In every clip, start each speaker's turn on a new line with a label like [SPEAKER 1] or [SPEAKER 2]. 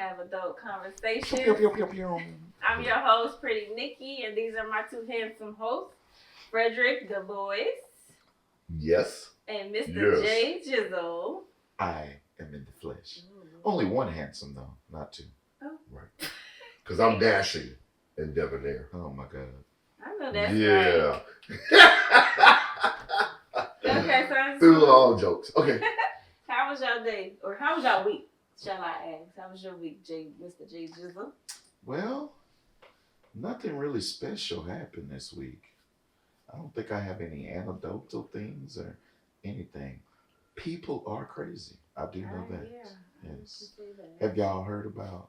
[SPEAKER 1] have adult conversations.
[SPEAKER 2] Pew, pew, pew, pew.
[SPEAKER 1] I'm your host, Pretty Nikki, and these are my two handsome hosts, Frederick the Boys.
[SPEAKER 3] Yes.
[SPEAKER 1] And Mr.
[SPEAKER 3] Yes.
[SPEAKER 1] J. Jizzle.
[SPEAKER 2] I am in the flesh. Only one handsome though, not two.
[SPEAKER 1] Oh.
[SPEAKER 3] Right. Because I'm dashing and debonair.
[SPEAKER 2] Oh my God.
[SPEAKER 1] I know that's
[SPEAKER 3] yeah.
[SPEAKER 1] right. Okay, so
[SPEAKER 3] Through all jokes. Okay.
[SPEAKER 1] how was y'all day? Or how was y'all week? Shall I ask? How was your week, Mr. J. Jizzle?
[SPEAKER 2] Well, nothing really special happened this week. I don't think I have any anecdotal things or anything. People are crazy. I do know that.
[SPEAKER 1] Yeah,
[SPEAKER 2] Yes. Have y'all heard about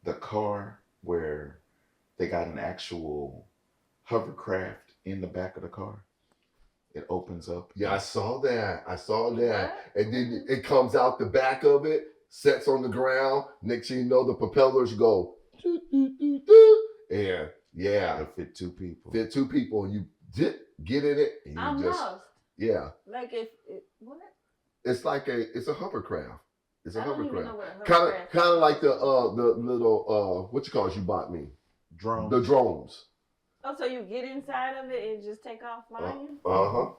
[SPEAKER 2] the car where they got an actual hovercraft in the back of the car? It opens up.
[SPEAKER 3] Yeah, I saw that.
[SPEAKER 1] What?
[SPEAKER 3] And then it comes out the back of it, sets on the ground. Next thing you know, the propellers go. Doo, doo, doo, doo. And yeah,
[SPEAKER 2] It'll fit two people.
[SPEAKER 3] fit two people, and you get in it, and you
[SPEAKER 1] I'm
[SPEAKER 3] just
[SPEAKER 1] lost.
[SPEAKER 3] yeah.
[SPEAKER 1] Like what?
[SPEAKER 3] It's like it's a hovercraft. It's a
[SPEAKER 1] I don't even know
[SPEAKER 3] hovercraft.
[SPEAKER 1] what a
[SPEAKER 3] Kind
[SPEAKER 1] hovercraft
[SPEAKER 3] of like the little what you call it? You bought me
[SPEAKER 2] Drone.
[SPEAKER 3] the drones.
[SPEAKER 1] Oh, so you get inside of it and just take off flying?
[SPEAKER 3] Uh-huh.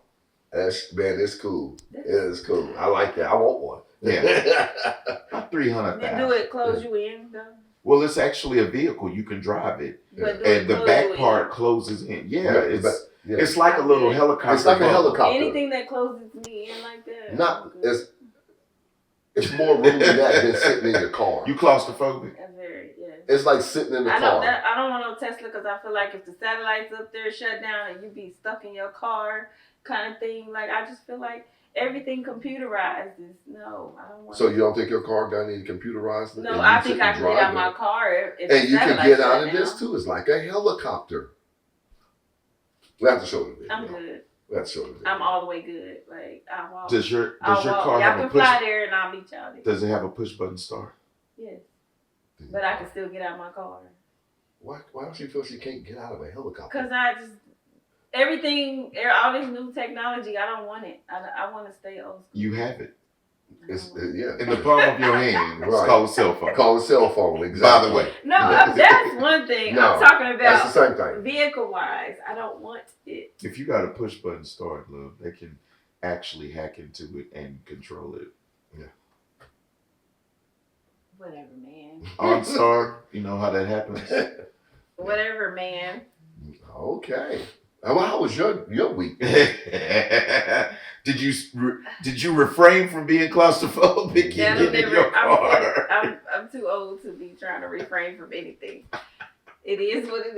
[SPEAKER 3] Man, it's cool. It is cool. I like that. I want one.
[SPEAKER 2] Yeah. About
[SPEAKER 1] Then
[SPEAKER 2] 300,000.
[SPEAKER 1] do it close you in though?
[SPEAKER 2] Well, it's actually a vehicle. You can drive it.
[SPEAKER 1] But do
[SPEAKER 2] And
[SPEAKER 1] it
[SPEAKER 2] the
[SPEAKER 1] close
[SPEAKER 2] back
[SPEAKER 1] you
[SPEAKER 2] part
[SPEAKER 1] in?
[SPEAKER 2] closes in. Yeah,
[SPEAKER 3] Yeah, yeah.
[SPEAKER 2] it's like a little helicopter.
[SPEAKER 3] It's like a
[SPEAKER 2] bubble.
[SPEAKER 3] helicopter.
[SPEAKER 1] Anything that closes me in like that.
[SPEAKER 3] Not
[SPEAKER 1] I'm good.
[SPEAKER 3] it's more room than that than sitting in your car.
[SPEAKER 2] You claustrophobic?
[SPEAKER 1] I'm very, yes.
[SPEAKER 3] It's like sitting in the
[SPEAKER 1] I
[SPEAKER 3] car.
[SPEAKER 1] don't want no Tesla because I feel like if the satellites up there shut down and you be stuck in your car kind of thing, like I just feel like everything computerized is no, I don't want.
[SPEAKER 3] So you don't think your car got any computerized?
[SPEAKER 1] No,
[SPEAKER 3] and
[SPEAKER 1] I
[SPEAKER 3] you
[SPEAKER 1] think
[SPEAKER 3] sit
[SPEAKER 1] I
[SPEAKER 3] and
[SPEAKER 1] can get
[SPEAKER 3] drive
[SPEAKER 1] out my
[SPEAKER 3] it?
[SPEAKER 1] car if
[SPEAKER 3] And
[SPEAKER 1] the
[SPEAKER 3] you can
[SPEAKER 1] satellites
[SPEAKER 3] get
[SPEAKER 1] shut
[SPEAKER 3] out of
[SPEAKER 1] down.
[SPEAKER 3] this too. It's like a helicopter. We have to show the video.
[SPEAKER 1] I'm good.
[SPEAKER 3] We have to show the video.
[SPEAKER 1] I'm all the way good. Like I walk.
[SPEAKER 2] Does your
[SPEAKER 1] I'll walk.
[SPEAKER 2] car
[SPEAKER 1] Y'all
[SPEAKER 2] have a
[SPEAKER 1] can
[SPEAKER 2] push?
[SPEAKER 1] fly there and I'll meet y'all there.
[SPEAKER 2] Does it have a push button start?
[SPEAKER 1] Yes, but I can still get out my car.
[SPEAKER 3] Why don't she feel she can't get out of a helicopter?
[SPEAKER 1] Cause I just everything, all this new technology, I don't want it. I want to stay old school.
[SPEAKER 2] You have it
[SPEAKER 3] It's yeah.
[SPEAKER 2] in the palm of your hand. It's
[SPEAKER 3] Right.
[SPEAKER 2] called a cell phone.
[SPEAKER 3] Call a cell phone,
[SPEAKER 2] By
[SPEAKER 3] exactly.
[SPEAKER 2] the way,
[SPEAKER 1] No, that's one thing.
[SPEAKER 3] No,
[SPEAKER 1] I'm talking
[SPEAKER 3] That's the
[SPEAKER 1] about
[SPEAKER 3] same thing.
[SPEAKER 1] vehicle wise. I don't want it.
[SPEAKER 2] if you got a push button start, love, they can actually hack into it and control it.
[SPEAKER 1] Whatever, man.
[SPEAKER 2] OnStar, you know how that happens.
[SPEAKER 1] Whatever, man.
[SPEAKER 3] Okay. Well, how was your week?
[SPEAKER 2] Did you refrain from being claustrophobic and
[SPEAKER 1] That'll
[SPEAKER 2] getting in your car?
[SPEAKER 1] I'm too old to be trying to refrain from anything. It is what it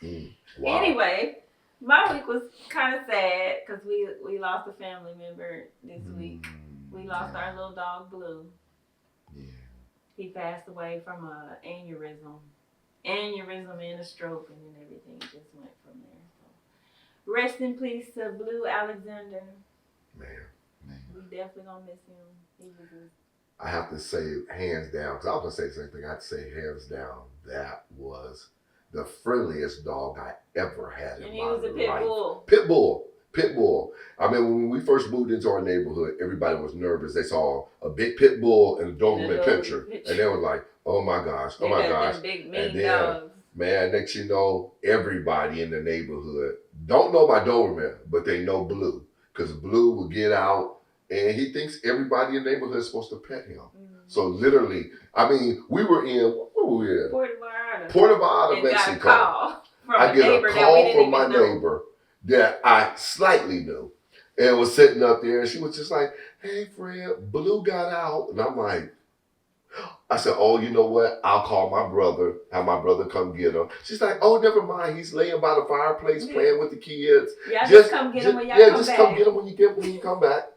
[SPEAKER 1] is.
[SPEAKER 3] Wow.
[SPEAKER 1] Anyway, my week was kind of sad because we lost a family member this week. We lost our little dog Blue.
[SPEAKER 2] Yeah.
[SPEAKER 1] He passed away from an aneurysm and a stroke, and then everything just went from there. So, rest in peace to Blue Alexander.
[SPEAKER 3] Man,
[SPEAKER 1] We definitely gonna miss him. He was
[SPEAKER 3] I have to say hands down, because I was going to say the same thing. I have to say hands down, that was the friendliest dog I ever had
[SPEAKER 1] and
[SPEAKER 3] in
[SPEAKER 1] he
[SPEAKER 3] my
[SPEAKER 1] was a pit
[SPEAKER 3] life.
[SPEAKER 1] bull.
[SPEAKER 3] Pit bull. I mean, when we first moved into our neighborhood, everybody was nervous. They saw a big pit bull and a Doberman Pinscher, and they were like, "Oh my gosh, oh
[SPEAKER 1] They
[SPEAKER 3] my
[SPEAKER 1] got
[SPEAKER 3] gosh!"
[SPEAKER 1] them big
[SPEAKER 3] And
[SPEAKER 1] mean
[SPEAKER 3] then,
[SPEAKER 1] dogs.
[SPEAKER 3] man, next you know, everybody in the neighborhood don't know my Doberman, but they know Blue, because Blue will get out, and he thinks everybody in the neighborhood is supposed to pet him. So literally, I mean, we were in, what were we in? Puerto Vallarta,
[SPEAKER 1] and
[SPEAKER 3] Mexico.
[SPEAKER 1] got a call from
[SPEAKER 3] I
[SPEAKER 1] a
[SPEAKER 3] get
[SPEAKER 1] neighbor
[SPEAKER 3] a
[SPEAKER 1] that we
[SPEAKER 3] call
[SPEAKER 1] didn't
[SPEAKER 3] from my
[SPEAKER 1] even know.
[SPEAKER 3] neighbor that I slightly knew, and was sitting up there, and she was just like, "Hey, Fred, Blue got out," and I'm like, I said, "Oh, you know what? I'll call my brother, have my brother come get him." She's like, "Oh, never mind. He's laying by the fireplace playing with the kids.
[SPEAKER 1] Yeah, just come get him when y'all come
[SPEAKER 3] just
[SPEAKER 1] back.
[SPEAKER 3] come get him when you come back."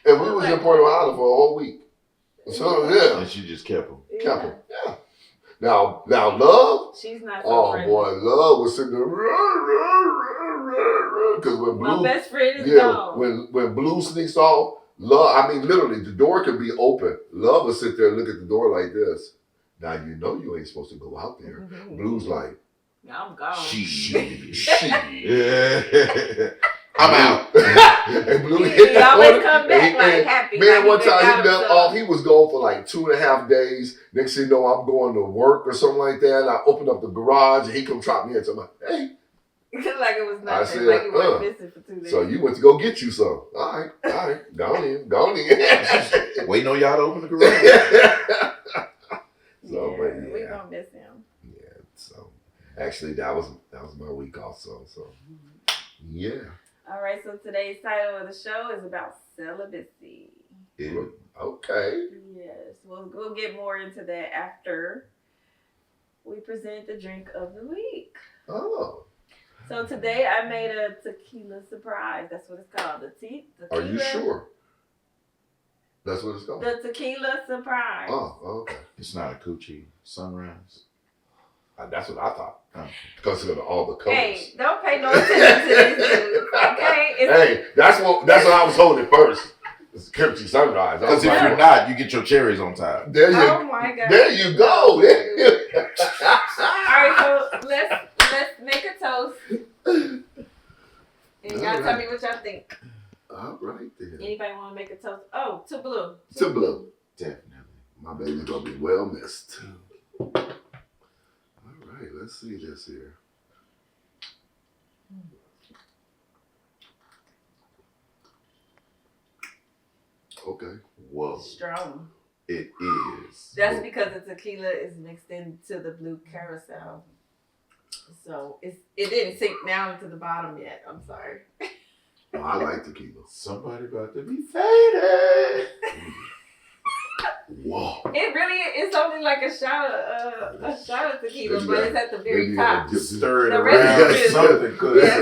[SPEAKER 3] And we was in Puerto Vallarta for a whole week. So yeah,
[SPEAKER 2] And she just kept him.
[SPEAKER 3] kept him. Yeah. Now, Love.
[SPEAKER 1] She's not so
[SPEAKER 3] Oh
[SPEAKER 1] friendly.
[SPEAKER 3] boy, Love was sitting there. Because when
[SPEAKER 1] My
[SPEAKER 3] Blue,
[SPEAKER 1] best friend is
[SPEAKER 3] yeah,
[SPEAKER 1] gone.
[SPEAKER 3] when Blue sneaks off, Love. I mean, literally, the door could be open. Love would sit there and look at the door like this. Now you know you ain't supposed to go out there. Blue's like,
[SPEAKER 1] I'm gone.
[SPEAKER 2] She.
[SPEAKER 3] she.
[SPEAKER 2] Yeah. I'm out.
[SPEAKER 3] And Blue
[SPEAKER 1] He always come back like happy.
[SPEAKER 3] Man,
[SPEAKER 1] like
[SPEAKER 3] one
[SPEAKER 1] he
[SPEAKER 3] time
[SPEAKER 1] got
[SPEAKER 3] he done
[SPEAKER 1] himself.
[SPEAKER 3] off. He was gone for like 2.5 days. Next thing you know, I'm going to work or something like that. And I opened up the garage and he come trot me in. So I'm like, hey.
[SPEAKER 1] Like it was
[SPEAKER 3] I
[SPEAKER 1] nothing.
[SPEAKER 3] said,
[SPEAKER 1] Like he wasn't missing for 2 days.
[SPEAKER 3] So you went to go get you some. All right. Go on in.
[SPEAKER 2] Waiting on y'all to open the garage.
[SPEAKER 3] So, but yeah.
[SPEAKER 1] We gonna miss him.
[SPEAKER 3] Yeah. So actually, that was my week also. So yeah.
[SPEAKER 1] All right. So today's title of the show is about celibacy.
[SPEAKER 3] Okay.
[SPEAKER 1] Yes. We'll get more into that after we present the drink of the week.
[SPEAKER 3] Oh.
[SPEAKER 1] So today I made a tequila surprise. That's what it's called. Tequila.
[SPEAKER 3] Are you sure? That's what it's called.
[SPEAKER 1] The tequila surprise.
[SPEAKER 3] Oh, okay.
[SPEAKER 2] It's not a coochie sunrise.
[SPEAKER 3] That's what I thought.
[SPEAKER 2] Oh.
[SPEAKER 3] Because of all the colors.
[SPEAKER 1] Hey, don't pay no attention to this dude. Okay.
[SPEAKER 3] Hey, that's what I was holding first. It's Kimchi Sunrise.
[SPEAKER 2] Because if you're not, you get your cherries on top.
[SPEAKER 3] There you,
[SPEAKER 1] oh my God.
[SPEAKER 3] There you go.
[SPEAKER 1] All right, so let's make a toast. And y'all tell me what y'all think.
[SPEAKER 3] All right then.
[SPEAKER 1] Anybody want to make a toast? Oh, to Blue.
[SPEAKER 3] To Blue.
[SPEAKER 2] Definitely.
[SPEAKER 3] My baby's gonna be well missed. All right, let's see this here. Okay.
[SPEAKER 2] Whoa.
[SPEAKER 1] Strong.
[SPEAKER 2] It is.
[SPEAKER 1] That's because the tequila is mixed into the blue carousel. So it didn't sink down to the bottom yet. I'm sorry.
[SPEAKER 3] Oh, I like tequila.
[SPEAKER 2] Somebody about to be faded.
[SPEAKER 3] Whoa.
[SPEAKER 1] It really is only like a shot of tequila,
[SPEAKER 3] Maybe
[SPEAKER 1] but it's at the very
[SPEAKER 3] maybe
[SPEAKER 1] top.
[SPEAKER 2] Stir it
[SPEAKER 1] The
[SPEAKER 2] around
[SPEAKER 1] rest is-
[SPEAKER 2] something. Cause
[SPEAKER 1] Yeah.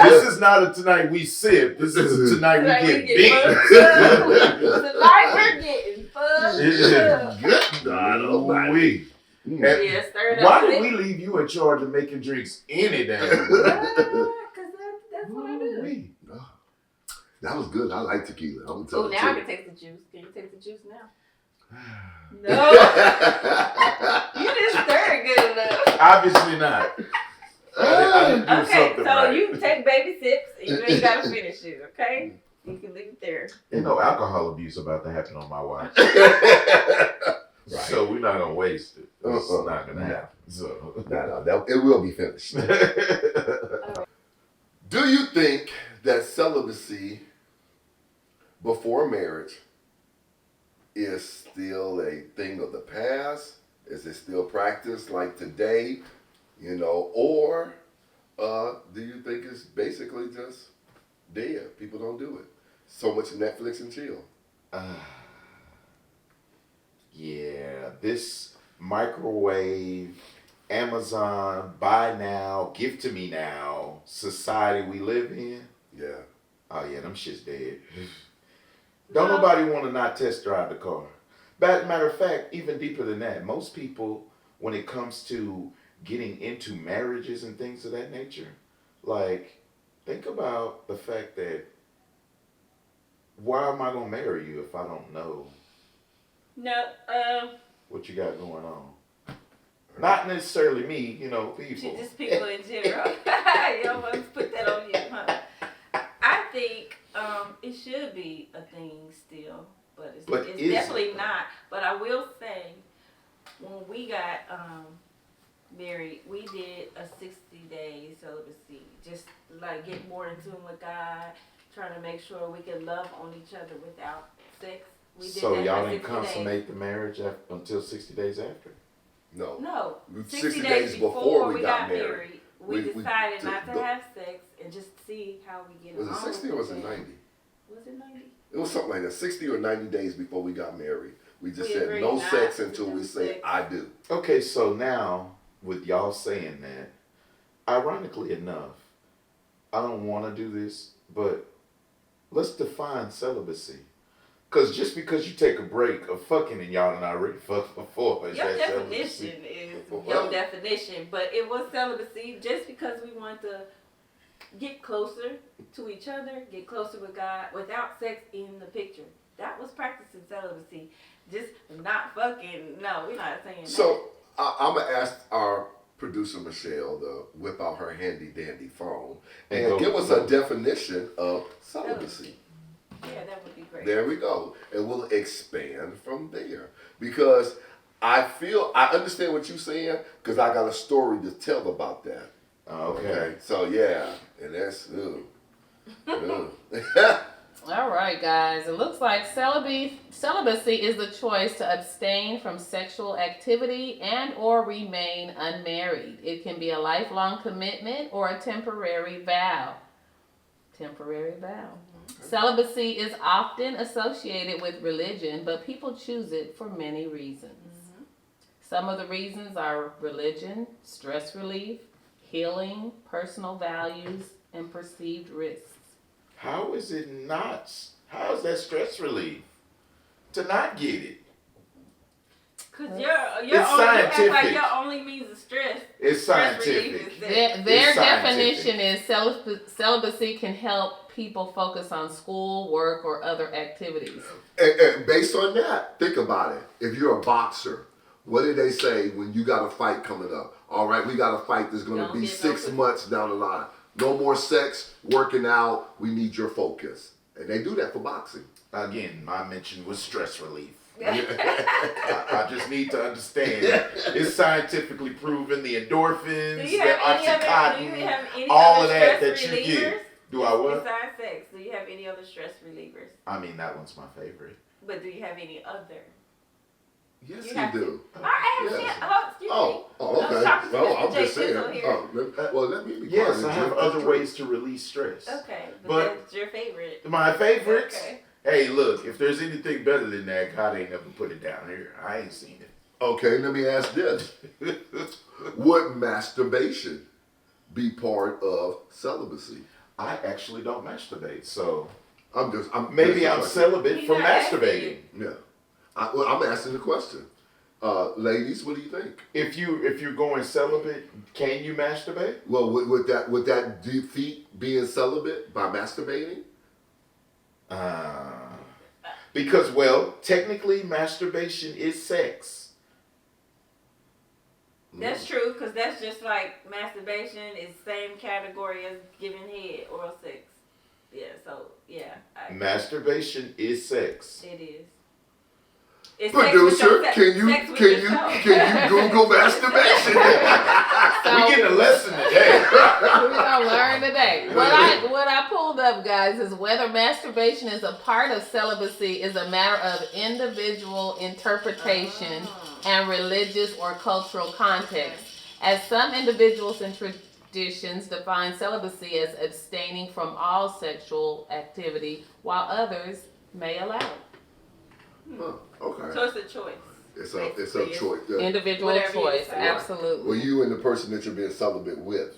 [SPEAKER 2] this is not a tonight we sip. This is a tonight
[SPEAKER 1] Tonight
[SPEAKER 2] we
[SPEAKER 1] we
[SPEAKER 2] get
[SPEAKER 1] get
[SPEAKER 2] big.
[SPEAKER 1] fucked up. Tonight we're getting fucked up.
[SPEAKER 3] Good God almighty.
[SPEAKER 1] Yeah, stir it up.
[SPEAKER 2] Why did we leave you in charge of making drinks any damn way?
[SPEAKER 1] Because that's what I do.
[SPEAKER 2] Ooh-wee.
[SPEAKER 3] That was good. I like tequila. I'm
[SPEAKER 1] Oh,
[SPEAKER 3] telling
[SPEAKER 1] now I
[SPEAKER 3] you.
[SPEAKER 1] can taste the juice. Can you taste the juice now? No. You didn't stir it good enough.
[SPEAKER 2] Obviously not. I didn't do
[SPEAKER 1] Okay,
[SPEAKER 2] something
[SPEAKER 1] so
[SPEAKER 2] right.
[SPEAKER 1] you take baby sips and you ain't got to finish it, okay? You can leave it there.
[SPEAKER 2] Ain't no alcohol abuse about to happen on my watch.
[SPEAKER 3] Right.
[SPEAKER 2] So we're not going to waste it. It's
[SPEAKER 3] Uh-uh.
[SPEAKER 2] not going to happen. So.
[SPEAKER 3] No, it will be finished. Do you think that celibacy before marriage is still a thing of the past? Is it still practiced like today? Or do you think it's basically just dead? People don't do it. So much Netflix and chill.
[SPEAKER 2] Yeah, this microwave, Amazon, buy now, give to me now society we live in.
[SPEAKER 3] Yeah.
[SPEAKER 2] Oh yeah, them shit's dead. Don't nobody want to not test drive the car. Matter of fact, even deeper than that, most people, when it comes to getting into marriages and things of that nature, like, think about the fact that why am I gonna marry you if I don't know
[SPEAKER 1] No,
[SPEAKER 2] what you got going on? Not necessarily me, people.
[SPEAKER 1] just people in general. You almost put that on you, huh? I think it should be a thing still, but it's
[SPEAKER 2] is
[SPEAKER 1] definitely
[SPEAKER 2] it?
[SPEAKER 1] not. But I will say, when we got married, we did a 60-day celibacy, just like get more in tune with God, trying to make sure we could love on each other without sex. We did
[SPEAKER 2] So
[SPEAKER 1] that
[SPEAKER 2] y'all
[SPEAKER 1] for
[SPEAKER 2] didn't
[SPEAKER 1] 60 days.
[SPEAKER 2] consummate the marriage until 60 days after?
[SPEAKER 1] No,
[SPEAKER 3] 60 days before we got married.
[SPEAKER 1] We decided not to
[SPEAKER 3] the-
[SPEAKER 1] have sex and just see how we get
[SPEAKER 3] Was
[SPEAKER 1] along.
[SPEAKER 3] it 60 or was it 90?
[SPEAKER 1] Was it 90?
[SPEAKER 3] It was something like that. 60 or 90 days before we got married. We just
[SPEAKER 1] We
[SPEAKER 3] said
[SPEAKER 1] agreed
[SPEAKER 3] no
[SPEAKER 1] not
[SPEAKER 3] sex
[SPEAKER 1] to
[SPEAKER 3] until
[SPEAKER 1] do
[SPEAKER 3] we say
[SPEAKER 1] sex.
[SPEAKER 3] I do.
[SPEAKER 2] Okay, so now, with y'all saying that, ironically enough, I don't want to do this, but let's define celibacy. Because just because you take a break of fucking and y'all done already fucked before, is
[SPEAKER 1] Your
[SPEAKER 2] that
[SPEAKER 1] definition
[SPEAKER 2] celibacy?
[SPEAKER 1] is
[SPEAKER 3] Well,
[SPEAKER 1] your definition, but it was celibacy just because we wanted to get closer to each other, get closer with God without sex in the picture. That was practicing celibacy. Just not fucking. No, we're not saying that.
[SPEAKER 3] So I'm going to ask our producer Michelle to whip out her handy dandy phone
[SPEAKER 2] And
[SPEAKER 3] and
[SPEAKER 2] go-
[SPEAKER 3] give us a definition of celibacy.
[SPEAKER 1] Yeah, that would be great.
[SPEAKER 3] There we go. And we'll expand from there. Because I understand what you're saying, because I got a story to tell about that.
[SPEAKER 2] Okay.
[SPEAKER 3] So, yeah. And that's,
[SPEAKER 4] All right, guys. It looks like celibacy is the choice to abstain from sexual activity and or remain unmarried. It can be a lifelong commitment or a temporary vow. Temporary vow. Celibacy is often associated with religion, but people choose it for many reasons. Some of the reasons are religion, stress relief, healing, personal values, and perceived risks.
[SPEAKER 2] How is it not? How is that stress relief to not get it?
[SPEAKER 1] Cause
[SPEAKER 2] It's
[SPEAKER 1] you act like
[SPEAKER 2] scientific.
[SPEAKER 1] your only means of stress.
[SPEAKER 2] It's
[SPEAKER 1] Stress relief
[SPEAKER 2] scientific.
[SPEAKER 1] is sex.
[SPEAKER 4] Their
[SPEAKER 2] It's
[SPEAKER 4] definition is celibacy can help people focus on school, work, or other activities.
[SPEAKER 3] and based on that, think about it. If you're a boxer, what do they say when you got a fight coming up? All right, we got a fight that's going to
[SPEAKER 1] Don't
[SPEAKER 3] be
[SPEAKER 1] get
[SPEAKER 3] 6
[SPEAKER 1] no-
[SPEAKER 3] months down the line. No more sex, working out. We need your focus. And they do that for boxing.
[SPEAKER 2] Again, my mention was stress relief. I just need to understand. It's scientifically proven. The endorphins,
[SPEAKER 1] Do you
[SPEAKER 2] the
[SPEAKER 1] have any
[SPEAKER 2] oxycontin, all
[SPEAKER 1] other
[SPEAKER 2] of that
[SPEAKER 1] stress
[SPEAKER 2] that you
[SPEAKER 1] relievers?
[SPEAKER 2] get. Do I what?
[SPEAKER 1] Besides sex, do you have any other stress relievers?
[SPEAKER 2] I mean, that one's my favorite.
[SPEAKER 1] But do you have any other?
[SPEAKER 3] Yes,
[SPEAKER 1] You
[SPEAKER 3] you,
[SPEAKER 1] have
[SPEAKER 3] do.
[SPEAKER 1] I asked
[SPEAKER 3] Yes.
[SPEAKER 1] him. Oh, excuse me.
[SPEAKER 3] Okay.
[SPEAKER 1] I'm talking to
[SPEAKER 3] Well,
[SPEAKER 1] Mr.
[SPEAKER 3] I'm just
[SPEAKER 1] J.
[SPEAKER 3] saying.
[SPEAKER 1] Tizzle here.
[SPEAKER 3] Let me be quiet.
[SPEAKER 2] Yes, I
[SPEAKER 3] and
[SPEAKER 2] have
[SPEAKER 3] drink
[SPEAKER 2] other
[SPEAKER 3] this drink.
[SPEAKER 2] ways to release stress.
[SPEAKER 1] Okay, but
[SPEAKER 2] But-
[SPEAKER 1] that's your favorite.
[SPEAKER 2] My favorites?
[SPEAKER 1] Okay.
[SPEAKER 2] Hey, look, if there's anything better than that, God ain't never put it down here. I ain't seen it.
[SPEAKER 3] Okay, let me ask this. Would masturbation be part of celibacy?
[SPEAKER 2] I actually don't masturbate, so
[SPEAKER 3] that's
[SPEAKER 2] maybe I'm
[SPEAKER 3] the question.
[SPEAKER 2] celibate
[SPEAKER 1] He's
[SPEAKER 2] from
[SPEAKER 1] not asking
[SPEAKER 2] masturbating.
[SPEAKER 3] Yeah. I'm asking the question. Ladies, what do you think?
[SPEAKER 2] If you're going celibate, can you masturbate?
[SPEAKER 3] Well, would that defeat being celibate by masturbating?
[SPEAKER 2] Because technically masturbation is sex.
[SPEAKER 1] That's true, because that's just like masturbation is same category as giving head, oral sex. Yeah, so, yeah.
[SPEAKER 2] Masturbation is sex.
[SPEAKER 1] It is. It's
[SPEAKER 3] Producer,
[SPEAKER 1] sex
[SPEAKER 3] can
[SPEAKER 1] with
[SPEAKER 3] you
[SPEAKER 1] yourself.
[SPEAKER 3] Google masturbation?
[SPEAKER 2] We getting a lesson today.
[SPEAKER 4] We're gonna learn today. What I pulled up, guys, is whether masturbation is a part of celibacy is a matter of individual interpretation and religious or cultural context. As some individuals and traditions define celibacy as abstaining from all sexual activity, while others may allow it.
[SPEAKER 3] Okay.
[SPEAKER 1] So it's a choice.
[SPEAKER 3] It's a
[SPEAKER 1] Basically,
[SPEAKER 3] choice. Yeah.
[SPEAKER 4] Individual
[SPEAKER 1] Whatever you
[SPEAKER 4] choice,
[SPEAKER 1] decide.
[SPEAKER 4] absolutely.
[SPEAKER 3] Well, you and the person that you're being celibate with.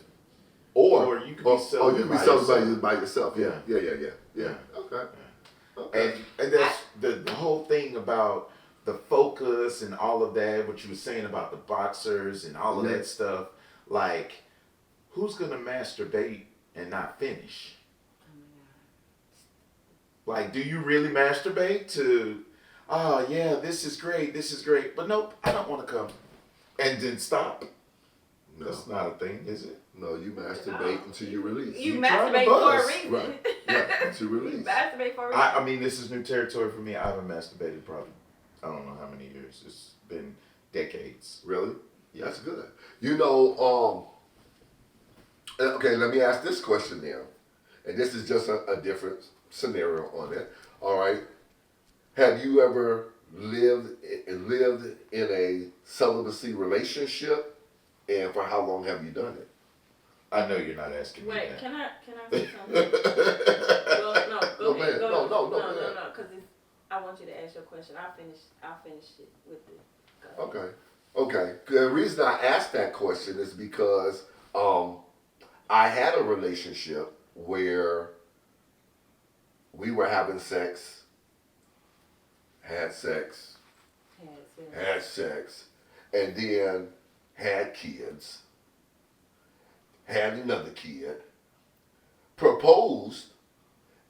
[SPEAKER 3] Or
[SPEAKER 2] you could be celibate
[SPEAKER 3] you could be
[SPEAKER 2] by
[SPEAKER 3] celibate
[SPEAKER 2] yourself.
[SPEAKER 3] by yourself. Yeah.
[SPEAKER 2] Yeah.
[SPEAKER 3] Yeah. Okay.
[SPEAKER 2] And that's the whole thing about the focus and all of that, what you were saying about the boxers and all of that stuff. Like, who's gonna masturbate and not finish? Like, do you really masturbate to, oh yeah, this is great, but nope, I don't want to come, and then stop?
[SPEAKER 3] No.
[SPEAKER 2] That's not a thing, is it?
[SPEAKER 3] No, you masturbate until you release.
[SPEAKER 1] You
[SPEAKER 2] trying to
[SPEAKER 1] masturbate for a
[SPEAKER 2] buzz.
[SPEAKER 1] reason.
[SPEAKER 3] Right. Yeah, until
[SPEAKER 1] You
[SPEAKER 3] release.
[SPEAKER 1] masturbate for a reason.
[SPEAKER 2] I mean, this is new territory for me. I haven't masturbated probably, I don't know how many years. It's been decades.
[SPEAKER 3] Really? Yeah. That's good. You know, okay, let me ask this question now. And this is just a different scenario on it. All right. Have you ever lived in a celibacy relationship? And for how long have you done it?
[SPEAKER 2] I know you're not asking me
[SPEAKER 1] Wait,
[SPEAKER 2] that.
[SPEAKER 1] can I say something? Well, no, go ahead.
[SPEAKER 3] No,
[SPEAKER 1] No, because I want you to ask your question. I'll finish it with it. Go ahead.
[SPEAKER 3] Okay. The reason I asked that question is because I had a relationship where we were having sex, had sex, and then had kids, had another kid, proposed,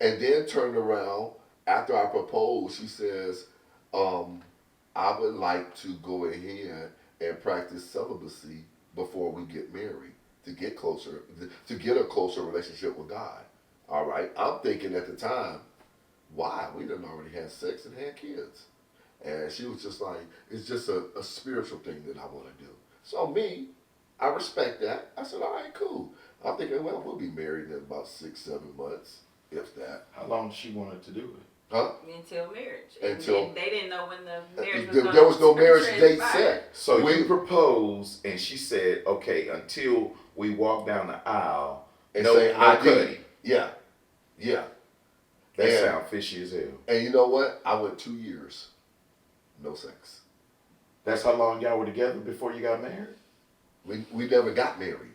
[SPEAKER 3] and then turned around after I proposed. She says, I would like to go ahead and practice celibacy before we get married to get closer, to get a closer relationship with God. All right. I'm thinking at the time, why? We done already had sex and had kids. And she was just like, it's just a spiritual thing that I want to do. So me, I respect that. I said, all right, cool. I'm thinking, well, we'll be married in about 6-7 months, if that.
[SPEAKER 2] How long she wanted to do it?
[SPEAKER 3] Huh?
[SPEAKER 1] Until marriage.
[SPEAKER 3] Until-
[SPEAKER 1] And they didn't know when the marriage was
[SPEAKER 3] There was no marriage date
[SPEAKER 1] transpire.
[SPEAKER 3] set.
[SPEAKER 2] So you proposed, and she said, okay, until we walk down the aisle,
[SPEAKER 3] And
[SPEAKER 2] no,
[SPEAKER 3] say,
[SPEAKER 2] no
[SPEAKER 3] I
[SPEAKER 2] cutting.
[SPEAKER 3] did. Yeah. Yeah.
[SPEAKER 2] That
[SPEAKER 3] And-
[SPEAKER 2] sound fishy as hell.
[SPEAKER 3] And you know what? I went 2 years. No sex.
[SPEAKER 2] That's how long y'all were together before you got married?
[SPEAKER 3] We never got married.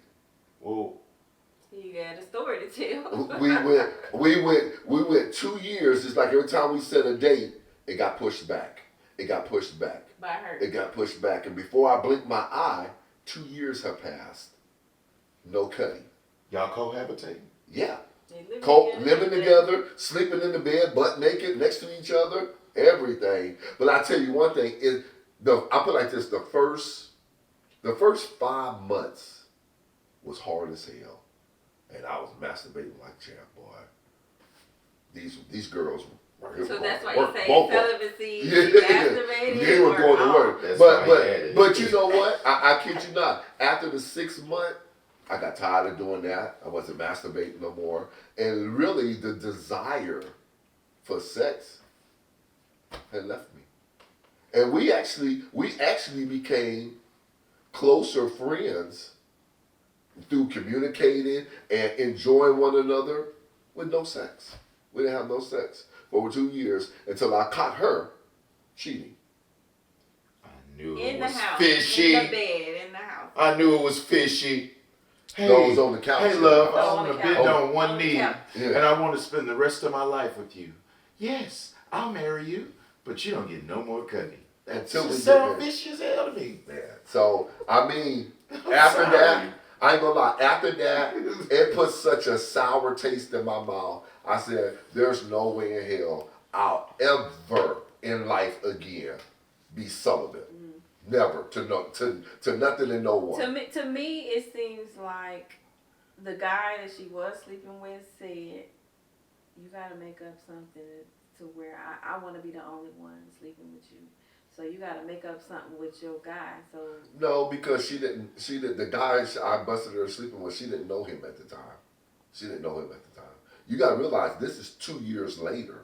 [SPEAKER 2] Well,
[SPEAKER 1] You got a story to tell.
[SPEAKER 3] we went 2 years. It's like every time we set a date, it got pushed back. It got pushed back.
[SPEAKER 1] By her.
[SPEAKER 3] It got pushed back. And before I blinked my eye, 2 years have passed. No cutting.
[SPEAKER 2] y'all cohabitating?
[SPEAKER 3] Yeah.
[SPEAKER 1] They living
[SPEAKER 3] Living together, sleeping in the bed, butt naked, next to each other, everything. But I tell you one thing, I put it like this, the first 5 months was hard as hell. And I was masturbating like champ, boy. These girls were here.
[SPEAKER 1] So
[SPEAKER 3] for
[SPEAKER 1] that's why
[SPEAKER 3] work,
[SPEAKER 1] you say
[SPEAKER 3] both of them.
[SPEAKER 1] celibacy,
[SPEAKER 3] Yeah.
[SPEAKER 1] masturbating.
[SPEAKER 3] They were
[SPEAKER 1] or
[SPEAKER 3] going to
[SPEAKER 1] all?
[SPEAKER 3] work.
[SPEAKER 2] That's why I had it.
[SPEAKER 3] But you know what? I kid you not. After the 6th month, I got tired of doing that. I wasn't masturbating no more. And really the desire for sex had left me. And we actually became closer friends through communicating and enjoying one another with no sex. We didn't have no sex for over 2 years until I caught her cheating.
[SPEAKER 2] I knew
[SPEAKER 1] In
[SPEAKER 2] it
[SPEAKER 1] the
[SPEAKER 2] was
[SPEAKER 1] house.
[SPEAKER 2] fishy.
[SPEAKER 1] In the bed, in the house.
[SPEAKER 2] I knew it was fishy. Hey,
[SPEAKER 3] Those on the couch.
[SPEAKER 2] hey love, I
[SPEAKER 1] On
[SPEAKER 2] want
[SPEAKER 1] the
[SPEAKER 2] to
[SPEAKER 1] couch.
[SPEAKER 2] bend
[SPEAKER 3] Oh.
[SPEAKER 2] on one
[SPEAKER 1] On the
[SPEAKER 2] knee,
[SPEAKER 1] couch.
[SPEAKER 2] and
[SPEAKER 3] Yeah.
[SPEAKER 2] I want to spend the rest of my life with you. Yes, I'll marry you, but you don't get no more cutting. That's
[SPEAKER 3] Until we
[SPEAKER 2] just
[SPEAKER 3] get
[SPEAKER 2] sound
[SPEAKER 3] married.
[SPEAKER 2] fishy as hell to me.
[SPEAKER 3] Yeah. So, I mean,
[SPEAKER 2] I'm
[SPEAKER 3] after
[SPEAKER 2] sorry.
[SPEAKER 3] that, I ain't gonna lie, after that, it put such a sour taste in my mouth. I said, there's no way in hell I'll ever in life again be celibate. Never. To nothing and no one.
[SPEAKER 1] To me, it seems like the guy that she was sleeping with said, you got to make up something to where I want to be the only one sleeping with you. So you got to make up something with your guy. So
[SPEAKER 3] No, because she didn't, the guy I busted her sleeping with, she didn't know him at the time. She didn't know him at the time. You got to realize this is 2 years later.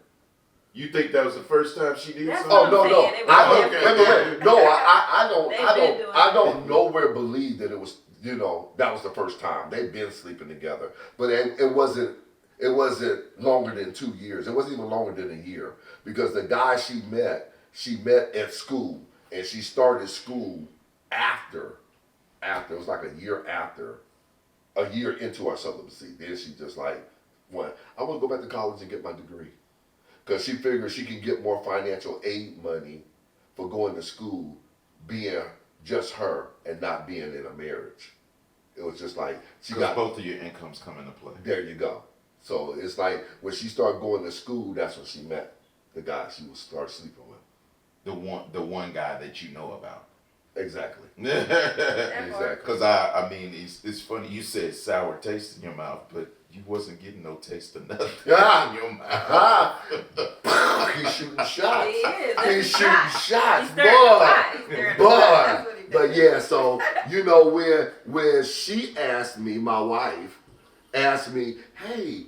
[SPEAKER 2] You think that was the first time she did
[SPEAKER 1] That's
[SPEAKER 2] something?
[SPEAKER 3] Oh no,
[SPEAKER 1] I'm
[SPEAKER 3] no!
[SPEAKER 1] saying, it was
[SPEAKER 3] I don't.
[SPEAKER 2] different.
[SPEAKER 3] Wait. No, I
[SPEAKER 1] They've been doing
[SPEAKER 3] I
[SPEAKER 1] it.
[SPEAKER 3] don't nowhere believe that it was. You know, that was the first time they've been sleeping together. But it wasn't. It wasn't longer than 2 years. It wasn't even longer than a year because the guy she met at school, and she started school after. It was like a year into our celibacy. Then she just like went. I want to go back to college and get my degree. Because she figures she can get more financial aid money for going to school being just her and not being in a marriage. It was just like, she
[SPEAKER 2] Because
[SPEAKER 3] got,
[SPEAKER 2] both of your incomes come into play.
[SPEAKER 3] there you go. So it's like, when she started going to school, that's when she met the guy she would start sleeping with.
[SPEAKER 2] The one guy that you know about.
[SPEAKER 3] Exactly.
[SPEAKER 1] Exactly.
[SPEAKER 2] Because I mean, it's funny. You said sour taste in your mouth, but you wasn't getting no taste of nothing in your mouth.
[SPEAKER 3] He's shooting shots.
[SPEAKER 1] He is.
[SPEAKER 3] He's
[SPEAKER 1] That's
[SPEAKER 3] shooting
[SPEAKER 1] hot.
[SPEAKER 3] shots,
[SPEAKER 1] He's stirring the pot. He's stirring the pot. That's what he
[SPEAKER 3] But
[SPEAKER 1] does.
[SPEAKER 3] yeah, so you know when she asked me, my wife asked me, hey,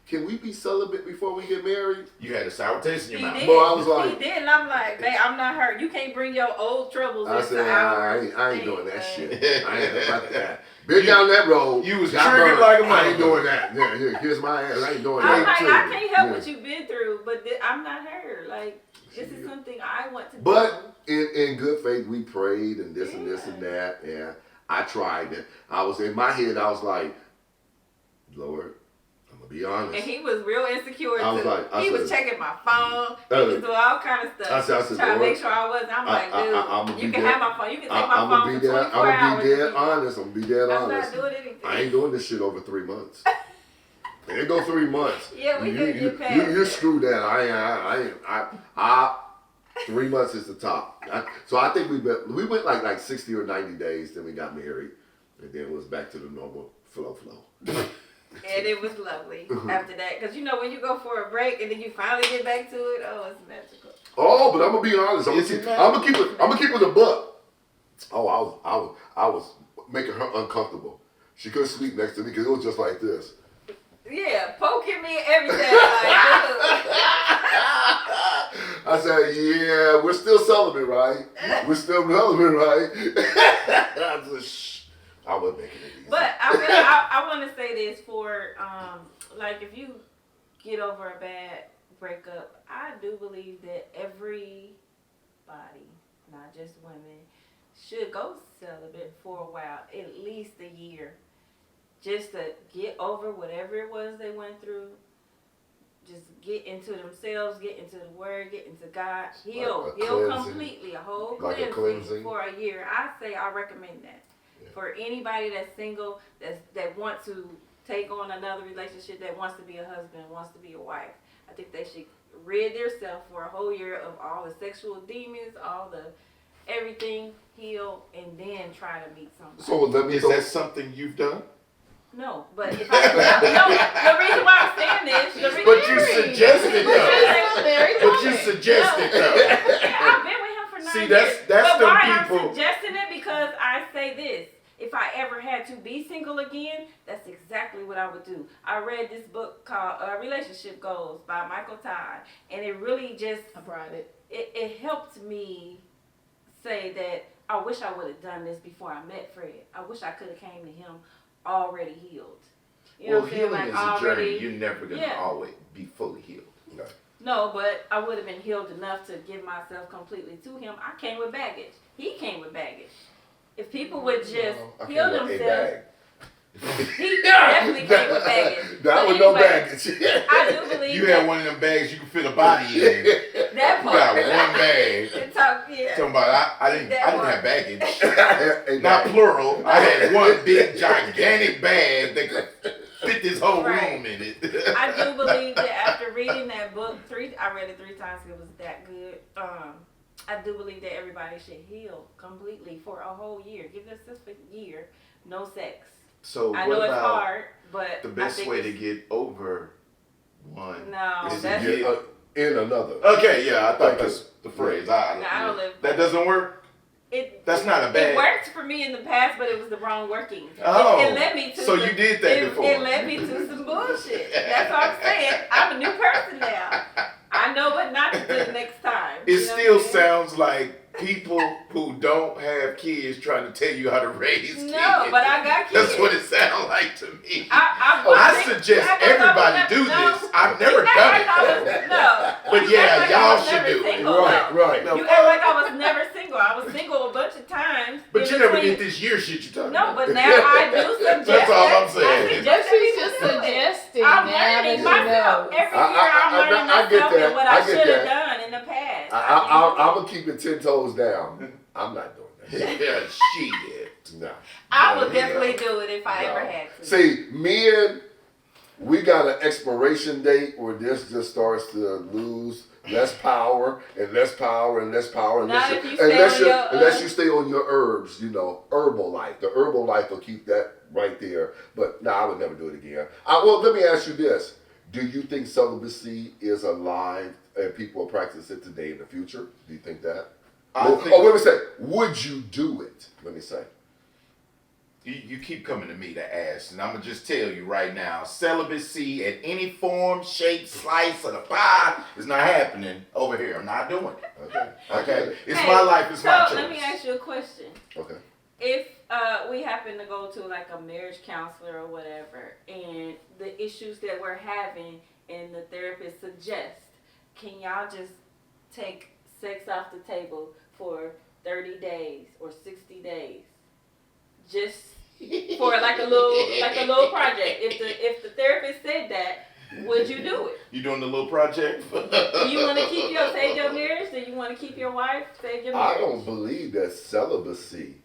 [SPEAKER 3] can we be celibate before we get married?
[SPEAKER 2] You had a sour taste in
[SPEAKER 1] He
[SPEAKER 2] your mouth.
[SPEAKER 1] did.
[SPEAKER 3] Boy, I was like-
[SPEAKER 1] he did, and I'm like, babe, I'm not her. You can't bring your old troubles
[SPEAKER 3] I
[SPEAKER 1] into
[SPEAKER 3] said,
[SPEAKER 1] our
[SPEAKER 3] I ain't
[SPEAKER 1] thing,
[SPEAKER 3] doing that
[SPEAKER 1] man.
[SPEAKER 3] shit. I ain't about that. Been down that road.
[SPEAKER 2] You was
[SPEAKER 3] got
[SPEAKER 2] triggered
[SPEAKER 3] burned.
[SPEAKER 2] like a
[SPEAKER 3] I ain't
[SPEAKER 2] motherfucker.
[SPEAKER 3] doing that. Yeah, kiss my ass. I ain't doing
[SPEAKER 1] I'm
[SPEAKER 3] that.
[SPEAKER 1] like, I can't help
[SPEAKER 3] Yeah.
[SPEAKER 1] what you've been through, but I'm not her. Like, this is something I want to do.
[SPEAKER 3] But in good faith, we prayed and this and this and that. Yeah, I tried it. I was in my head. I was like, Lord, I'm gonna be honest.
[SPEAKER 1] And he was real insecure
[SPEAKER 3] I was
[SPEAKER 1] too.
[SPEAKER 3] like- I
[SPEAKER 1] he was
[SPEAKER 3] said-
[SPEAKER 1] checking my phone. He was doing all kind of stuff.
[SPEAKER 3] I said,
[SPEAKER 1] trying to
[SPEAKER 3] Lord,
[SPEAKER 1] make sure I wasn't. I'm like, dude,
[SPEAKER 3] I'ma
[SPEAKER 1] you
[SPEAKER 3] be
[SPEAKER 1] can
[SPEAKER 3] there.
[SPEAKER 1] have my phone. You can take my
[SPEAKER 3] I'm
[SPEAKER 1] phone
[SPEAKER 3] gonna
[SPEAKER 1] for
[SPEAKER 3] be dead.
[SPEAKER 1] 24
[SPEAKER 3] I'm gonna be
[SPEAKER 1] hours.
[SPEAKER 3] dead honest. I'm gonna be dead
[SPEAKER 1] I'm
[SPEAKER 3] honest.
[SPEAKER 1] not doing anything.
[SPEAKER 3] I ain't doing this shit over 3 months. It go 3 months.
[SPEAKER 1] Yeah, we
[SPEAKER 3] you,
[SPEAKER 1] could
[SPEAKER 3] you,
[SPEAKER 1] get past
[SPEAKER 3] you
[SPEAKER 1] it.
[SPEAKER 3] screw that. I 3 months is the top. So I think we went like 60 or 90 days. Then we got married. And then it was back to the normal flow.
[SPEAKER 1] And it was lovely after that. Because, when you go for a break and then you finally get back to it, oh, it's magical.
[SPEAKER 3] Oh, but I'm gonna be honest. I'm gonna keep it a buck. Oh, I was making her uncomfortable. She couldn't sleep next to me because it was just like this.
[SPEAKER 1] Yeah, poking me and everything. Like,
[SPEAKER 3] I said, yeah, we're still celibate, right? We're still celibate, right? I just, shh. I wasn't making it easy.
[SPEAKER 1] but I want to say this for, like, if you get over a bad breakup, I do believe that everybody, not just women, should go celibate for a while, at least a year, just to get over whatever it was they went through. Just get into themselves, get into the Word, get into God, heal completely, a whole cleansing for a year. I recommend that for anybody that's single, that wants to take on another relationship, that wants to be a husband, wants to be a wife. I think they should rid themselves for a whole year of all the sexual demons, all the everything, heal, and then try to meet somebody.
[SPEAKER 2] Is that something you've done?
[SPEAKER 1] No, but if the reason why I'm saying this,
[SPEAKER 2] but you suggested though.
[SPEAKER 4] But
[SPEAKER 2] you suggested though.
[SPEAKER 1] Yeah, I've been with him for 9 years.
[SPEAKER 2] That's
[SPEAKER 1] but
[SPEAKER 2] the
[SPEAKER 1] why
[SPEAKER 2] people.
[SPEAKER 1] I'm suggesting it because I say this: if I ever had to be single again, that's exactly what I would do. I read this book called Relationship Goals by Michael Todd, and it really just it helped me say that I wish I would have done this before I met Fred. I wish I could have came to him already healed. You know what I'm saying?
[SPEAKER 2] Healing is a journey. You're never gonna always be fully healed.
[SPEAKER 1] No, but I would have been healed enough to give myself completely to him. I came with baggage. He came with baggage. If people would just heal themselves, he definitely came with baggage.
[SPEAKER 3] That was no baggage.
[SPEAKER 1] I do believe
[SPEAKER 2] you had one of them bags you can fit a body in.
[SPEAKER 1] That part.
[SPEAKER 2] You got one bag. Talking about I didn't have baggage. Not plural. I had one big gigantic bag that could fit this whole room in it.
[SPEAKER 1] I do believe that after reading that book I read it 3 times. It was that good. I do believe that everybody should heal completely for a whole year. Give yourself a year, no sex.
[SPEAKER 2] So
[SPEAKER 1] I know it's hard, but
[SPEAKER 2] the best way to get over one
[SPEAKER 1] is
[SPEAKER 2] to get
[SPEAKER 3] in another.
[SPEAKER 2] Okay, yeah, I thought that's the phrase.
[SPEAKER 1] I don't live.
[SPEAKER 2] That doesn't work. That's not a bad.
[SPEAKER 1] It worked for me in the past, but it was the wrong working.
[SPEAKER 2] Oh,
[SPEAKER 1] it led me to.
[SPEAKER 2] So you did that before.
[SPEAKER 1] It led me to some bullshit. That's what I'm saying. I'm a new person now. I know what not to do next time.
[SPEAKER 2] It still sounds like people who don't have kids trying to tell you how to raise kids.
[SPEAKER 1] No, but I got kids.
[SPEAKER 2] That's what it sounds like to me.
[SPEAKER 1] I
[SPEAKER 2] suggest everybody do this. I've never done it. But yeah, y'all should do it.
[SPEAKER 3] Right.
[SPEAKER 1] You act like I was never single. I was single a bunch of times.
[SPEAKER 2] But you never did this year shit you talking about.
[SPEAKER 1] No, but now I do suggest.
[SPEAKER 2] That's all I'm saying.
[SPEAKER 4] She's just suggesting.
[SPEAKER 1] I'm learning myself. Every year I'm learning myself and what I should have done in the past.
[SPEAKER 3] I'm going to keep it 10 toes down. I'm not doing that.
[SPEAKER 2] Yeah, shit.
[SPEAKER 3] No.
[SPEAKER 1] I would definitely do it if I ever had to.
[SPEAKER 3] See, men, we got an expiration date where this just starts to lose less power and less power and less power. Unless you stay on your herbs, herbal life. The herbal life will keep that right there. But no, I would never do it again. Well, let me ask you this. Do you think celibacy is alive and people will practice it today in the future? Do you think that? Let me say, would you do it? Let me say.
[SPEAKER 2] You keep coming to me to ask, and I'm going to just tell you right now, celibacy in any form, shape, slice of the pie is not happening over here. I'm not doing it. Okay? It's my life, it's my choice.
[SPEAKER 1] So let me ask you a question.
[SPEAKER 3] Okay.
[SPEAKER 1] If we happen to go to like a marriage counselor or whatever, and the issues that we're having and the therapist suggests, can y'all just take sex off the table for 30 days or 60 days? Just for like a little project. If the therapist said that, would you do it?
[SPEAKER 2] You doing the little project?
[SPEAKER 1] Do you want to save your marriage? Do you want to keep your wife? Save your marriage?
[SPEAKER 3] I don't believe that celibacy.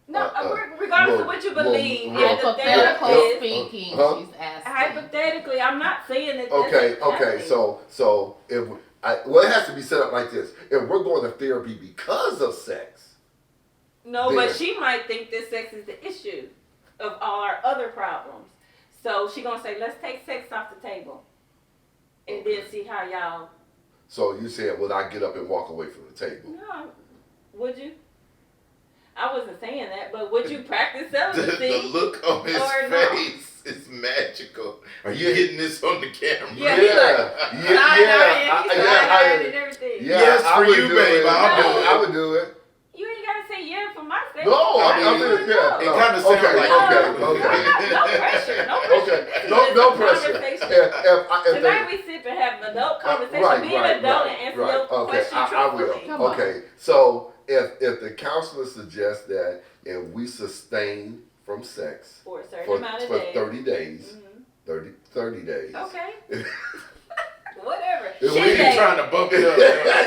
[SPEAKER 1] No, regardless of what you believe,
[SPEAKER 4] hypothetical speaking, she's asking.
[SPEAKER 1] Hypothetically, I'm not saying that.
[SPEAKER 3] Okay. So if it has to be set up like this. If we're going to therapy because of sex.
[SPEAKER 1] No, but she might think that sex is the issue. of all our other problems. So she gonna say, let's take sex off the table, and then see how y'all.
[SPEAKER 3] So you said, would I get up and walk away from the table?
[SPEAKER 1] No, would you? I wasn't saying that, but would you practice
[SPEAKER 2] The
[SPEAKER 1] celibacy?
[SPEAKER 2] look on his
[SPEAKER 1] Or no?
[SPEAKER 2] face is magical. Are you getting this on the camera?
[SPEAKER 1] Yeah, he like, side-eyeing and everything.
[SPEAKER 3] Yeah,
[SPEAKER 2] Yes,
[SPEAKER 3] I
[SPEAKER 2] for
[SPEAKER 3] would
[SPEAKER 2] you,
[SPEAKER 3] do
[SPEAKER 2] babe.
[SPEAKER 3] it.
[SPEAKER 2] I'll
[SPEAKER 1] do it.
[SPEAKER 3] I would do it.
[SPEAKER 1] You ain't gotta say yeah for my sake.
[SPEAKER 3] No, I mean,
[SPEAKER 1] yeah.
[SPEAKER 2] It kind of sounds
[SPEAKER 3] Okay,
[SPEAKER 2] like
[SPEAKER 3] okay.
[SPEAKER 1] No pressure. No pressure.
[SPEAKER 3] Okay,
[SPEAKER 1] This is
[SPEAKER 3] no
[SPEAKER 1] just a
[SPEAKER 3] pressure.
[SPEAKER 1] conversation.
[SPEAKER 3] If
[SPEAKER 1] Tonight we sit and have an adult conversation.
[SPEAKER 3] right,
[SPEAKER 1] Be an adult and answer your
[SPEAKER 3] Okay,
[SPEAKER 1] question
[SPEAKER 3] I will.
[SPEAKER 1] truthfully.
[SPEAKER 4] Come on.
[SPEAKER 3] Okay, so if the counselor suggests that if we sustain from sex
[SPEAKER 1] For a certain
[SPEAKER 3] for
[SPEAKER 1] amount of
[SPEAKER 3] 30
[SPEAKER 1] days.
[SPEAKER 3] days,
[SPEAKER 1] Mhm.
[SPEAKER 3] 30 days.
[SPEAKER 1] Okay. Whatever.
[SPEAKER 3] If
[SPEAKER 1] She
[SPEAKER 3] we
[SPEAKER 2] You're
[SPEAKER 1] days.
[SPEAKER 2] trying to bump it up.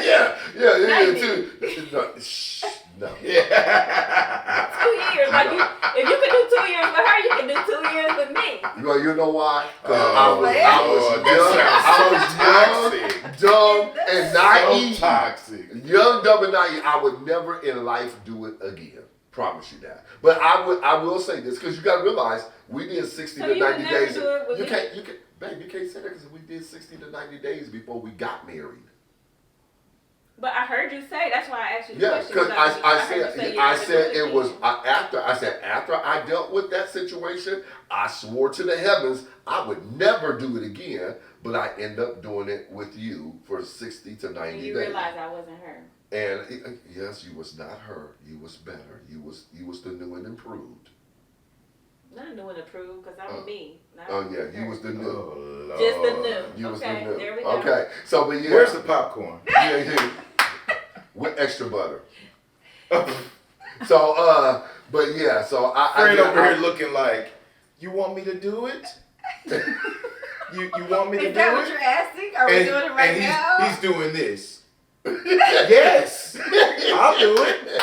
[SPEAKER 3] yeah,
[SPEAKER 1] 90.
[SPEAKER 3] too. No, shh, no.
[SPEAKER 2] Yeah.
[SPEAKER 1] 2 years. Like if you can do 2 years with her, you can do 2 years with me.
[SPEAKER 3] Well, you know why? Because
[SPEAKER 2] Oh,
[SPEAKER 3] I was
[SPEAKER 2] Lord,
[SPEAKER 3] young,
[SPEAKER 2] that
[SPEAKER 3] dumb, and
[SPEAKER 2] So
[SPEAKER 3] naive.
[SPEAKER 2] toxic.
[SPEAKER 3] Young, dumb, and naive. I would never in life do it again. Promise you that. But I will say this because you got to realize we did 60
[SPEAKER 1] So
[SPEAKER 3] to
[SPEAKER 1] you would
[SPEAKER 3] 90
[SPEAKER 1] never
[SPEAKER 3] days.
[SPEAKER 1] do it with me?
[SPEAKER 3] Babe, you can't say that because we did 60 to 90 days before we got married.
[SPEAKER 1] But I heard you say, that's why I asked you the
[SPEAKER 3] Yeah,
[SPEAKER 1] question.
[SPEAKER 3] because I
[SPEAKER 1] heard you say you
[SPEAKER 3] I
[SPEAKER 1] never
[SPEAKER 3] said
[SPEAKER 1] do
[SPEAKER 3] it was
[SPEAKER 1] again.
[SPEAKER 3] after I dealt with that situation, I swore to the heavens I would never do it again. But I end up doing it with you for 60 to 90
[SPEAKER 1] And you
[SPEAKER 3] days.
[SPEAKER 1] realized I wasn't her.
[SPEAKER 3] And yes, you was not her. You was better. You was the new and improved.
[SPEAKER 1] Not new and approved, because I'm me. Not
[SPEAKER 3] Oh yeah,
[SPEAKER 1] her.
[SPEAKER 3] you was the new.
[SPEAKER 2] Oh, Lord.
[SPEAKER 1] Just the new.
[SPEAKER 3] You was
[SPEAKER 1] Okay,
[SPEAKER 3] the new.
[SPEAKER 1] there we go.
[SPEAKER 3] Okay, so but yeah.
[SPEAKER 2] Where's the popcorn?
[SPEAKER 3] Yeah. With extra butter. So but yeah, so
[SPEAKER 2] Fred over here looking like, you want me to do it? you want me to
[SPEAKER 1] Is
[SPEAKER 2] do
[SPEAKER 1] that
[SPEAKER 2] it?
[SPEAKER 1] what you're asking? Are we doing it right
[SPEAKER 2] and
[SPEAKER 1] now?
[SPEAKER 2] he's doing this. Yes, I'll do it.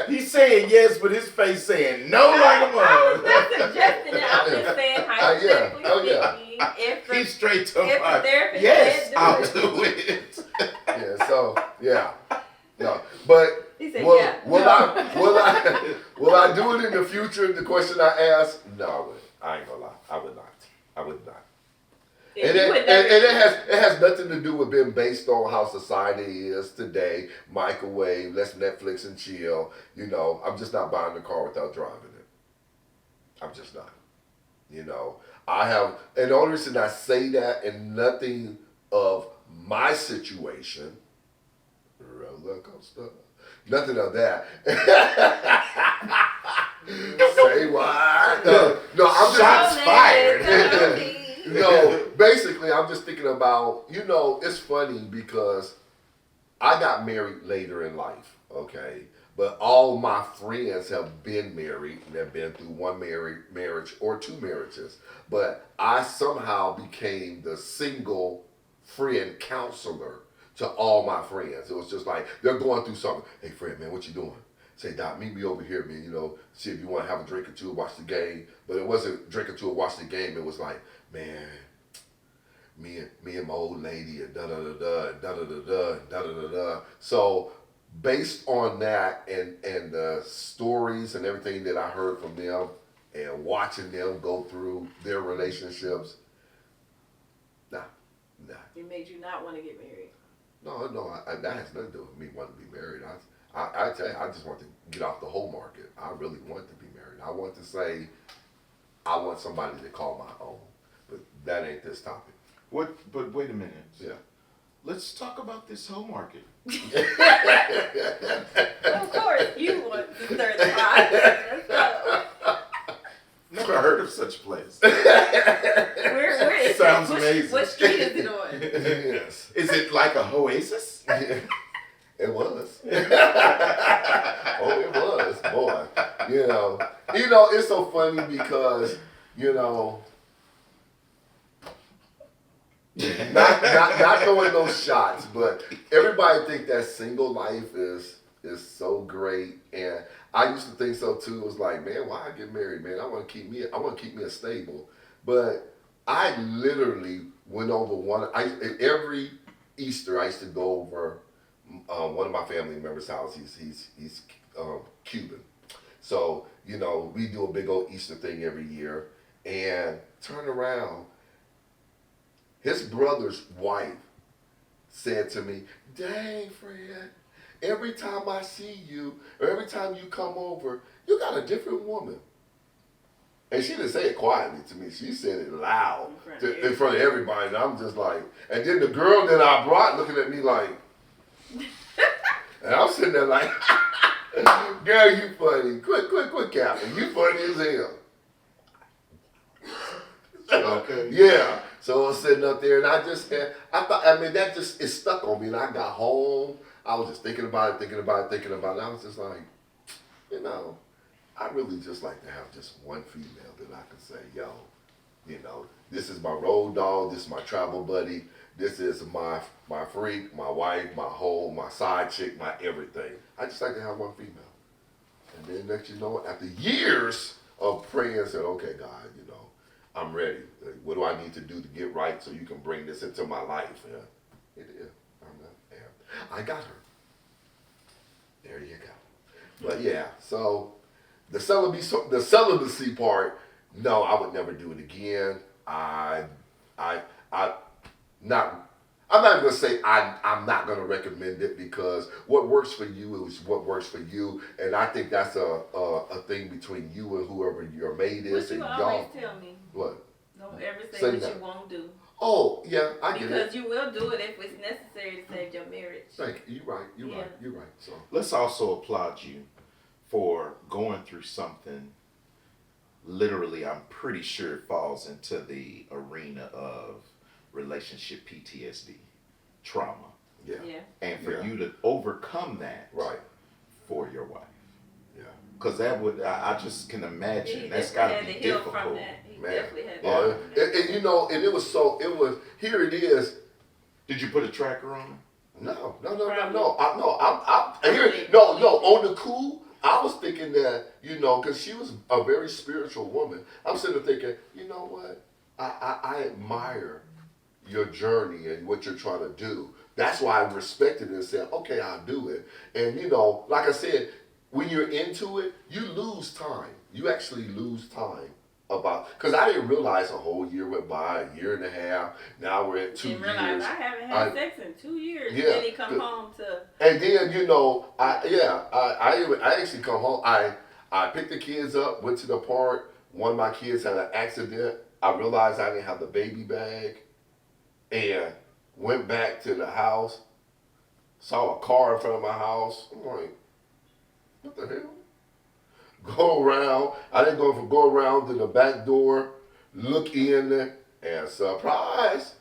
[SPEAKER 2] He's saying yes, but his face saying no like a
[SPEAKER 1] I was
[SPEAKER 2] mother.
[SPEAKER 1] not suggesting it. I'm just saying hypothetically speaking, if the,
[SPEAKER 2] He's straight to
[SPEAKER 1] if the
[SPEAKER 2] my
[SPEAKER 1] therapist
[SPEAKER 2] yes,
[SPEAKER 1] said
[SPEAKER 2] I'll
[SPEAKER 1] do it.
[SPEAKER 2] do it.
[SPEAKER 3] Yeah, so yeah. No. But
[SPEAKER 1] He said,
[SPEAKER 3] will,
[SPEAKER 1] yeah.
[SPEAKER 3] will I do it in the future? The question I asked, no, I wouldn't. I ain't gonna lie. I would not. I would not.
[SPEAKER 1] If
[SPEAKER 3] And,
[SPEAKER 1] you
[SPEAKER 3] it,
[SPEAKER 1] would
[SPEAKER 3] and,
[SPEAKER 1] never-
[SPEAKER 3] and it has nothing to do with being based on how society is today. Microwave, let's Netflix and chill. You know, I'm just not buying the car without driving it. I'm just not. You know, I have, and the only reason I say that and nothing of my situation, roller coaster, nothing of that. Say what? No, I'm
[SPEAKER 2] Shots
[SPEAKER 3] just
[SPEAKER 2] fired.
[SPEAKER 3] No, basically, I'm just thinking about, you know, it's funny because I got married later in life, okay? But all my friends have been married and have been through one marriage or two marriages. But I somehow became the single friend counselor to all my friends. It was just like, they're going through something. Hey, Fred, man, what you doing? Say, Doc, meet me over here, man, you know, see if you want to have a drink or two, watch the game. But it wasn't drink or two or watch the game. It was like, man, me and my old lady and da-da-da-da, da-da-da-da, da-da-da-da. So based on that and the stories and everything that I heard from them and watching them go through their relationships, nah.
[SPEAKER 1] It made you not want to get married.
[SPEAKER 3] No, that has nothing to do with me wanting to be married. I tell you, I just want to get off the whole market. I really want to be married. I want to say, I want somebody to call my own. But that ain't this topic.
[SPEAKER 2] What? But wait a minute.
[SPEAKER 3] Yeah.
[SPEAKER 2] Let's talk about this home market.
[SPEAKER 1] Of course, you want to stir the pot. Let's go.
[SPEAKER 2] Never heard of such a place.
[SPEAKER 1] Where is
[SPEAKER 2] Sounds
[SPEAKER 1] it?
[SPEAKER 2] amazing.
[SPEAKER 1] What street is it on?
[SPEAKER 3] Yes.
[SPEAKER 2] Is it like a oasis?
[SPEAKER 3] It was. Oh, it was, boy. You know, it's so funny because, you know, not throwing those shots, but everybody think that single life is so great, and I used to think so too. It was like, man, why I get married, man? I want to keep me a stable, but I literally went over every Easter I used to go over one of my family members' house. He's Cuban, so you know, we do a big old Easter thing every year, and turn around, his brother's wife said to me, "Dang, Fred, every time I see you, or every time you come over, you got a different woman." And she didn't say it quietly to me. She said it loud in front of everybody. And I'm just like, and then the girl that I brought looking at me like, and I'm sitting there like, "Girl, you funny. Quit, Captain. You funny as hell."
[SPEAKER 2] Okay.
[SPEAKER 3] Yeah. So I was sitting up there, and I thought, I mean, that just, it stuck on me. And I got home. I was just thinking about it. And I was just like, you know, I really just like to have just one female that I can say, yo, you know, this is my road dog, this is my travel buddy, this is my freak, my wife, my whole, my side chick, my everything. I just like to have one female. And then next you know, after years of praying, I said, okay, God, you know, I'm ready. What do I need to do to get right so you can bring this into my life? Yeah, it is. I got her. There you go. But yeah, so the celibacy part, no, I would never do it again. I'm not gonna say I'm not gonna recommend it, because what works for you is what works for you, and I think that's a thing between you and whoever your mate is.
[SPEAKER 1] But you
[SPEAKER 3] and
[SPEAKER 1] always
[SPEAKER 3] y'all,
[SPEAKER 1] tell me,
[SPEAKER 3] what?
[SPEAKER 1] don't ever say
[SPEAKER 3] Say
[SPEAKER 1] what
[SPEAKER 3] that.
[SPEAKER 1] you won't do.
[SPEAKER 3] Oh yeah, I get
[SPEAKER 1] Because
[SPEAKER 3] it.
[SPEAKER 1] you will do it if it's necessary to save your marriage.
[SPEAKER 3] Thank you. You're
[SPEAKER 1] Yeah.
[SPEAKER 3] right. You're right. So
[SPEAKER 2] Let's also applaud you for going through something. Literally, I'm pretty sure it falls into the arena of relationship PTSD, trauma.
[SPEAKER 3] yeah,
[SPEAKER 1] Yeah.
[SPEAKER 2] And for
[SPEAKER 3] Yeah.
[SPEAKER 2] you to overcome that
[SPEAKER 3] right.
[SPEAKER 2] for your wife.
[SPEAKER 3] Yeah.
[SPEAKER 2] Because that would, I just can imagine,
[SPEAKER 1] He
[SPEAKER 2] that's
[SPEAKER 1] definitely
[SPEAKER 2] got to
[SPEAKER 1] had
[SPEAKER 2] be
[SPEAKER 1] to heal from
[SPEAKER 2] difficult.
[SPEAKER 1] that. He
[SPEAKER 3] Man.
[SPEAKER 1] definitely had to
[SPEAKER 2] Yeah.
[SPEAKER 1] heal from that.
[SPEAKER 3] And you know, and it was here it is.
[SPEAKER 2] Did you put a tracker on it?
[SPEAKER 3] No. On the cool, I was thinking that, you know, because she was a very spiritual woman. I'm sitting there thinking, you know what? I admire your journey and what you're trying to do. That's why I respected it and said, okay, I'll do it. And, you know, like I said, when you're into it, you lose time. You actually lose time. Because I didn't realize a whole year went by, a year and a half. Now we're at 2
[SPEAKER 1] Didn't
[SPEAKER 3] years.
[SPEAKER 1] realize I haven't had sex in 2 years.
[SPEAKER 3] Yeah,
[SPEAKER 1] Then he come home to.
[SPEAKER 3] And then, you know, I actually come home. I picked the kids up, went to the park. One of my kids had an accident. I realized I didn't have the baby bag, and went back to the house. Saw a car in front of my house. I'm like, what the hell? Go around. I didn't go around to the back door, look in there, and surprise,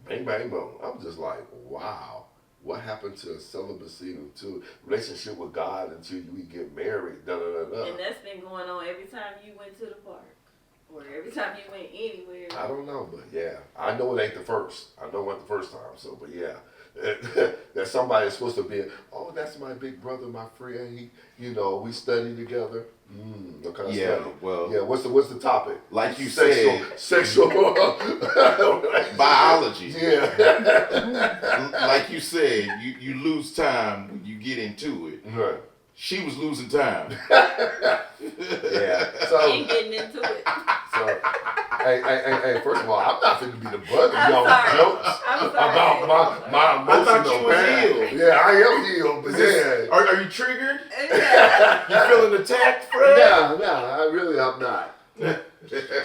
[SPEAKER 3] bang, bang, boom. I'm just like, wow. What happened to celibacy and to relationship with God until we get married? Da, da, da, da.
[SPEAKER 1] And that's been going on every time you went to the park. Or every time you went anywhere.
[SPEAKER 3] I don't know, but yeah. I know it ain't the first. I know it wasn't the first time, so, but yeah. That somebody is supposed to be, oh, that's my big brother, my friend. He, you know, we study together. What kind of
[SPEAKER 2] Yeah,
[SPEAKER 3] study?
[SPEAKER 2] well,
[SPEAKER 3] Yeah, what's the topic?
[SPEAKER 2] like you
[SPEAKER 3] Sexual
[SPEAKER 2] biology.
[SPEAKER 3] Yeah.
[SPEAKER 2] Like you said, you lose time when you get into it.
[SPEAKER 3] Right.
[SPEAKER 2] She was losing time.
[SPEAKER 3] Yeah. So,
[SPEAKER 1] Ain't getting into it.
[SPEAKER 3] hey, first of all, I'm not finna be the butt of
[SPEAKER 1] I'm
[SPEAKER 3] y'all
[SPEAKER 1] sorry.
[SPEAKER 3] jokes
[SPEAKER 1] I'm sorry.
[SPEAKER 3] about my
[SPEAKER 2] I thought
[SPEAKER 3] emotional
[SPEAKER 2] you was
[SPEAKER 3] path.
[SPEAKER 2] healed.
[SPEAKER 3] Yeah, I am healed, but yeah.
[SPEAKER 2] Are you triggered?
[SPEAKER 1] Yeah.
[SPEAKER 2] You feeling attacked, Fred?
[SPEAKER 3] No, I really am not. Can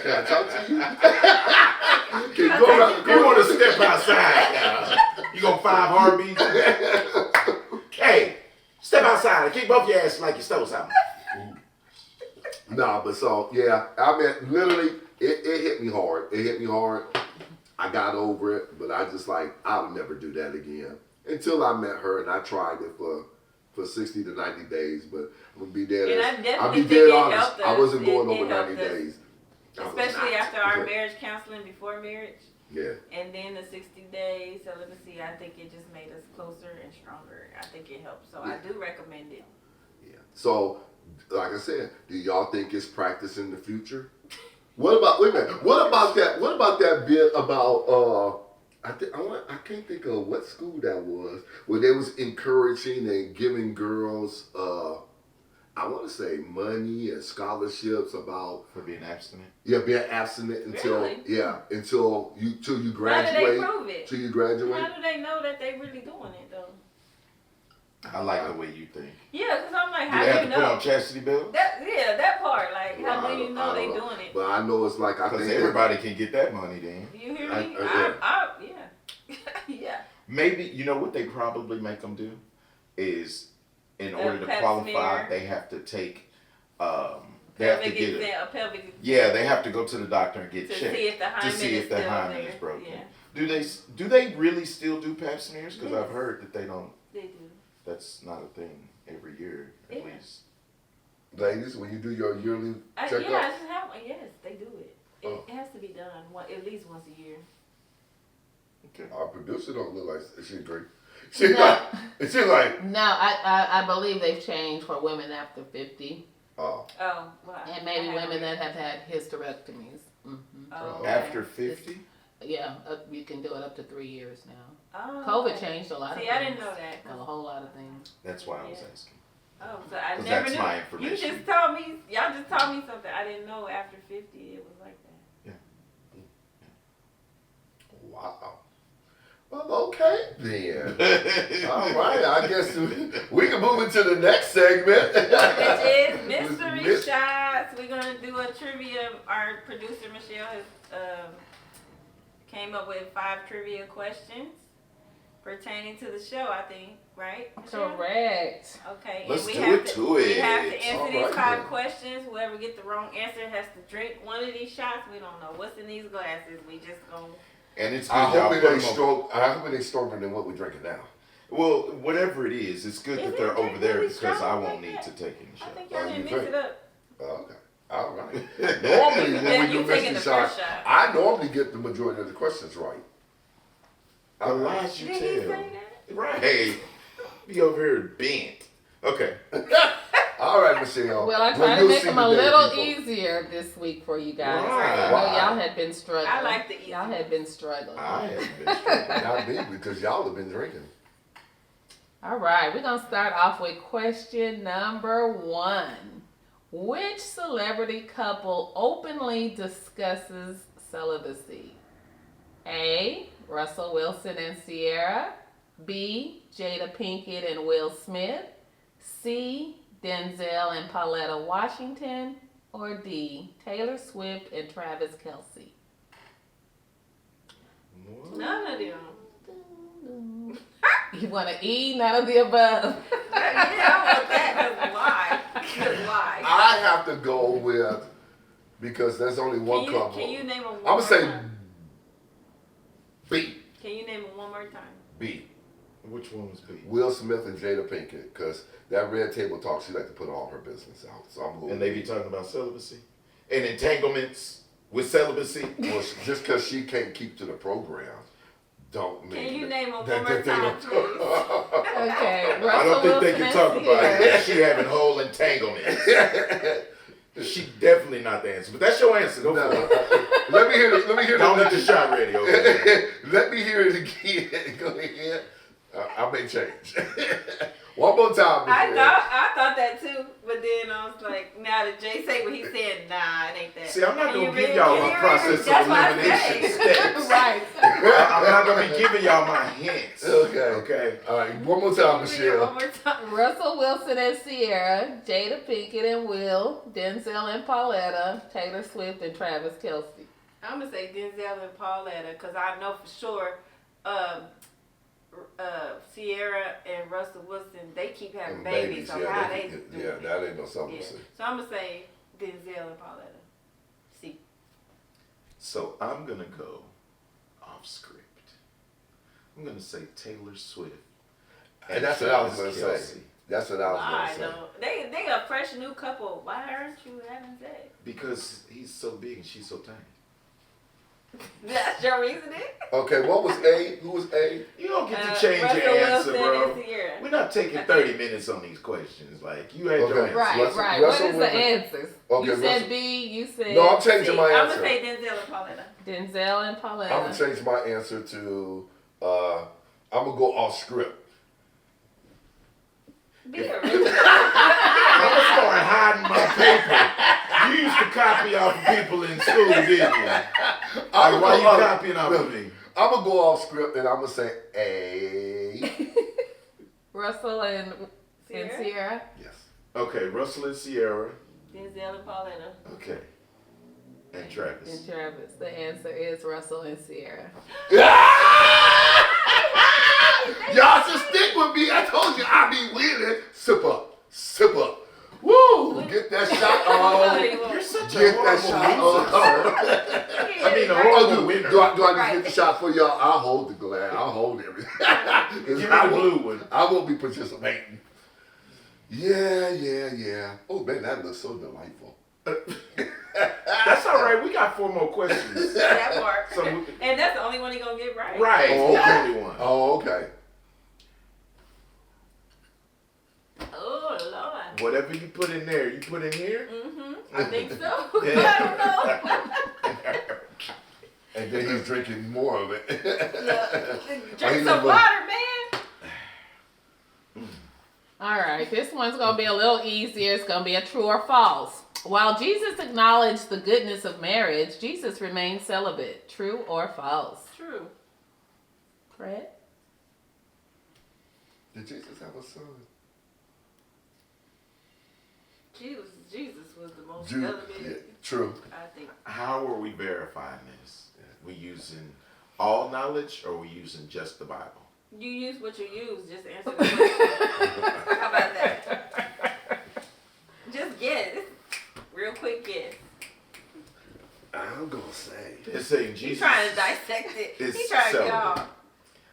[SPEAKER 3] I talk to you? Can you go around the
[SPEAKER 2] You want to
[SPEAKER 3] corner?
[SPEAKER 2] step outside now? You gonna 5 heartbeats? Hey, step outside and keep both your ass like you stole something.
[SPEAKER 3] Nah, but so, yeah, I mean, literally, it hit me hard. It hit me hard. I got over it, but I just like, I would never do that again. Until I met her and I tried it for 60 to 90 days, but I'm going to be dead
[SPEAKER 1] And I
[SPEAKER 3] honest.
[SPEAKER 1] definitely
[SPEAKER 3] I'll be
[SPEAKER 1] think
[SPEAKER 3] dead
[SPEAKER 1] it
[SPEAKER 3] honest.
[SPEAKER 1] helped us.
[SPEAKER 3] I wasn't going
[SPEAKER 1] It
[SPEAKER 3] over 90
[SPEAKER 1] helped us.
[SPEAKER 3] days. I was
[SPEAKER 1] Especially
[SPEAKER 3] not.
[SPEAKER 1] after our marriage counseling before marriage.
[SPEAKER 3] Yeah.
[SPEAKER 1] And then the 60 days celibacy, I think it just made us closer and stronger. I think it helped. So I do recommend it.
[SPEAKER 3] Yeah. So, like I said, do y'all think it's practice in the future? What about, wait a minute, what about that bit about, I can't think of what school that was, where they was encouraging and giving girls, I want to say money and scholarships about
[SPEAKER 2] For being abstinent.
[SPEAKER 3] being abstinent until
[SPEAKER 1] Really?
[SPEAKER 3] until you
[SPEAKER 1] How do they
[SPEAKER 3] graduate.
[SPEAKER 1] prove it?
[SPEAKER 3] Till you graduate.
[SPEAKER 1] How do they know that they really doing it though?
[SPEAKER 2] I like the way you think.
[SPEAKER 1] Yeah, because I'm like,
[SPEAKER 2] Do
[SPEAKER 1] how
[SPEAKER 2] they
[SPEAKER 1] do
[SPEAKER 2] have
[SPEAKER 1] you
[SPEAKER 2] to put
[SPEAKER 1] know?
[SPEAKER 2] on chastity belts?
[SPEAKER 1] That part. Like,
[SPEAKER 3] Well,
[SPEAKER 1] how
[SPEAKER 3] I
[SPEAKER 1] do you
[SPEAKER 3] don't-
[SPEAKER 1] know
[SPEAKER 3] I
[SPEAKER 1] they
[SPEAKER 3] don't know.
[SPEAKER 1] doing it?
[SPEAKER 3] But I know it's like I
[SPEAKER 2] Because
[SPEAKER 3] think
[SPEAKER 2] everybody can get that money then.
[SPEAKER 1] You hear
[SPEAKER 3] I-
[SPEAKER 1] me?
[SPEAKER 3] yeah.
[SPEAKER 1] Yeah.
[SPEAKER 2] Maybe, you know what they probably make them do? Is in order to
[SPEAKER 1] pap
[SPEAKER 2] qualify,
[SPEAKER 1] smear.
[SPEAKER 2] they have to take, they have to
[SPEAKER 1] Pelvic
[SPEAKER 2] get it.
[SPEAKER 1] exam, a pelvic exam.
[SPEAKER 2] Yeah, they have to go to the doctor and get
[SPEAKER 1] to
[SPEAKER 2] checked
[SPEAKER 1] see if the hymen
[SPEAKER 2] to see
[SPEAKER 1] is
[SPEAKER 2] if the
[SPEAKER 1] still
[SPEAKER 2] hymen
[SPEAKER 1] there.
[SPEAKER 2] is broken.
[SPEAKER 1] Yeah,
[SPEAKER 2] Do they really still do pap smears? Because
[SPEAKER 1] Yes.
[SPEAKER 2] I've heard that they don't.
[SPEAKER 1] they do.
[SPEAKER 2] That's not a thing every year, at
[SPEAKER 1] Yeah.
[SPEAKER 2] least.
[SPEAKER 3] ladies, when you do your yearly
[SPEAKER 1] Yeah, I
[SPEAKER 3] checkup,
[SPEAKER 1] just have one. Yes, they do it. It
[SPEAKER 3] Oh.
[SPEAKER 1] has to be done at least once a year.
[SPEAKER 2] Okay.
[SPEAKER 3] our producer don't look like she drink.
[SPEAKER 4] No.
[SPEAKER 3] She's like,
[SPEAKER 4] No, I believe they've changed for women after 50,
[SPEAKER 3] oh,
[SPEAKER 1] Oh, wow.
[SPEAKER 4] and maybe women that have had hysterectomies. Mm-hmm.
[SPEAKER 1] Oh, okay.
[SPEAKER 2] After 50?
[SPEAKER 4] Yeah, you can do it up to 3 years now.
[SPEAKER 1] Oh,
[SPEAKER 4] COVID
[SPEAKER 1] okay.
[SPEAKER 4] changed a lot of
[SPEAKER 1] See,
[SPEAKER 4] things.
[SPEAKER 1] I didn't know that.
[SPEAKER 4] A whole lot of things.
[SPEAKER 2] That's why I was
[SPEAKER 1] Yeah.
[SPEAKER 2] asking.
[SPEAKER 1] Oh, so I
[SPEAKER 2] 'Cause
[SPEAKER 1] never
[SPEAKER 2] that's
[SPEAKER 1] knew.
[SPEAKER 2] my
[SPEAKER 1] You
[SPEAKER 2] information.
[SPEAKER 1] just told me. Y'all just told me something. I didn't know after 50 it was like that.
[SPEAKER 3] wow. Well, okay then. All right, I guess we can move into the next segment.
[SPEAKER 1] Which is mystery
[SPEAKER 3] Mys-
[SPEAKER 1] shots. We're gonna do a trivia. Our producer Michelle has came up with 5 trivia questions pertaining to the show. I think, right? Michelle?
[SPEAKER 4] Correct.
[SPEAKER 1] Okay.
[SPEAKER 2] Let's
[SPEAKER 1] and
[SPEAKER 2] do
[SPEAKER 1] have
[SPEAKER 2] it to
[SPEAKER 1] We have to
[SPEAKER 2] it.
[SPEAKER 1] answer
[SPEAKER 3] All
[SPEAKER 1] these
[SPEAKER 3] right,
[SPEAKER 1] 5
[SPEAKER 3] then.
[SPEAKER 1] questions. Whoever gets the wrong answer has to drink one of these shots. We don't know what's in these glasses. We just gonna.
[SPEAKER 2] And it's
[SPEAKER 3] I
[SPEAKER 2] good y'all
[SPEAKER 3] hope it
[SPEAKER 2] put
[SPEAKER 3] ain't
[SPEAKER 2] 'em on-
[SPEAKER 3] strong. I hope it ain't stronger than what we're drinking now.
[SPEAKER 2] Well, whatever it is, it's good
[SPEAKER 1] Is
[SPEAKER 2] that
[SPEAKER 1] it
[SPEAKER 2] they're over there
[SPEAKER 1] really
[SPEAKER 2] because
[SPEAKER 1] strong
[SPEAKER 2] I
[SPEAKER 1] like
[SPEAKER 2] won't need
[SPEAKER 1] that?
[SPEAKER 2] to take any
[SPEAKER 1] I
[SPEAKER 2] shot.
[SPEAKER 1] think
[SPEAKER 3] Oh,
[SPEAKER 1] y'all
[SPEAKER 3] you
[SPEAKER 1] didn't mix
[SPEAKER 3] think?
[SPEAKER 1] it up.
[SPEAKER 3] Oh, okay. All right. Normally,
[SPEAKER 1] Yeah,
[SPEAKER 3] when we
[SPEAKER 1] you
[SPEAKER 3] do
[SPEAKER 1] taking
[SPEAKER 3] mystery
[SPEAKER 1] the
[SPEAKER 3] shots,
[SPEAKER 1] first shot.
[SPEAKER 3] I normally get the majority of the questions right.
[SPEAKER 2] A lies you
[SPEAKER 1] Did he
[SPEAKER 2] tell.
[SPEAKER 1] say that?
[SPEAKER 2] Right. Be over here bent. Okay.
[SPEAKER 3] All right, Michelle.
[SPEAKER 4] Well, I tried to
[SPEAKER 3] you'll
[SPEAKER 4] make
[SPEAKER 3] see
[SPEAKER 4] them
[SPEAKER 3] the
[SPEAKER 4] a
[SPEAKER 3] day,
[SPEAKER 4] little
[SPEAKER 3] people.
[SPEAKER 4] easier this week for you guys.
[SPEAKER 2] Right.
[SPEAKER 4] I know y'all had been struggling.
[SPEAKER 1] I like the easy
[SPEAKER 4] Y'all had been struggling.
[SPEAKER 2] I haven't been struggling.
[SPEAKER 3] Not me, because y'all have been drinking.
[SPEAKER 4] All right, we're gonna start off with question number 1. Which celebrity couple openly discusses celibacy? A. Russell Wilson and Sierra. B. Jada Pinkett and Will Smith. C. Denzel and Pauletta Washington. Or D. Taylor Swift and Travis Kelce.
[SPEAKER 1] None of them.
[SPEAKER 4] You want to E? None of the above.
[SPEAKER 1] Yeah, I want that. Cause why? Cause why?
[SPEAKER 3] I have to go with, because there's only one couple.
[SPEAKER 1] Can you name them one
[SPEAKER 3] I'm
[SPEAKER 1] more
[SPEAKER 3] going to say
[SPEAKER 1] time?
[SPEAKER 3] B.
[SPEAKER 1] Can you name them one more time?
[SPEAKER 3] B.
[SPEAKER 2] Which one was B?
[SPEAKER 3] Will Smith and Jada Pinkett, because that Red Table Talk, she like to put all her business out. So I'm going
[SPEAKER 2] And they be talking about celibacy and entanglements with celibacy.
[SPEAKER 3] Well, just because she can't keep to the program, don't mean.
[SPEAKER 1] Can you
[SPEAKER 3] that-
[SPEAKER 1] name them
[SPEAKER 3] that
[SPEAKER 1] one more
[SPEAKER 3] they
[SPEAKER 1] time,
[SPEAKER 3] don't-
[SPEAKER 1] please?
[SPEAKER 4] Okay,
[SPEAKER 2] I don't
[SPEAKER 4] Russell
[SPEAKER 2] think they
[SPEAKER 4] Wilson
[SPEAKER 2] can
[SPEAKER 4] and
[SPEAKER 2] talk about
[SPEAKER 4] Sierra.
[SPEAKER 2] it. She having whole entanglements. She definitely not the answer, but that's your answer. Go
[SPEAKER 3] No.
[SPEAKER 2] for it.
[SPEAKER 3] Let me hear it. Let me hear
[SPEAKER 2] Don't
[SPEAKER 3] it.
[SPEAKER 2] get the shot ready. Okay.
[SPEAKER 3] Let me hear it again. Go ahead. I may change. One more time.
[SPEAKER 1] I thought that too, but then I was like, now that Jay say what he said, nah, it ain't that.
[SPEAKER 2] See, I'm not
[SPEAKER 1] Can
[SPEAKER 2] gonna
[SPEAKER 1] you
[SPEAKER 2] give y'all
[SPEAKER 1] can
[SPEAKER 2] my
[SPEAKER 1] you
[SPEAKER 2] process of
[SPEAKER 1] that's what I
[SPEAKER 2] elimination
[SPEAKER 1] say.
[SPEAKER 2] steps.
[SPEAKER 4] Right.
[SPEAKER 2] I'm not gonna be giving y'all my hints.
[SPEAKER 3] Okay.
[SPEAKER 2] Okay.
[SPEAKER 3] All right. One more time,
[SPEAKER 1] Can you read it one
[SPEAKER 3] Michelle.
[SPEAKER 1] more time?
[SPEAKER 4] Russell Wilson and Sierra, Jada Pinkett and Will, Denzel and Pauletta, Taylor Swift and Travis Kelce.
[SPEAKER 1] I'm gonna say Denzel and Pauletta because I know for sure Sierra and Russell Wilson, they keep having
[SPEAKER 3] And
[SPEAKER 1] babies, so how
[SPEAKER 3] they
[SPEAKER 1] they
[SPEAKER 3] can-
[SPEAKER 1] do
[SPEAKER 3] yeah,
[SPEAKER 1] it.
[SPEAKER 3] that ain't no something
[SPEAKER 1] Yeah.
[SPEAKER 3] to say.
[SPEAKER 1] So I'm gonna say Denzel and Pauletta. See.
[SPEAKER 2] So I'm gonna go off script. I'm gonna say Taylor Swift.
[SPEAKER 3] And that's what I was
[SPEAKER 2] Travis
[SPEAKER 3] gonna say.
[SPEAKER 2] Kelce.
[SPEAKER 3] That's what I was
[SPEAKER 1] Why
[SPEAKER 3] gonna say.
[SPEAKER 1] though? They a fresh new couple. Why aren't you having sex?
[SPEAKER 2] Because he's so big and she's so tiny.
[SPEAKER 1] That's your reasoning?
[SPEAKER 3] Okay, what was A? Who was A?
[SPEAKER 2] You don't get to change
[SPEAKER 1] Russell
[SPEAKER 2] your answer,
[SPEAKER 1] Wilson
[SPEAKER 2] bro.
[SPEAKER 1] and Sierra.
[SPEAKER 2] We're not taking 30 minutes on these questions. Like, you had your
[SPEAKER 3] Okay.
[SPEAKER 2] answer.
[SPEAKER 4] Right,
[SPEAKER 3] Russell-
[SPEAKER 4] right.
[SPEAKER 3] Russell
[SPEAKER 4] What is the
[SPEAKER 3] Wilson.
[SPEAKER 4] answers?
[SPEAKER 3] Okay,
[SPEAKER 4] you said
[SPEAKER 3] Russell-
[SPEAKER 4] B, you said
[SPEAKER 3] No, I'm changing my
[SPEAKER 1] I'm
[SPEAKER 3] answer.
[SPEAKER 1] gonna say Denzel and Pauletta.
[SPEAKER 4] Denzel and
[SPEAKER 3] I'm
[SPEAKER 4] Pauletta.
[SPEAKER 3] gonna change my answer to I'm gonna go off script.
[SPEAKER 1] Be
[SPEAKER 2] If-
[SPEAKER 1] original.
[SPEAKER 2] I'm gonna start hiding my paper. You used to copy off of people in school, didn't you? Like, why you copying off of me?
[SPEAKER 3] I'm gonna go off script and I'm gonna say A.
[SPEAKER 4] Russell and Sierra.
[SPEAKER 3] Yes.
[SPEAKER 2] Okay, Russell and Sierra.
[SPEAKER 1] Denzel and Paulina.
[SPEAKER 2] Okay. And Travis.
[SPEAKER 4] And Travis. The answer is Russell and Sierra.
[SPEAKER 3] Y'all should stick with me. I told you I be winning. Sip up. Sip up. Woo! Get that shot on.
[SPEAKER 2] You're such a
[SPEAKER 3] Get that
[SPEAKER 2] horrible
[SPEAKER 3] shot on.
[SPEAKER 2] loser. I mean, a
[SPEAKER 3] Oh,
[SPEAKER 2] horrible winner.
[SPEAKER 3] do I just get the shot for y'all? I'll hold the glass. I'll hold everything.
[SPEAKER 2] Give me the blue one.
[SPEAKER 3] I won't be participating. Yeah. Oh, man, that looks so delightful.
[SPEAKER 2] That's all right. We got 4 more questions.
[SPEAKER 1] That part.
[SPEAKER 2] So
[SPEAKER 1] And that's the only one he gonna get right.
[SPEAKER 2] right.
[SPEAKER 3] Oh,
[SPEAKER 2] The
[SPEAKER 3] okay.
[SPEAKER 2] only one.
[SPEAKER 3] Oh, okay.
[SPEAKER 1] Oh Lord.
[SPEAKER 2] Whatever you put in there, you put in here.
[SPEAKER 1] I think so.
[SPEAKER 2] Yeah.
[SPEAKER 1] I don't know.
[SPEAKER 3] And then he's drinking more of it.
[SPEAKER 1] Drink some water, man.
[SPEAKER 4] All right, this one's going to be a little easier. It's going to be a true or false. While Jesus acknowledged the goodness of marriage, Jesus remained celibate. True or false?
[SPEAKER 1] True.
[SPEAKER 4] Fred?
[SPEAKER 3] Did Jesus have a son?
[SPEAKER 1] Jesus was the most
[SPEAKER 3] Yeah,
[SPEAKER 1] celibate.
[SPEAKER 3] true.
[SPEAKER 1] I think.
[SPEAKER 2] How are we verifying this? We using all knowledge, or we using just the Bible?
[SPEAKER 1] You use what you use. Just answer the question. How about that? Just guess. Real quick guess.
[SPEAKER 3] I'm gonna say.
[SPEAKER 2] It's saying
[SPEAKER 1] He's
[SPEAKER 2] Jesus.
[SPEAKER 1] trying to dissect it.
[SPEAKER 2] is
[SPEAKER 1] He's trying to get
[SPEAKER 2] celibate.
[SPEAKER 1] off.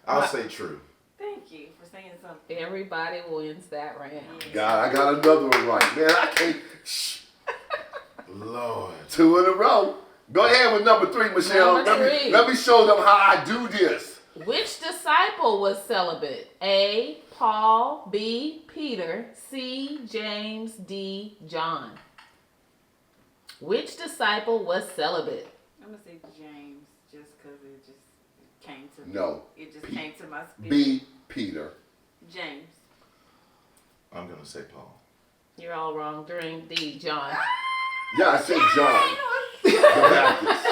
[SPEAKER 2] I'll say true.
[SPEAKER 1] Thank you for saying something.
[SPEAKER 4] Everybody wins that round.
[SPEAKER 3] God, I got another one right. Man, I can't. Shh.
[SPEAKER 2] Lord.
[SPEAKER 3] 2 in a row. Go ahead with number 3, Michelle.
[SPEAKER 4] Number three.
[SPEAKER 3] Let me show them how I do this.
[SPEAKER 4] Which disciple was celibate? A. Paul. B. Peter. C. James. D. John. Which disciple was celibate?
[SPEAKER 1] I'm gonna say James, just because it just came to me.
[SPEAKER 3] No.
[SPEAKER 1] It just came to my spirit.
[SPEAKER 3] B. Peter.
[SPEAKER 1] James.
[SPEAKER 2] I'm gonna say Paul.
[SPEAKER 4] You're all wrong. During D. John.
[SPEAKER 3] Yeah, I said John. The Baptist.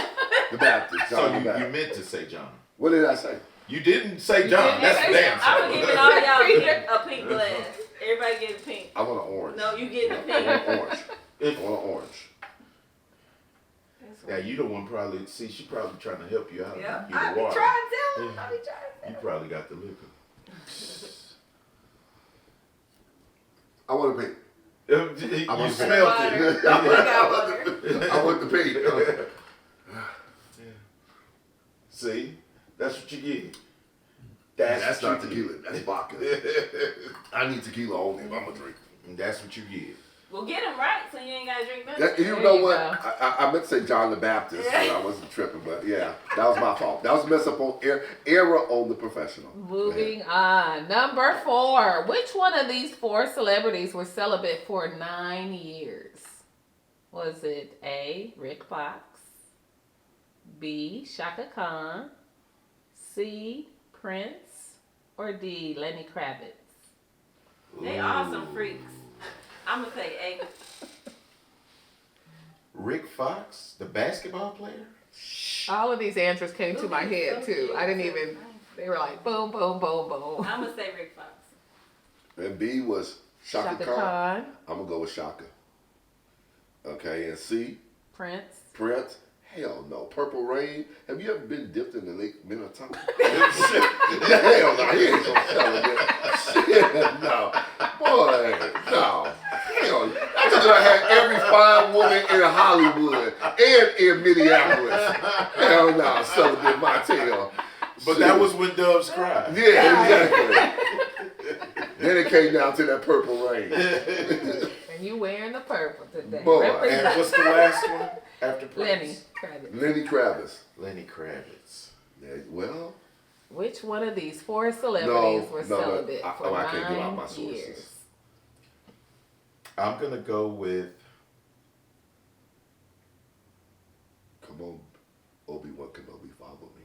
[SPEAKER 3] The Baptist.
[SPEAKER 2] So
[SPEAKER 3] John the
[SPEAKER 2] you
[SPEAKER 3] Baptist.
[SPEAKER 2] meant to say John.
[SPEAKER 3] What did I say?
[SPEAKER 2] You didn't say John.
[SPEAKER 4] didn't
[SPEAKER 2] That's
[SPEAKER 4] say
[SPEAKER 2] damn.
[SPEAKER 1] I'm gonna give it all y'all
[SPEAKER 4] Peter.
[SPEAKER 1] a pink glass. Everybody get a pink.
[SPEAKER 3] I want an orange.
[SPEAKER 1] No, you get a
[SPEAKER 3] I
[SPEAKER 1] pink.
[SPEAKER 3] want an orange. I
[SPEAKER 2] If,
[SPEAKER 3] want an orange.
[SPEAKER 1] That's
[SPEAKER 2] yeah,
[SPEAKER 1] what-
[SPEAKER 2] you the one probably. See, she probably trying to help you out.
[SPEAKER 1] Yeah.
[SPEAKER 2] You
[SPEAKER 1] I
[SPEAKER 2] the
[SPEAKER 1] be
[SPEAKER 2] water.
[SPEAKER 1] trying to tell him. I be trying to tell
[SPEAKER 2] You
[SPEAKER 1] him.
[SPEAKER 2] probably got the liquor.
[SPEAKER 3] I want a pink.
[SPEAKER 2] You
[SPEAKER 3] I want
[SPEAKER 2] smelled
[SPEAKER 1] water.
[SPEAKER 2] it.
[SPEAKER 3] I want the pink.
[SPEAKER 2] See, that's what you get.
[SPEAKER 3] That's
[SPEAKER 2] what
[SPEAKER 3] not
[SPEAKER 2] you
[SPEAKER 3] tequila. That's vodka. I need tequila only if I'm gonna drink.
[SPEAKER 2] get. That's what you get.
[SPEAKER 1] Well, get him right so you ain't gotta drink nothing.
[SPEAKER 3] You
[SPEAKER 4] There
[SPEAKER 3] know
[SPEAKER 4] you
[SPEAKER 3] what?
[SPEAKER 4] go.
[SPEAKER 3] I meant to say John the Baptist, but I wasn't tripping. But yeah, that was my fault. That was a mess up on error on the professional.
[SPEAKER 4] Moving on. Number 4. Which one of these 4 celebrities were celibate for 9 years? Was it A. Rick Fox, B. Shaka Khan, C. Prince, or D. Lenny Kravitz?
[SPEAKER 1] They all some freaks. I'm gonna say A.
[SPEAKER 2] Rick Fox, the basketball player.
[SPEAKER 4] All of these answers came to my head too. I didn't even, they were like boom, boom, boom, boom.
[SPEAKER 1] I'm gonna say Rick Fox.
[SPEAKER 3] And B was Shaka
[SPEAKER 4] Shaka
[SPEAKER 3] Khan.
[SPEAKER 4] Khan,
[SPEAKER 3] I'm gonna go with Shaka. Okay, and C,
[SPEAKER 4] Prince.
[SPEAKER 3] Prince. Hell no. Purple Rain. Have you ever been dipped in the Lake Minnetonka? Hell no. He ain't so celibate. Shit, no. Boy, no. Hell, I just done had every fine woman in Hollywood and in Minneapolis. Hell no, celibate my tail.
[SPEAKER 2] But that was when Doves Cry.
[SPEAKER 3] Yeah, exactly. Then it came down to that Purple Rain.
[SPEAKER 4] And you wearing the purple today.
[SPEAKER 3] Boy,
[SPEAKER 2] And
[SPEAKER 4] Represent.
[SPEAKER 2] what's the last one after Prince?
[SPEAKER 4] Lenny Kravitz.
[SPEAKER 3] Lenny Kravitz.
[SPEAKER 2] Lenny Kravitz.
[SPEAKER 3] Yeah, well,
[SPEAKER 4] Which one of these 4 celebrities were
[SPEAKER 3] no,
[SPEAKER 4] celibate for
[SPEAKER 3] I can't give out
[SPEAKER 4] 9
[SPEAKER 3] my sources.
[SPEAKER 4] years?
[SPEAKER 2] I'm gonna go with.
[SPEAKER 3] Come on, Obi-Wan Kenobi, follow me.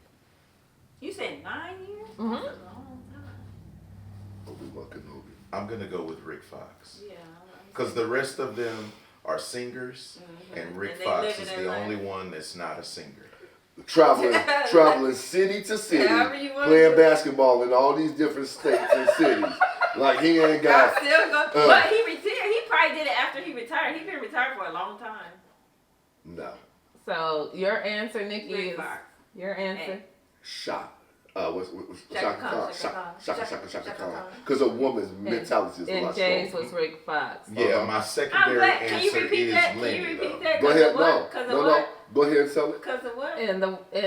[SPEAKER 1] You said 9 years?
[SPEAKER 4] Mhm.
[SPEAKER 1] That's a long time.
[SPEAKER 3] Obi-Wan Kenobi.
[SPEAKER 2] I'm gonna go with Rick Fox.
[SPEAKER 1] Yeah.
[SPEAKER 2] Because the rest of them are singers, and Rick
[SPEAKER 1] they
[SPEAKER 2] Fox
[SPEAKER 1] living
[SPEAKER 2] is
[SPEAKER 1] their
[SPEAKER 2] the
[SPEAKER 1] life.
[SPEAKER 2] only one that's not a singer.
[SPEAKER 3] Traveling city to city,
[SPEAKER 1] However you wanna
[SPEAKER 3] playing
[SPEAKER 1] do it.
[SPEAKER 3] basketball in all these different states and cities. Like he ain't
[SPEAKER 1] I
[SPEAKER 3] got.
[SPEAKER 1] still go, but he retired. He probably did it after he retired. He been retired for a long time.
[SPEAKER 3] No.
[SPEAKER 4] So your answer, Nikki,
[SPEAKER 1] Rick
[SPEAKER 4] is
[SPEAKER 1] Fox.
[SPEAKER 4] your answer.
[SPEAKER 1] Hey.
[SPEAKER 3] Shot. What's
[SPEAKER 1] Shaka
[SPEAKER 3] Khan?
[SPEAKER 1] Khan, Shaka
[SPEAKER 3] Shaka
[SPEAKER 1] Khan.
[SPEAKER 3] Khan. Because a woman's mentality is a
[SPEAKER 4] And
[SPEAKER 3] lot
[SPEAKER 4] Jay's
[SPEAKER 3] stronger.
[SPEAKER 4] was Rick Fox.
[SPEAKER 2] Yeah, my
[SPEAKER 1] I'm
[SPEAKER 2] secondary
[SPEAKER 1] glad. Can you
[SPEAKER 2] answer
[SPEAKER 1] repeat
[SPEAKER 2] is
[SPEAKER 1] that? Can you
[SPEAKER 2] Lenny,
[SPEAKER 1] repeat
[SPEAKER 2] though.
[SPEAKER 1] that?
[SPEAKER 3] Go
[SPEAKER 1] 'Cause
[SPEAKER 3] ahead.
[SPEAKER 1] of what? 'Cause of
[SPEAKER 3] No.
[SPEAKER 1] what?
[SPEAKER 3] Go ahead and tell it.
[SPEAKER 1] Because of what?
[SPEAKER 4] And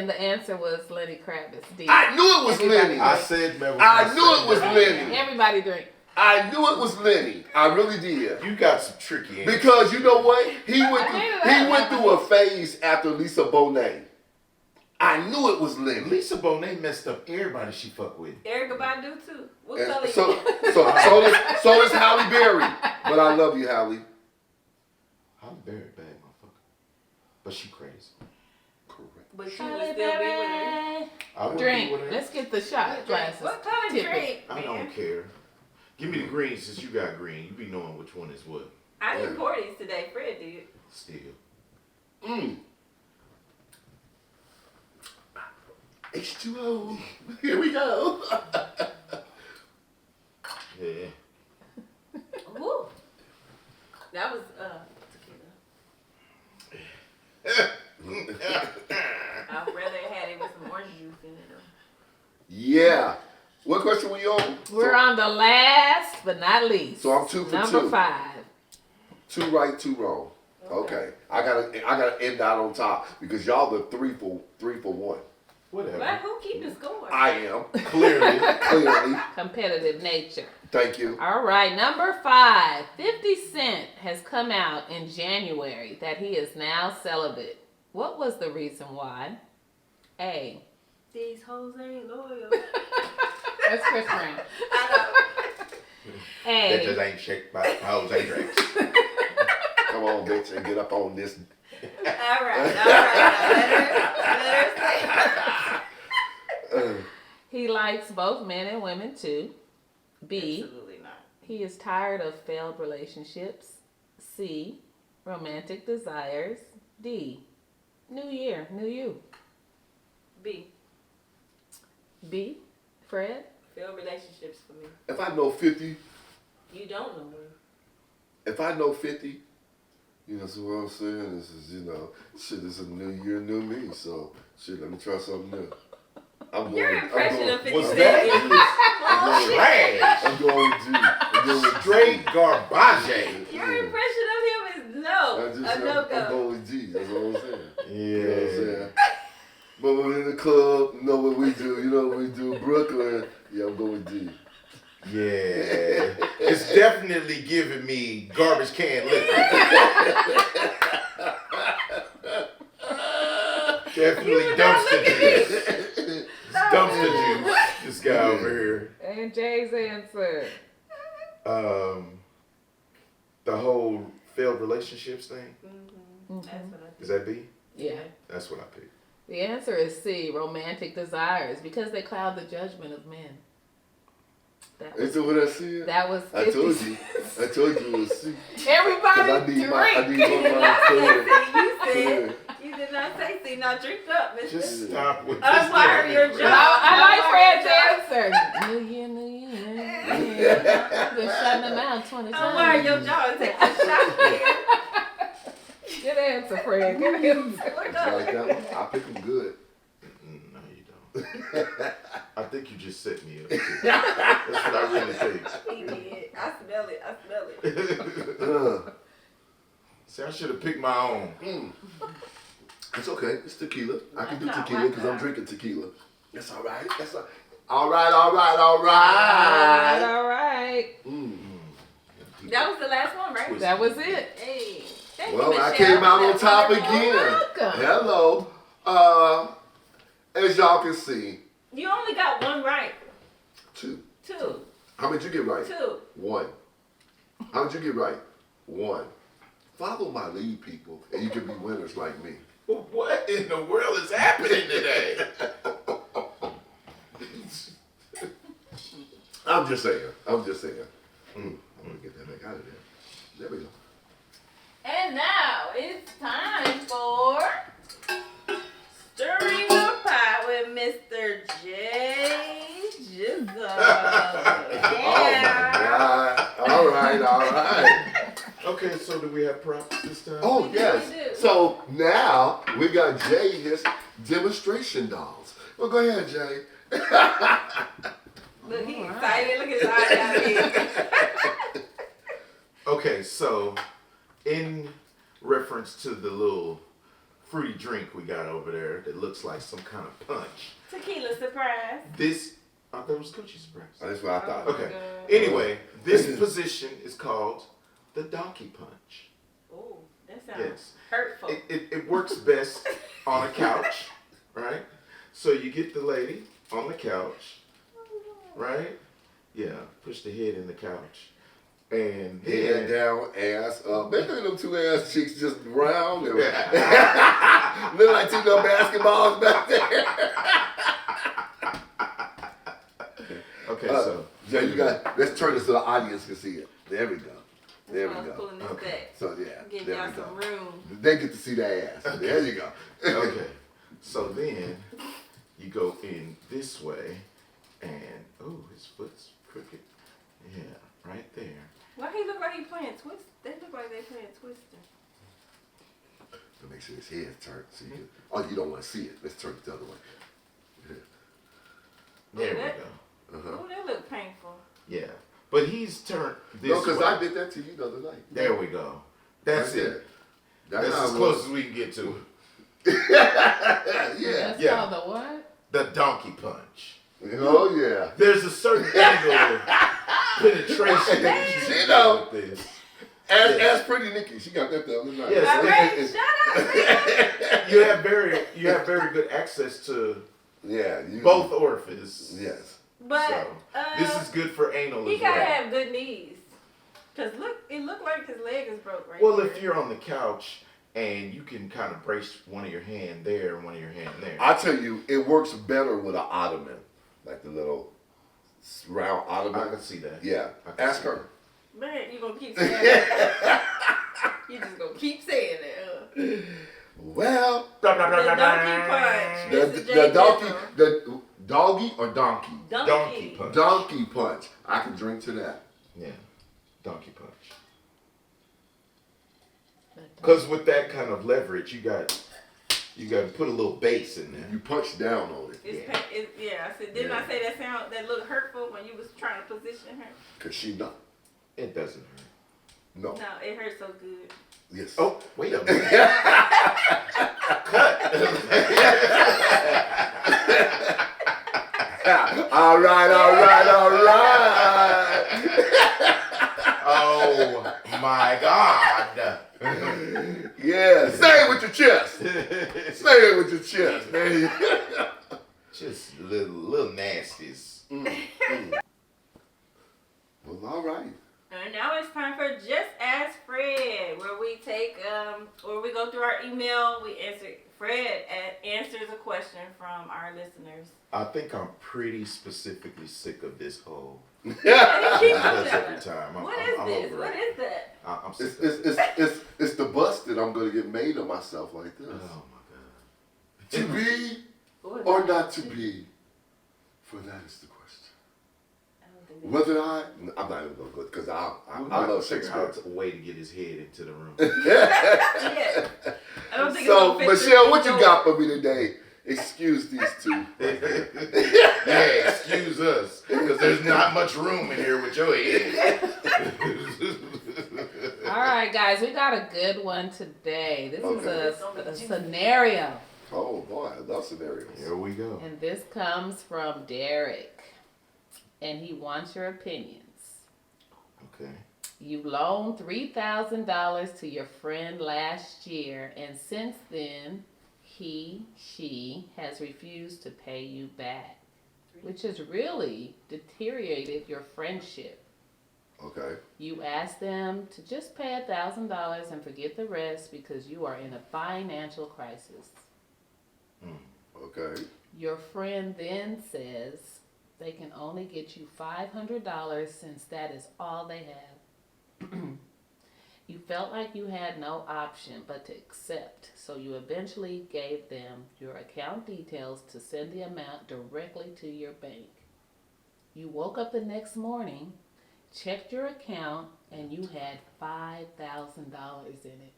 [SPEAKER 4] the answer was Lenny Kravitz. D.
[SPEAKER 3] I knew it was
[SPEAKER 4] Everybody
[SPEAKER 3] Lenny.
[SPEAKER 2] I said that was
[SPEAKER 3] I
[SPEAKER 2] my
[SPEAKER 3] knew it was
[SPEAKER 2] secondary
[SPEAKER 3] Lenny.
[SPEAKER 2] answer.
[SPEAKER 4] Everybody drink.
[SPEAKER 3] I knew it was Lenny. I really did.
[SPEAKER 2] You got some tricky answers.
[SPEAKER 3] Because you know what? He
[SPEAKER 4] I
[SPEAKER 3] went
[SPEAKER 4] hated
[SPEAKER 3] through,
[SPEAKER 4] that.
[SPEAKER 3] he went through a phase after Lisa Bonet. I knew it was Lenny.
[SPEAKER 2] Lisa Bonet messed up everybody she fucked with.
[SPEAKER 1] Erica Badu too. What
[SPEAKER 3] And
[SPEAKER 1] color?
[SPEAKER 3] so,
[SPEAKER 1] you
[SPEAKER 3] so does Halle Berry. But I love you, Halle.
[SPEAKER 2] Halle Berry bad motherfucker, but she crazy.
[SPEAKER 3] Correct.
[SPEAKER 1] But she would still be with her.
[SPEAKER 2] I would
[SPEAKER 4] Drink.
[SPEAKER 2] be with her.
[SPEAKER 4] Let's get the shot glasses.
[SPEAKER 1] What color
[SPEAKER 4] Tip it.
[SPEAKER 1] drink,
[SPEAKER 2] I
[SPEAKER 1] man?
[SPEAKER 2] don't care. Give me the green since you got green. You be knowing which one is what.
[SPEAKER 1] I didn't pour these today. Fred did.
[SPEAKER 2] Still.
[SPEAKER 3] H2O. Here we go.
[SPEAKER 2] Yeah.
[SPEAKER 1] Woo. That was tequila. I'd rather had it with some orange juice in it.
[SPEAKER 3] Yeah. What question were you on?
[SPEAKER 4] We're on the last but not least.
[SPEAKER 3] So I'm 2 for
[SPEAKER 4] Number
[SPEAKER 3] 2.
[SPEAKER 4] 5.
[SPEAKER 3] 2 right, 2 wrong. Okay. I gotta end out on top because y'all the 3 for 1.
[SPEAKER 2] Whatever.
[SPEAKER 1] But who keeping score?
[SPEAKER 3] I am.
[SPEAKER 2] Clearly.
[SPEAKER 3] Clearly.
[SPEAKER 4] Competitive nature.
[SPEAKER 3] Thank you.
[SPEAKER 4] All right, number 5. 50 Cent has come out in January that he is now celibate. What was the reason why? A.
[SPEAKER 1] These hoes ain't loyal.
[SPEAKER 4] That's Chris Brown.
[SPEAKER 1] I
[SPEAKER 2] That just
[SPEAKER 4] A.
[SPEAKER 2] ain't shaped by hoes ain't drinks.
[SPEAKER 3] Come on, bitch, and get up on this.
[SPEAKER 1] know. All right. Let her say.
[SPEAKER 4] He likes both men and women too. B.
[SPEAKER 1] Absolutely not.
[SPEAKER 4] He is tired of failed relationships. C. Romantic desires. D. New year, new you.
[SPEAKER 1] B.
[SPEAKER 4] B. Fred?
[SPEAKER 1] Failed relationships for me.
[SPEAKER 3] If I know 50,
[SPEAKER 1] You don't know me.
[SPEAKER 3] if I know 50, you know, so what I'm saying is, shit, it's a new year, new me. So, shit, let me try something new.
[SPEAKER 1] Your impression of 50
[SPEAKER 2] What's
[SPEAKER 1] Cent
[SPEAKER 2] that?
[SPEAKER 1] is bullshit.
[SPEAKER 2] Trash.
[SPEAKER 3] I'm going with G. I'm going with
[SPEAKER 2] Straight garbage.
[SPEAKER 1] Your impression of him is no.
[SPEAKER 3] I'm
[SPEAKER 1] A no
[SPEAKER 3] I'm
[SPEAKER 1] go.
[SPEAKER 3] going with G. That's what I'm saying.
[SPEAKER 2] Yeah.
[SPEAKER 3] You know what I'm saying? But when we're in the club, you know what we do. You know what we do. Brooklyn, yeah, I'm going with G.
[SPEAKER 2] Yeah. It's definitely giving me garbage can liquor. Definitely dumpster juice. Dumpster juice. This guy over here.
[SPEAKER 4] And Jay's answer.
[SPEAKER 2] The whole failed relationships thing.
[SPEAKER 1] That's what I
[SPEAKER 2] Is that B?
[SPEAKER 4] Yeah.
[SPEAKER 2] That's what I picked.
[SPEAKER 4] The answer is C. Romantic desires, because they cloud the judgment of men. That was,
[SPEAKER 3] Is that what I said?
[SPEAKER 4] that was 50
[SPEAKER 3] I told you.
[SPEAKER 4] cents.
[SPEAKER 3] I told you it was C.
[SPEAKER 4] Everybody
[SPEAKER 3] I need
[SPEAKER 4] drink.
[SPEAKER 3] my
[SPEAKER 1] You did not
[SPEAKER 3] clear.
[SPEAKER 1] say C. You
[SPEAKER 3] Clear.
[SPEAKER 1] said. You did not say C. Now drink up, mister.
[SPEAKER 2] Just stop with this.
[SPEAKER 1] Unwire your
[SPEAKER 2] damn-
[SPEAKER 1] jaw.
[SPEAKER 4] I like Fred's answer. New year, new you. Been shutting them out 20
[SPEAKER 1] Unwire your
[SPEAKER 4] times.
[SPEAKER 1] jaw and take a shot here.
[SPEAKER 4] Good answer, Fred. Good answer.
[SPEAKER 1] What
[SPEAKER 3] You like
[SPEAKER 1] color?
[SPEAKER 3] that one? I pick them good.
[SPEAKER 2] No, you don't. I think you just set me up. That's what I really think.
[SPEAKER 1] He did. I smell it. I smell it.
[SPEAKER 2] See, I should have picked my own.
[SPEAKER 3] It's okay. It's tequila. I can do
[SPEAKER 1] Why not?
[SPEAKER 3] tequila
[SPEAKER 1] Why
[SPEAKER 3] because I'm
[SPEAKER 1] not?
[SPEAKER 3] drinking tequila. That's all right. That's all right. All right.
[SPEAKER 4] All right.
[SPEAKER 1] That was the last one, right?
[SPEAKER 4] That was it.
[SPEAKER 1] Hey. Thank you,
[SPEAKER 3] Well, I
[SPEAKER 1] Michelle,
[SPEAKER 3] came out
[SPEAKER 1] for
[SPEAKER 3] on
[SPEAKER 1] that
[SPEAKER 3] top
[SPEAKER 1] wonderful-
[SPEAKER 3] again.
[SPEAKER 4] Welcome.
[SPEAKER 3] Hello. As y'all can see,
[SPEAKER 1] You only got one right.
[SPEAKER 3] 2.
[SPEAKER 1] Two.
[SPEAKER 3] How many did you get right?
[SPEAKER 1] 2.
[SPEAKER 3] 1. How did you get right? 1. Follow my lead, people, and you can be winners like me.
[SPEAKER 2] What in the world is happening today?
[SPEAKER 3] I'm just saying. I'm gonna get that back out of there. There we go.
[SPEAKER 1] And now it's time for Stirring the Pot with Mr. J. Jizzle. Yeah.
[SPEAKER 3] Oh my God. All right.
[SPEAKER 2] Okay, so do we have props this time?
[SPEAKER 3] Oh
[SPEAKER 1] We do,
[SPEAKER 3] yes.
[SPEAKER 1] we do.
[SPEAKER 3] So now we got Jay his demonstration dolls. Well, go ahead, Jay.
[SPEAKER 1] Look, he's excited. Look at his eyes out here.
[SPEAKER 2] Okay, so in reference to the little fruity drink we got over there that looks like some kind of punch,
[SPEAKER 1] Tequila surprise.
[SPEAKER 2] I thought it was Coochie Surprise.
[SPEAKER 3] That's what I thought.
[SPEAKER 2] Okay.
[SPEAKER 1] God.
[SPEAKER 2] Anyway, this position is called the donkey punch.
[SPEAKER 1] Oh, that sounds
[SPEAKER 2] Yes.
[SPEAKER 1] hurtful.
[SPEAKER 2] It works best on a couch, right? So you get the lady on the couch, right? Yeah, push the head in the couch. And
[SPEAKER 3] Head down, ass up. Man, look at them two ass cheeks just round. And look like two little basketballs back there.
[SPEAKER 2] Okay, so
[SPEAKER 3] Jay, let's turn this so the audience can see it. There we go. There we
[SPEAKER 1] That's why I was
[SPEAKER 3] go.
[SPEAKER 1] pulling this
[SPEAKER 2] Okay.
[SPEAKER 1] back.
[SPEAKER 3] So yeah,
[SPEAKER 1] Give
[SPEAKER 3] there
[SPEAKER 1] y'all
[SPEAKER 3] we go.
[SPEAKER 1] some room.
[SPEAKER 3] They get to see their ass. There you go.
[SPEAKER 2] okay, so then you go in this way, and oh, his foot's crooked. Yeah, right there.
[SPEAKER 1] Why he look like he playing twist? They look like they playing Twister.
[SPEAKER 3] To make sure his head's turned. So you don't want to see it. Let's turn it the other way.
[SPEAKER 2] There we
[SPEAKER 1] that-
[SPEAKER 2] go.
[SPEAKER 1] Oh, that look painful.
[SPEAKER 2] Yeah, but he's turned this
[SPEAKER 3] No, because
[SPEAKER 2] way.
[SPEAKER 3] I did that to you the other night.
[SPEAKER 2] There we go. That's
[SPEAKER 3] Right
[SPEAKER 2] it.
[SPEAKER 3] there.
[SPEAKER 2] That's
[SPEAKER 3] how
[SPEAKER 2] as
[SPEAKER 3] it
[SPEAKER 2] close
[SPEAKER 3] was.
[SPEAKER 2] as we can get to it.
[SPEAKER 3] Yeah.
[SPEAKER 4] That's
[SPEAKER 2] Yeah.
[SPEAKER 4] called the what?
[SPEAKER 2] The donkey punch.
[SPEAKER 3] Oh yeah.
[SPEAKER 2] There's a certain angle of penetration that you
[SPEAKER 3] She
[SPEAKER 2] can
[SPEAKER 3] know.
[SPEAKER 2] do with this.
[SPEAKER 3] Ask Pretty Nikki. She got that the other night.
[SPEAKER 2] Yes.
[SPEAKER 1] All right, shut up.
[SPEAKER 2] You have very good access to
[SPEAKER 3] Yeah.
[SPEAKER 2] both orifices.
[SPEAKER 3] Yes.
[SPEAKER 1] But
[SPEAKER 2] So, this is good for anal
[SPEAKER 1] he
[SPEAKER 2] as well.
[SPEAKER 1] gotta have good knees. Cause look, it looked like his leg is broke right
[SPEAKER 2] Well,
[SPEAKER 1] there.
[SPEAKER 2] if you're on the couch and you can kind of brace one of your hand there and one of your hand there.
[SPEAKER 3] I tell you, it works better with an ottoman, like the little round
[SPEAKER 2] I
[SPEAKER 3] ottoman.
[SPEAKER 2] can see that.
[SPEAKER 3] Yeah.
[SPEAKER 2] I can
[SPEAKER 3] Ask
[SPEAKER 2] see
[SPEAKER 3] her.
[SPEAKER 1] Man, you gonna keep saying that. You just gonna keep saying it.
[SPEAKER 3] Well,
[SPEAKER 2] Blah, blah, blah,
[SPEAKER 1] The
[SPEAKER 2] blah, blah.
[SPEAKER 1] donkey punch.
[SPEAKER 3] the
[SPEAKER 1] Mr. J.
[SPEAKER 3] donkey,
[SPEAKER 1] Jizzle.
[SPEAKER 3] the doggy or donkey?
[SPEAKER 2] Donkey punch.
[SPEAKER 3] Donkey punch. I can drink to that.
[SPEAKER 2] Yeah, donkey punch. Because with that kind of leverage, you got to put a little bass in there.
[SPEAKER 3] You punch down on it.
[SPEAKER 1] It's
[SPEAKER 2] Yeah.
[SPEAKER 1] yeah, I said, didn't
[SPEAKER 3] Yeah.
[SPEAKER 1] I say that looked hurtful when you was trying to position her?
[SPEAKER 3] Because she know.
[SPEAKER 2] It doesn't hurt.
[SPEAKER 3] No.
[SPEAKER 1] No, it hurt so good.
[SPEAKER 3] Yes.
[SPEAKER 2] Oh, wait a minute. Cut.
[SPEAKER 3] All right.
[SPEAKER 2] Oh my God.
[SPEAKER 3] Yeah. Say it with your chest. Say it with your chest. There you go.
[SPEAKER 2] Just little nasties.
[SPEAKER 3] Well, all right.
[SPEAKER 1] And now it's time for Just Ask Fred, where we take, where we go through our email, Fred answers a question from our listeners.
[SPEAKER 2] I think I'm pretty specifically sick of this whole.
[SPEAKER 1] Yeah, he keeps
[SPEAKER 2] He
[SPEAKER 1] doing
[SPEAKER 2] does
[SPEAKER 1] that.
[SPEAKER 2] every time.
[SPEAKER 1] What
[SPEAKER 2] I'm
[SPEAKER 1] is
[SPEAKER 2] over
[SPEAKER 1] this?
[SPEAKER 2] it.
[SPEAKER 1] What is that?
[SPEAKER 2] I'm sick of it.
[SPEAKER 3] It's the bust that I'm going to get made of myself like this.
[SPEAKER 2] Oh my God.
[SPEAKER 3] To be
[SPEAKER 1] What is
[SPEAKER 3] or
[SPEAKER 1] that?
[SPEAKER 3] not to be, for that is the question.
[SPEAKER 1] I don't think
[SPEAKER 3] Whether I'm not even going to go because I
[SPEAKER 2] We
[SPEAKER 3] love
[SPEAKER 2] might figure
[SPEAKER 3] Shakespeare.
[SPEAKER 2] out a way to get his head into the room.
[SPEAKER 1] yeah. I don't think
[SPEAKER 3] So,
[SPEAKER 1] it's gonna fit
[SPEAKER 3] Michelle,
[SPEAKER 1] through
[SPEAKER 3] what
[SPEAKER 1] the
[SPEAKER 3] you
[SPEAKER 1] door.
[SPEAKER 3] got for me today? Excuse these two.
[SPEAKER 2] Yeah, excuse us, because there's not much room in here with your head.
[SPEAKER 4] All right, guys, we got a good one today. This
[SPEAKER 3] Okay.
[SPEAKER 4] is a scenario,
[SPEAKER 3] Oh boy, I love scenarios.
[SPEAKER 2] Here we go.
[SPEAKER 4] and this comes from Derek, and he wants your opinions.
[SPEAKER 2] Okay.
[SPEAKER 4] You loaned $3,000 to your friend last year, and since then, she has refused to pay you back, which has really deteriorated your friendship.
[SPEAKER 3] Okay.
[SPEAKER 4] You ask them to just pay $1,000 and forget the rest because you are in a financial crisis.
[SPEAKER 3] Okay.
[SPEAKER 4] Your friend then says, They can only get you $500 since that is all they have. You felt like you had no option but to accept, so you eventually gave them your account details to send the amount directly to your bank. You woke up the next morning, checked your account, and you had $5,000 in it.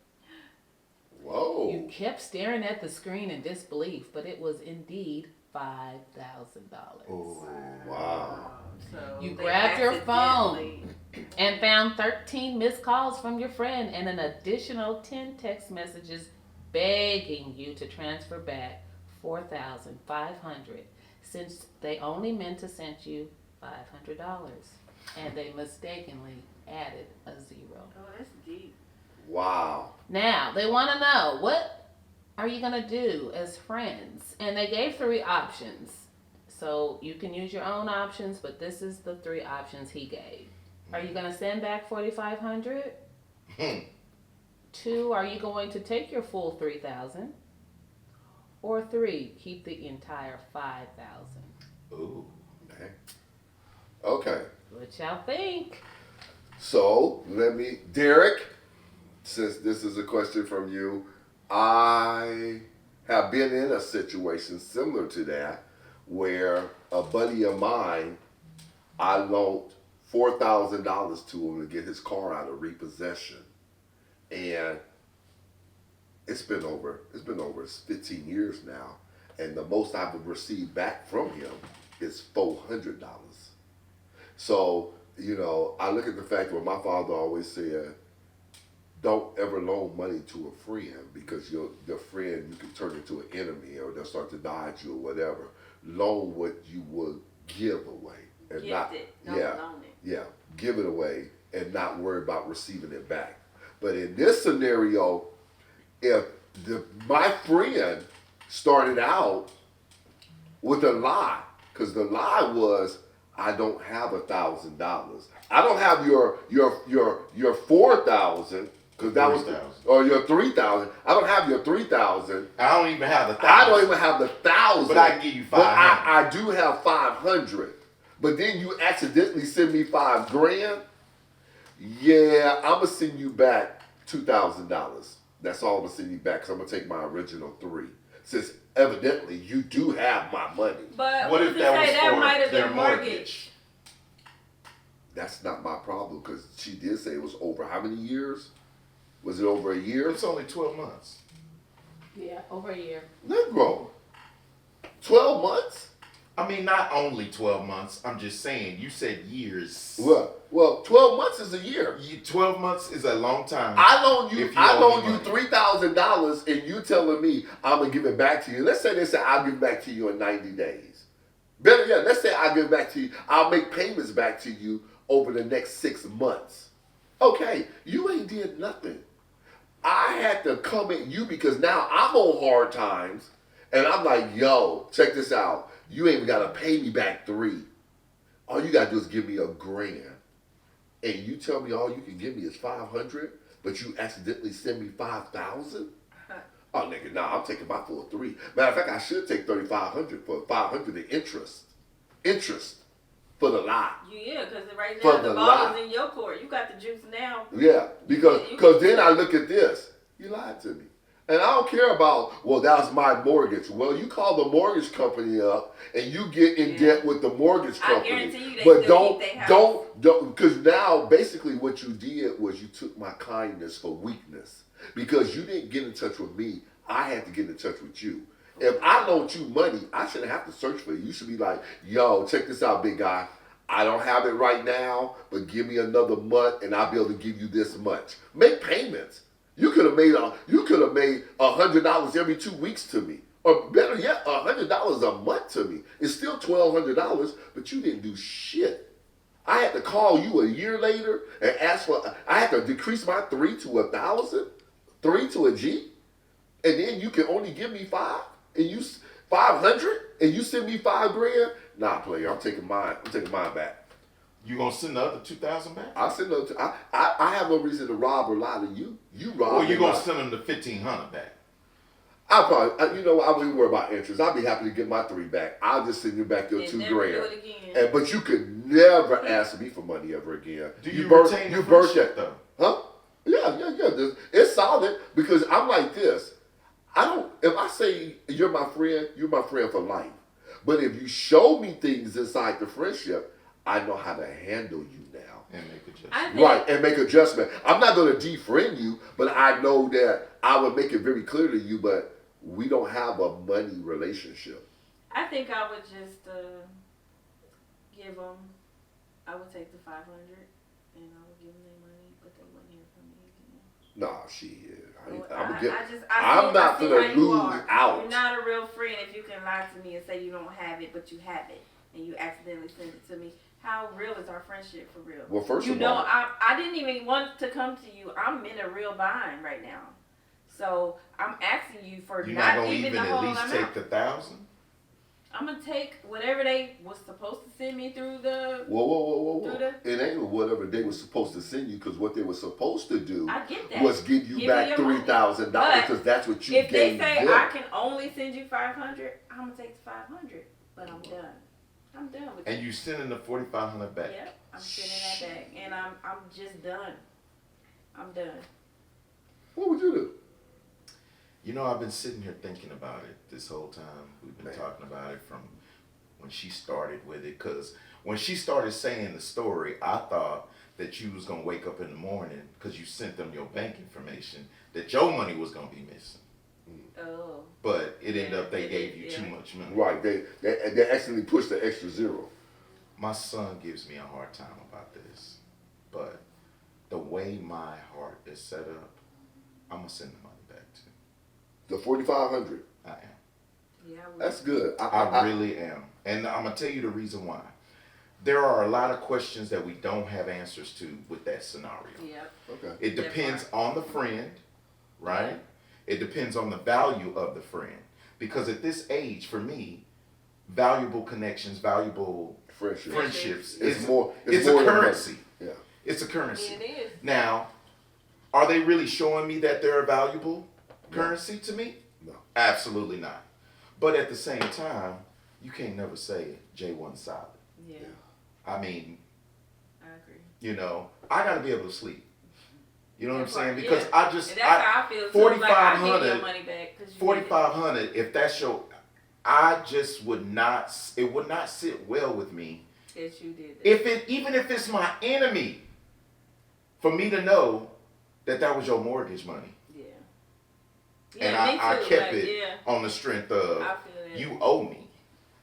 [SPEAKER 3] Whoa.
[SPEAKER 4] You kept staring at the screen in disbelief, but it was indeed $5,000.
[SPEAKER 3] Oh, wow.
[SPEAKER 1] So
[SPEAKER 4] You
[SPEAKER 1] they
[SPEAKER 4] grabbed your
[SPEAKER 1] accidentally-
[SPEAKER 4] and found 13 missed calls from your friend and an additional 10 text messages begging you to transfer back $4,500 since they only meant to send you $500 and they mistakenly added a zero.
[SPEAKER 1] Oh, that's deep.
[SPEAKER 3] Wow.
[SPEAKER 4] Now, they want to know, what are you going to do as friends? And they gave 3 options. So you can use your own options, but this is the 3 options he gave. Are you going to send back $4,500? 2, are you going to take your full $3,000? Or 3, keep the entire $5,000?
[SPEAKER 3] Ooh, man. Okay.
[SPEAKER 4] What y'all think?
[SPEAKER 3] So Derek, since this is a question from you, I have been in a situation similar to that where a buddy of mine, I loaned $4,000 to him to get his car out of repossession. And it's been over 15 years now. And the most I've received back from him is $400. So, I look at the fact that my father always said, don't ever loan money to a friend because your friend, you can turn into an enemy or they'll start to dodge you or whatever. Loan what you would give away. And
[SPEAKER 1] Gift it. Don't loan it.
[SPEAKER 3] Yeah, give it away and not worry about receiving it back. But in this scenario, if my friend started out with a lie, because the lie was, I don't have $1,000. I don't have your 4,000 because that was
[SPEAKER 2] 3,000.
[SPEAKER 3] or your 3,000. I don't have your 3,000.
[SPEAKER 2] I don't even have the 1,000.
[SPEAKER 3] I don't even have the 1,000.
[SPEAKER 2] But I can give you 500.
[SPEAKER 3] But I do have 500. But then you accidentally send me $5,000. Yeah, I'm gonna send you back $2,000. That's all I'm gonna send you back because I'm gonna take my original 3. Since evidently you do have my money.
[SPEAKER 1] But
[SPEAKER 2] What if that was
[SPEAKER 1] that might
[SPEAKER 2] for
[SPEAKER 1] have
[SPEAKER 2] their
[SPEAKER 1] been
[SPEAKER 2] mortgage?
[SPEAKER 3] That's not my problem because she did say it was over how many years? Was it over a year?
[SPEAKER 2] It's only 12 months.
[SPEAKER 4] Yeah, over a year.
[SPEAKER 3] Negro. 12 months?
[SPEAKER 2] I mean, not only 12 months. I'm just saying, you said years.
[SPEAKER 3] Well, 12 months is a year.
[SPEAKER 2] 12 months is a long time.
[SPEAKER 3] I loan you
[SPEAKER 2] If you owe me money.
[SPEAKER 3] $3,000 and you telling me I'm gonna give it back to you. Let's say they say I'll give it back to you in 90 days. Better yet, let's say I'll give it back to you. I'll make payments back to you over the next 6 months. Okay, you ain't did nothing. I had to come at you because now I'm on hard times and I'm like, yo, check this out. You ain't even gotta pay me back 3. All you gotta do is give me $1,000. And you tell me all you can give me is 500, but you accidentally send me 5,000? Oh, nigga, nah, I'm taking my full 3. Matter of fact, I should take 3,500 for 500 in interest. Interest for the lie.
[SPEAKER 1] Yeah, because right
[SPEAKER 3] For
[SPEAKER 1] now
[SPEAKER 3] the
[SPEAKER 1] the ball
[SPEAKER 3] lie.
[SPEAKER 1] is in your court. You got the juice now.
[SPEAKER 3] Yeah, because
[SPEAKER 1] You-
[SPEAKER 3] then I look at this. You lied to me. And I don't care about, well, that was my mortgage. Well, you call the mortgage company up and you get in debt with the mortgage
[SPEAKER 1] I
[SPEAKER 3] company.
[SPEAKER 1] guarantee you they
[SPEAKER 3] But
[SPEAKER 1] still keep their house.
[SPEAKER 3] don't, because now basically what you did was you took my kindness for weakness. Because you didn't get in touch with me, I had to get in touch with you. If I loaned you money, I shouldn't have to search for you. You should be like, yo, check this out, big guy. I don't have it right now, but give me another month and I'll be able to give you this much. Make payments. You could have made $100 every 2 weeks to me, or better yet, $100 a month to me. It's still $1,200, but you didn't do shit. I had to call you a year later and ask for. I had to decrease my 3 to 1,000, 3 to a G, and then you can only give me 5 and you 500, and you send me $5,000. Nah, player, I'm taking mine. I'm taking mine back.
[SPEAKER 2] You gonna send the other 2,000 back?
[SPEAKER 3] I send them. I have no reason to rob or lie to you. You rob.
[SPEAKER 2] Or you
[SPEAKER 3] and
[SPEAKER 2] gonna
[SPEAKER 3] lie.
[SPEAKER 2] send them the 1,500 back?
[SPEAKER 3] you know, I wouldn't worry about interest. I'll be happy to get my 3 back. I'll just send you back your
[SPEAKER 1] And
[SPEAKER 3] 2
[SPEAKER 1] never
[SPEAKER 3] grand.
[SPEAKER 1] do it again.
[SPEAKER 3] But you could never ask me for money ever again.
[SPEAKER 2] Do you
[SPEAKER 3] burnt
[SPEAKER 2] retain the
[SPEAKER 3] you burnt
[SPEAKER 2] friendship,
[SPEAKER 3] that,
[SPEAKER 2] though?
[SPEAKER 3] huh? Yeah. It's solid because I'm like this. I don't. If I say you're my friend for life. But if you show me things inside the friendship, I know how to handle you now.
[SPEAKER 2] And make adjustments.
[SPEAKER 3] Right, and make adjustment. I'm not going to defriend you, but I know that I would make it very clear to you, but we don't have a money relationship.
[SPEAKER 1] I think I would just give them. I would take the 500 and I would give them their money, but they wouldn't hear from me again.
[SPEAKER 3] Nah, shit.
[SPEAKER 1] I'm
[SPEAKER 3] not gonna lose out.
[SPEAKER 1] You're not a real friend if you can lie to me and say you don't have it, but you have it, and you accidentally send it to me. How real is our friendship for real?
[SPEAKER 3] Well, first
[SPEAKER 1] you
[SPEAKER 3] of
[SPEAKER 1] know,
[SPEAKER 3] all,
[SPEAKER 1] I didn't even want to come to you. I'm in a real bind right now, so I'm asking you for
[SPEAKER 2] You're
[SPEAKER 1] not
[SPEAKER 2] not gonna
[SPEAKER 1] even the
[SPEAKER 2] even
[SPEAKER 1] whole
[SPEAKER 2] at least
[SPEAKER 1] amount.
[SPEAKER 2] take the 1,000?
[SPEAKER 1] I'm gonna take whatever they was supposed to send me through the.
[SPEAKER 3] whoa.
[SPEAKER 1] through the.
[SPEAKER 3] It ain't whatever they were supposed to send you, because what they were supposed to do
[SPEAKER 1] I get that.
[SPEAKER 3] was give you back
[SPEAKER 1] your money.
[SPEAKER 3] $3,000 because that's what you
[SPEAKER 1] If they
[SPEAKER 3] gave
[SPEAKER 1] say
[SPEAKER 3] them.
[SPEAKER 1] I can only send you 500, I'm gonna take the 500. But I'm done. I'm done with
[SPEAKER 2] And you sending the 4,500 back?
[SPEAKER 1] Yep, I'm sending that back, and I'm just done. I'm done.
[SPEAKER 3] What would you do?
[SPEAKER 2] You know, I've been sitting here thinking about it this whole time. We've been
[SPEAKER 3] Man.
[SPEAKER 2] talking about it from when she started with it. Because when she started saying the story, I thought that you was going to wake up in the morning because you sent them your bank information, that your money was going to be missing.
[SPEAKER 1] Oh.
[SPEAKER 2] But it ended
[SPEAKER 1] Yeah,
[SPEAKER 2] up they
[SPEAKER 1] it
[SPEAKER 2] gave
[SPEAKER 1] did,
[SPEAKER 2] you
[SPEAKER 1] yeah.
[SPEAKER 2] too much money.
[SPEAKER 3] Right, they accidentally pushed the extra zero.
[SPEAKER 2] My son gives me a hard time about this. But the way my heart is set up, I'm going to send the money back to you.
[SPEAKER 3] The 4,500.
[SPEAKER 2] I am.
[SPEAKER 1] Yeah, I would.
[SPEAKER 3] That's good.
[SPEAKER 2] I really am. And I'm going to tell you the reason why. There are a lot of questions that we don't have answers to with that scenario.
[SPEAKER 1] Yep.
[SPEAKER 3] Okay.
[SPEAKER 2] It depends on the friend, right? It depends on the value of the friend. Because at this age, for me, valuable connections, valuable friendships
[SPEAKER 3] It's
[SPEAKER 2] is
[SPEAKER 3] more.
[SPEAKER 2] it's
[SPEAKER 3] more
[SPEAKER 2] a
[SPEAKER 3] than
[SPEAKER 2] currency.
[SPEAKER 3] money. Yeah.
[SPEAKER 2] It's a currency.
[SPEAKER 1] It is.
[SPEAKER 2] Now, are they really showing me that they're a valuable
[SPEAKER 3] No.
[SPEAKER 2] currency to me?
[SPEAKER 3] No.
[SPEAKER 2] Absolutely not. But at the same time, you can't never say J1 solid.
[SPEAKER 1] Yeah,
[SPEAKER 2] I mean,
[SPEAKER 1] I agree.
[SPEAKER 2] you know, I got to be able to sleep. You know what I'm saying?
[SPEAKER 1] Yeah.
[SPEAKER 2] Because I just,
[SPEAKER 1] And that's how I feel too. Like, I give
[SPEAKER 2] 4,500
[SPEAKER 1] your money back. 'Cause you did it.
[SPEAKER 2] 4,500, if that's your, I just would not, it would not sit well with me.
[SPEAKER 1] That you did that.
[SPEAKER 2] Even if it's my enemy, for me to know that was your mortgage money.
[SPEAKER 1] Yeah.
[SPEAKER 2] And
[SPEAKER 1] me
[SPEAKER 2] I
[SPEAKER 1] too,
[SPEAKER 2] kept
[SPEAKER 1] like,
[SPEAKER 2] it
[SPEAKER 1] yeah,
[SPEAKER 2] on the strength of,
[SPEAKER 1] I feel that.
[SPEAKER 2] you owe me.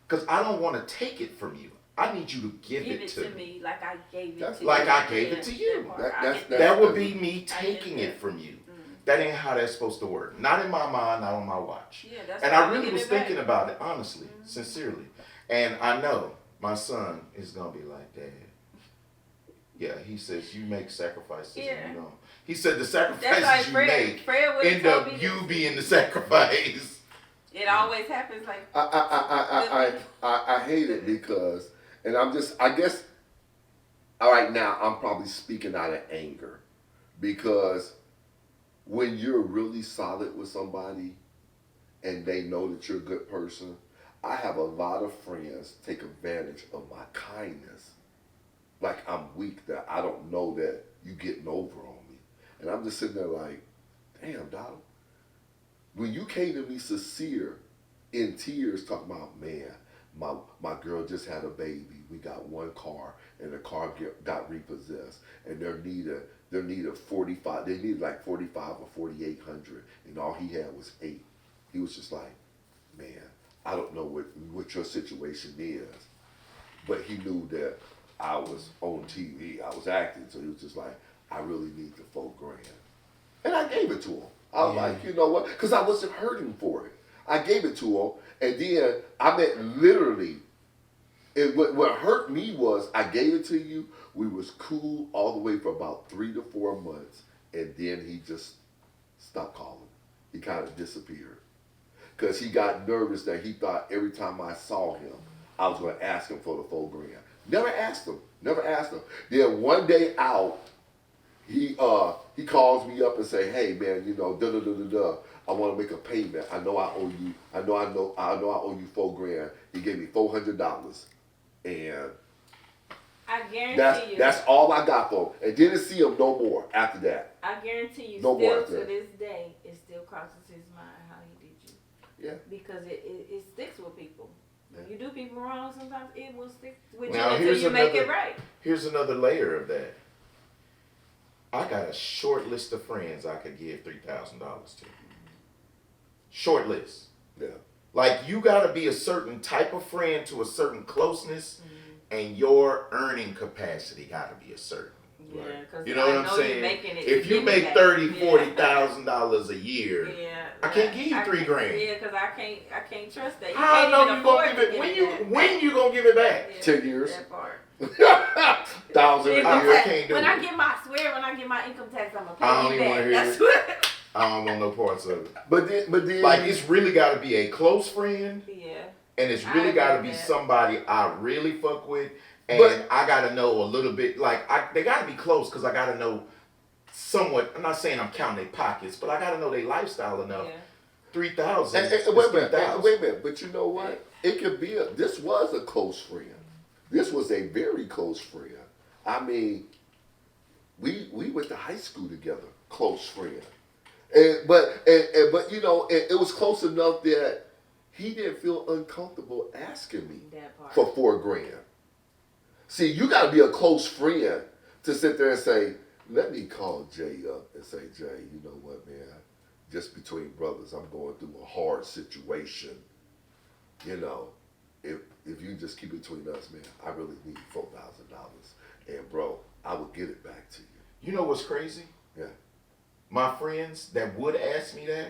[SPEAKER 2] Because I don't want to take it from you. I need you to give it to me.
[SPEAKER 1] like I gave it
[SPEAKER 3] That's
[SPEAKER 1] to you.
[SPEAKER 2] like I gave it to
[SPEAKER 1] Yeah,
[SPEAKER 2] you.
[SPEAKER 1] that part,
[SPEAKER 3] That-
[SPEAKER 1] I
[SPEAKER 3] that's-
[SPEAKER 1] get
[SPEAKER 3] that-
[SPEAKER 2] That would be me
[SPEAKER 1] I
[SPEAKER 2] taking
[SPEAKER 1] get
[SPEAKER 2] it from you.
[SPEAKER 1] Mm.
[SPEAKER 2] That ain't how that's supposed to work. Not in my mind, not on my watch.
[SPEAKER 1] Yeah, that's
[SPEAKER 2] And
[SPEAKER 1] why
[SPEAKER 2] I
[SPEAKER 1] we
[SPEAKER 2] really
[SPEAKER 1] give
[SPEAKER 2] was
[SPEAKER 1] it back.
[SPEAKER 2] thinking about it, honestly,
[SPEAKER 1] Mhm.
[SPEAKER 2] sincerely. And I know my son is going to be like, Dad. Yeah, he says, you make sacrifices.
[SPEAKER 1] Yeah.
[SPEAKER 2] And you know. He said the
[SPEAKER 1] That's
[SPEAKER 2] sacrifices
[SPEAKER 1] like
[SPEAKER 2] you
[SPEAKER 1] Fred.
[SPEAKER 2] make
[SPEAKER 1] Fred would
[SPEAKER 2] end
[SPEAKER 1] tell
[SPEAKER 2] up
[SPEAKER 1] me
[SPEAKER 2] you
[SPEAKER 1] this.
[SPEAKER 2] being the sacrifice.
[SPEAKER 1] It always happens like.
[SPEAKER 3] I hate it because, and I guess, all right, now I'm probably speaking out of anger because when you're really solid with somebody and they know that you're a good person, I have a lot of friends take advantage of my kindness. Like I'm weak, that I don't know that you getting over on me. And I'm just sitting there like, damn, dog. When you came to me sincere, in tears, talking about, man, my girl just had a baby. We got one car, and the car got repossessed, and they needed 45. They needed like 45 or 4,800, and all he had was 8. He was just like, man, I don't know what your situation is, but he knew that I was on TV, I was acting, so he was just like, I really need the $4,000, and I gave it to him. I was like, you know what? Because I wasn't hurting for it. I gave it to him, and then I meant literally. What hurt me was I gave it to you. We was cool all the way for about 3 to 4 months, and then he just stopped calling. He kind of disappeared because he got nervous that he thought every time I saw him, I was going to ask him for the $4,000. Never asked him. Then one day out, he calls me up and say, hey man, you know, I want to make a payment. I know I owe you. I know I owe you $4,000. He gave me $400, and
[SPEAKER 1] I guarantee you.
[SPEAKER 3] that's all I got for him. And didn't see him no more after that.
[SPEAKER 1] I guarantee you,
[SPEAKER 3] No more
[SPEAKER 1] still
[SPEAKER 3] after
[SPEAKER 1] to
[SPEAKER 3] that.
[SPEAKER 1] this day, it still crosses his mind how he did you.
[SPEAKER 3] Yeah.
[SPEAKER 1] Because it sticks with people. When you do people wrong, sometimes it will stick with
[SPEAKER 2] Now,
[SPEAKER 1] you until
[SPEAKER 2] here's
[SPEAKER 1] you make
[SPEAKER 2] another-
[SPEAKER 1] it right.
[SPEAKER 2] Here's another layer of that. I got a short list of friends I could give $3,000 to. Short list.
[SPEAKER 3] Yeah.
[SPEAKER 2] Like, you got to be a certain type of friend to a certain closeness, and your earning capacity got to be a certain.
[SPEAKER 1] Yeah, because
[SPEAKER 2] You know what I'm saying? If you make $30,000-$40,000 a year,
[SPEAKER 1] yeah,
[SPEAKER 2] I can't give you $3,000.
[SPEAKER 1] Yeah, because I can't trust that. You
[SPEAKER 2] How I
[SPEAKER 1] can't
[SPEAKER 2] know
[SPEAKER 1] even
[SPEAKER 2] you gonna
[SPEAKER 1] afford
[SPEAKER 2] give
[SPEAKER 1] to
[SPEAKER 2] it?
[SPEAKER 1] give that.
[SPEAKER 2] When you gonna give it back?
[SPEAKER 1] Yeah,
[SPEAKER 3] 10 years.
[SPEAKER 1] That part.
[SPEAKER 3] 1,000 a
[SPEAKER 1] Income
[SPEAKER 3] year.
[SPEAKER 1] tax.
[SPEAKER 2] can't do
[SPEAKER 1] when
[SPEAKER 2] it.
[SPEAKER 1] I get my income tax, I'm
[SPEAKER 2] I
[SPEAKER 1] gonna
[SPEAKER 2] don't
[SPEAKER 1] pay you
[SPEAKER 2] even wanna
[SPEAKER 1] back.
[SPEAKER 2] hear
[SPEAKER 1] That's
[SPEAKER 2] it.
[SPEAKER 1] what.
[SPEAKER 2] I don't want no parts of it.
[SPEAKER 3] But then
[SPEAKER 2] Like, it's really got to be a close friend,
[SPEAKER 1] Yeah.
[SPEAKER 2] and it's
[SPEAKER 1] I
[SPEAKER 2] really got to
[SPEAKER 1] agree
[SPEAKER 2] be
[SPEAKER 1] with that.
[SPEAKER 2] somebody I really fuck with, and
[SPEAKER 3] But-
[SPEAKER 2] I got to know a little bit. Like, they got to be close because I got to know somewhat. I'm not saying I'm counting their pockets, but I got to know their lifestyle enough.
[SPEAKER 1] Yeah.
[SPEAKER 2] 3,000.
[SPEAKER 3] And
[SPEAKER 2] is
[SPEAKER 3] wait a minute,
[SPEAKER 2] 3,000.
[SPEAKER 3] wait a minute. But you know what? It could be this was a close friend. This was a very close friend. I mean, we went to high school together, close friend. But you know, it was close enough that he didn't feel uncomfortable asking me
[SPEAKER 1] That part.
[SPEAKER 3] for $4,000. See, you got to be a close friend to sit there and say, let me call Jay up and say, Jay, you know what, man? Just between brothers, I'm going through a hard situation. You know, if you just keep it between us, man, I really need $4,000. And bro, I will get it back to you.
[SPEAKER 2] You know what's crazy?
[SPEAKER 3] Yeah.
[SPEAKER 2] My friends that would ask me that,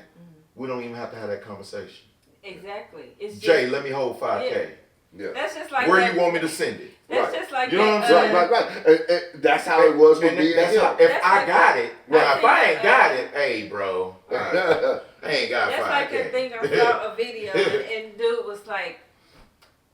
[SPEAKER 2] we don't even have to have that conversation.
[SPEAKER 1] Exactly. It's
[SPEAKER 2] Jay,
[SPEAKER 1] just,
[SPEAKER 2] let me hold 5K.
[SPEAKER 3] Yeah.
[SPEAKER 1] that's just like
[SPEAKER 2] Where
[SPEAKER 1] that,
[SPEAKER 2] you want me to send it?
[SPEAKER 1] That's
[SPEAKER 3] Right.
[SPEAKER 1] just like
[SPEAKER 2] You know
[SPEAKER 1] that,
[SPEAKER 2] what I'm saying?
[SPEAKER 3] Right. And that's how it was with
[SPEAKER 2] And
[SPEAKER 3] me and
[SPEAKER 2] that's
[SPEAKER 3] him.
[SPEAKER 2] how, if
[SPEAKER 1] That's
[SPEAKER 2] I
[SPEAKER 1] like
[SPEAKER 2] got
[SPEAKER 1] that.
[SPEAKER 2] it, now if I ain't
[SPEAKER 1] That's
[SPEAKER 2] got
[SPEAKER 1] like
[SPEAKER 2] it, hey bro, I ain't got
[SPEAKER 1] That's
[SPEAKER 2] 5K.
[SPEAKER 1] like that thing I saw a video and dude was like,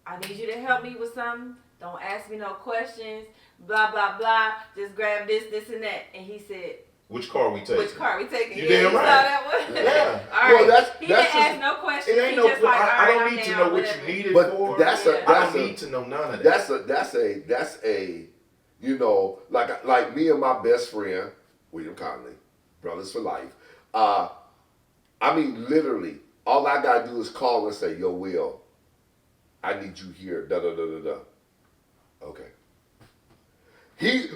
[SPEAKER 1] I need you to help me with something. Don't ask me no questions. Blah blah blah. Just grab this, and that. And he said,
[SPEAKER 2] Which car we taking?
[SPEAKER 1] which car we taking?
[SPEAKER 2] You
[SPEAKER 1] yeah,
[SPEAKER 2] damn
[SPEAKER 1] you
[SPEAKER 2] right.
[SPEAKER 1] saw that one?
[SPEAKER 2] Yeah.
[SPEAKER 1] All right.
[SPEAKER 3] Well,
[SPEAKER 1] he
[SPEAKER 3] that's
[SPEAKER 1] didn't
[SPEAKER 3] just-
[SPEAKER 1] ask no questions.
[SPEAKER 2] It ain't
[SPEAKER 1] He
[SPEAKER 2] no.
[SPEAKER 1] just like,
[SPEAKER 2] I
[SPEAKER 1] all right,
[SPEAKER 2] don't
[SPEAKER 1] I'm
[SPEAKER 2] need to
[SPEAKER 1] down,
[SPEAKER 2] know what
[SPEAKER 1] whatever.
[SPEAKER 2] you need it
[SPEAKER 3] But
[SPEAKER 2] for.
[SPEAKER 3] that's
[SPEAKER 1] Yeah.
[SPEAKER 2] I don't need to know none of that.
[SPEAKER 3] That's a you know, like me and my best friend, William Conley, brothers for life. I mean, literally, all I gotta do is call and say, "Yo, Will, I need you here." Da da da da da. Okay.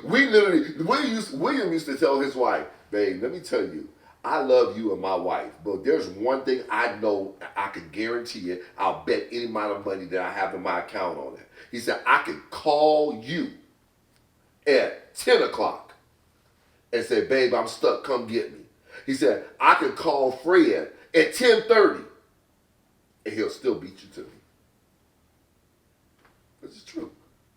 [SPEAKER 3] William used to tell his wife, "Babe, let me tell you, I love you and my wife, but there's one thing I know I can guarantee it. I'll bet any amount of money that I have in my account on it." He said, "I can call you at 10 o'clock and say, 'Babe, I'm stuck, come get me.' He said, I can call Fred at 10:30 and he'll still beat you to me." This is true.